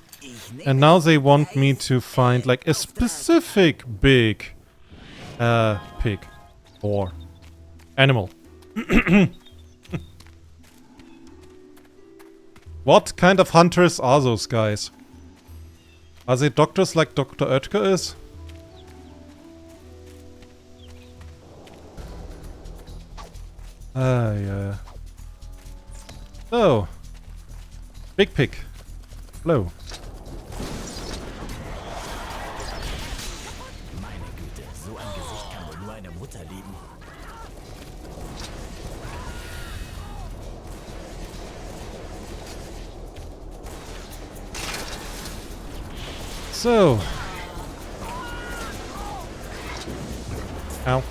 And now they want me to find like a specific big pig or animal. What kind of hunters are those guys? Are they doctors like Dr. Oetker is? Yeah. Oh. Big pig. Hello. Meine Güte, so ein Gesicht kann wohl nur eine Mutter lieben. So. Ow.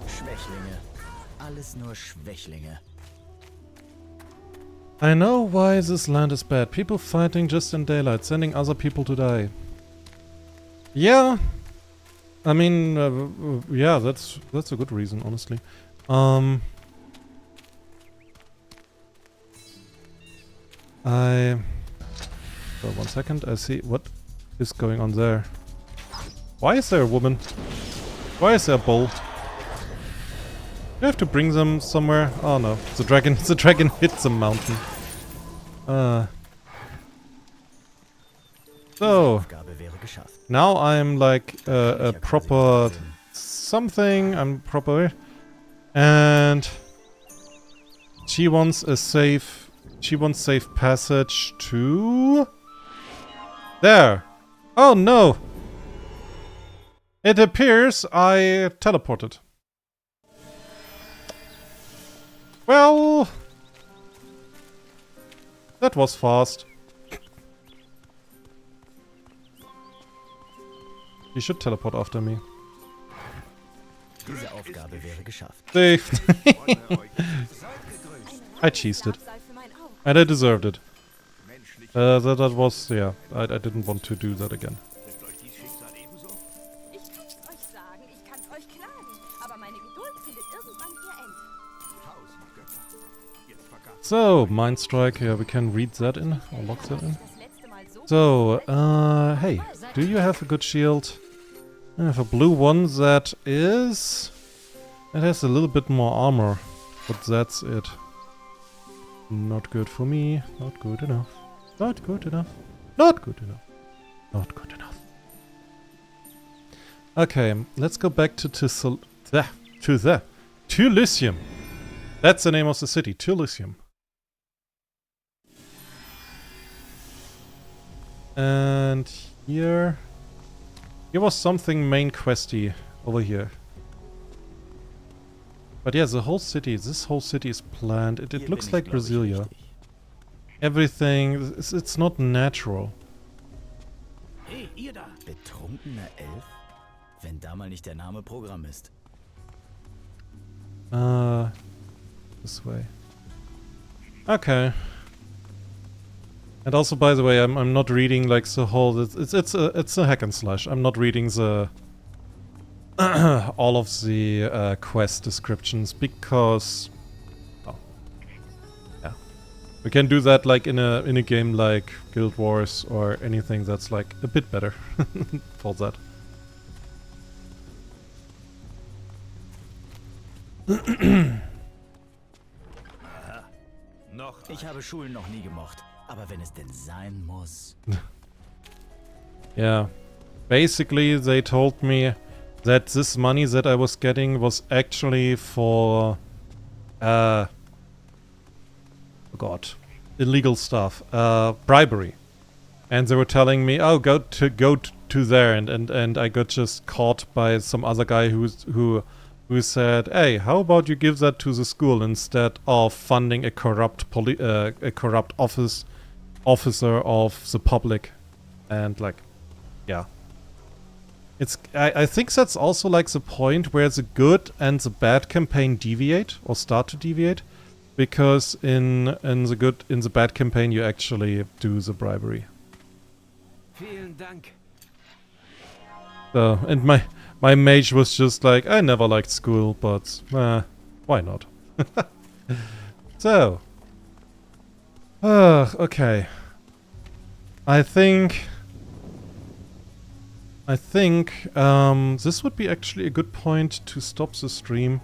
Schwächlinge. Alles nur Schwächlinge. I know why this land is bad. People fighting just in daylight, sending other people to die. Yeah. I mean, yeah, that's a good reason, honestly. So 1 second, I see what is going on there. Why is there a woman? Why is there a bull? Do I have to bring them somewhere? Oh no, the dragon hit the mountain. So, now I'm like a proper something, I'm proper, and she wants safe passage to there. Oh no! It appears I teleported. Well, that was fast. You should teleport after me. Diese Aufgabe wäre geschafft. Saved. I cheesed it. And I deserved it. That was, yeah, I didn't want to do that again. So, Mind Strike, yeah, we can read that in, or lock that in. So, hey, do you have a good shield? I have a blue one that is... It has a little bit more armor, but that's it. Not good for me, not good enough. Not good enough. Not good enough. Not good enough. Okay, let's go back to Elysium. That's the name of the city, Elysium. And here was something main questy over here. But yeah, this whole city is planned. It looks like Brasilia. Everything, it's not natural. Hey, ihr da! Betrunkener Elf? Wenn da mal nicht der Name Programm ist. This way. Okay. And also, by the way, I'm not reading like the whole. It's a hack and slash. I'm not reading the all of the quest descriptions because. Oh, yeah, we can do that like in a game like Guild Wars or anything that's like a bit better for that. Ich habe Schulen noch nie gemocht. Aber wenn es denn sein muss. Yeah. basically they told me that this money that I was getting was actually for oh god, illegal stuff, bribery. And they were telling me, oh, go to there, and I got just caught by some other guy who said, hey, how about you give that to the school instead of funding a corrupt officer of the public. And like, yeah. I think that's also like the point where the good and the bad campaign deviate or start to deviate, because in the bad campaign you actually do the bribery. Vielen Dank. So, and my mage was just like, I never liked school, but why not? So, okay. I think this would be actually a good point to stop the stream,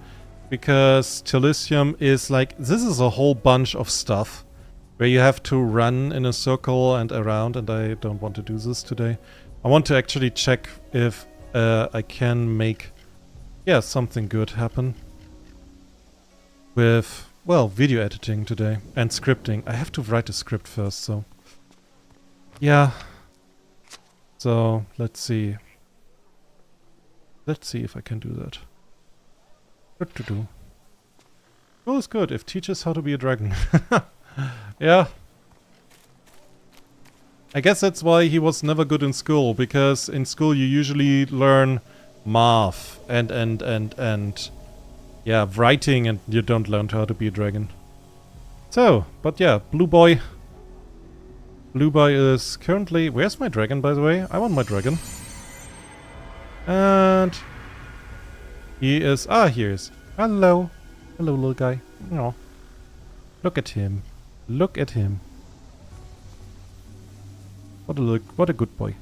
because Telesium is like, this is a whole bunch of stuff where you have to run in a circle and around, and I don't want to do this today. I want to actually check if I can make, yeah, something good happen with, well, video editing today and scripting. I have to write a script first, so yeah. So let's see. Let's see if I can do that. What to do? Oh, it's good. If teaches how to be a dragon. Yeah. I guess that's why he was never good in school, because in school you usually learn math and yeah, writing, and you don't learn how to be a dragon. So, but yeah, Blue Boy. Blue Boy is currently... Where's my dragon, by the way? I want my dragon. And... he is... Ah, here he is. Hello. Hello, little guy. Oh. Look at him. Look at him. What a good boy.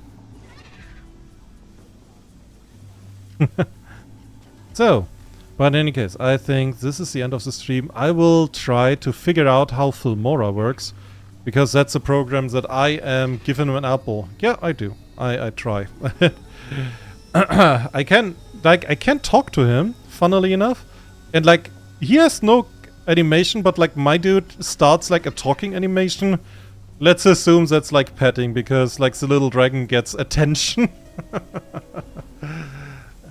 So, but in any case, I think this is the end of the stream. I will try to figure out how Filmora works, because that's a program that I am given an apple. Yeah, I do. I try. I can talk to him, funnily enough, and like, he has no animation, but like my dude starts like a talking animation. Let's assume that's like petting, because like the little dragon gets attention.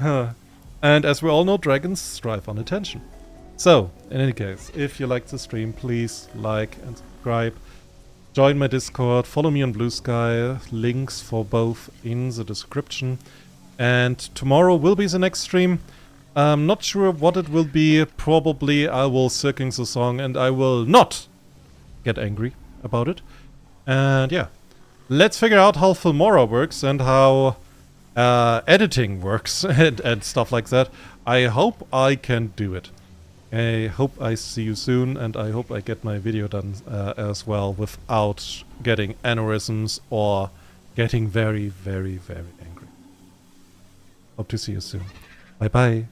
And as we all know, dragons thrive on attention. So, in any case, if you liked the stream, please like and subscribe. Join my Discord, follow me on Blue Sky, links for both in the description. And tomorrow will be the next stream. I'm not sure what it will be. Probably I will circling the song and I will not get angry about it. And yeah, let's figure out how Filmora works and how editing works and stuff like that. I hope I can do it. I hope I see you soon, and I hope I get my video done as well without getting aneurysms or getting very, very, very angry. Hope to see you soon. Bye bye.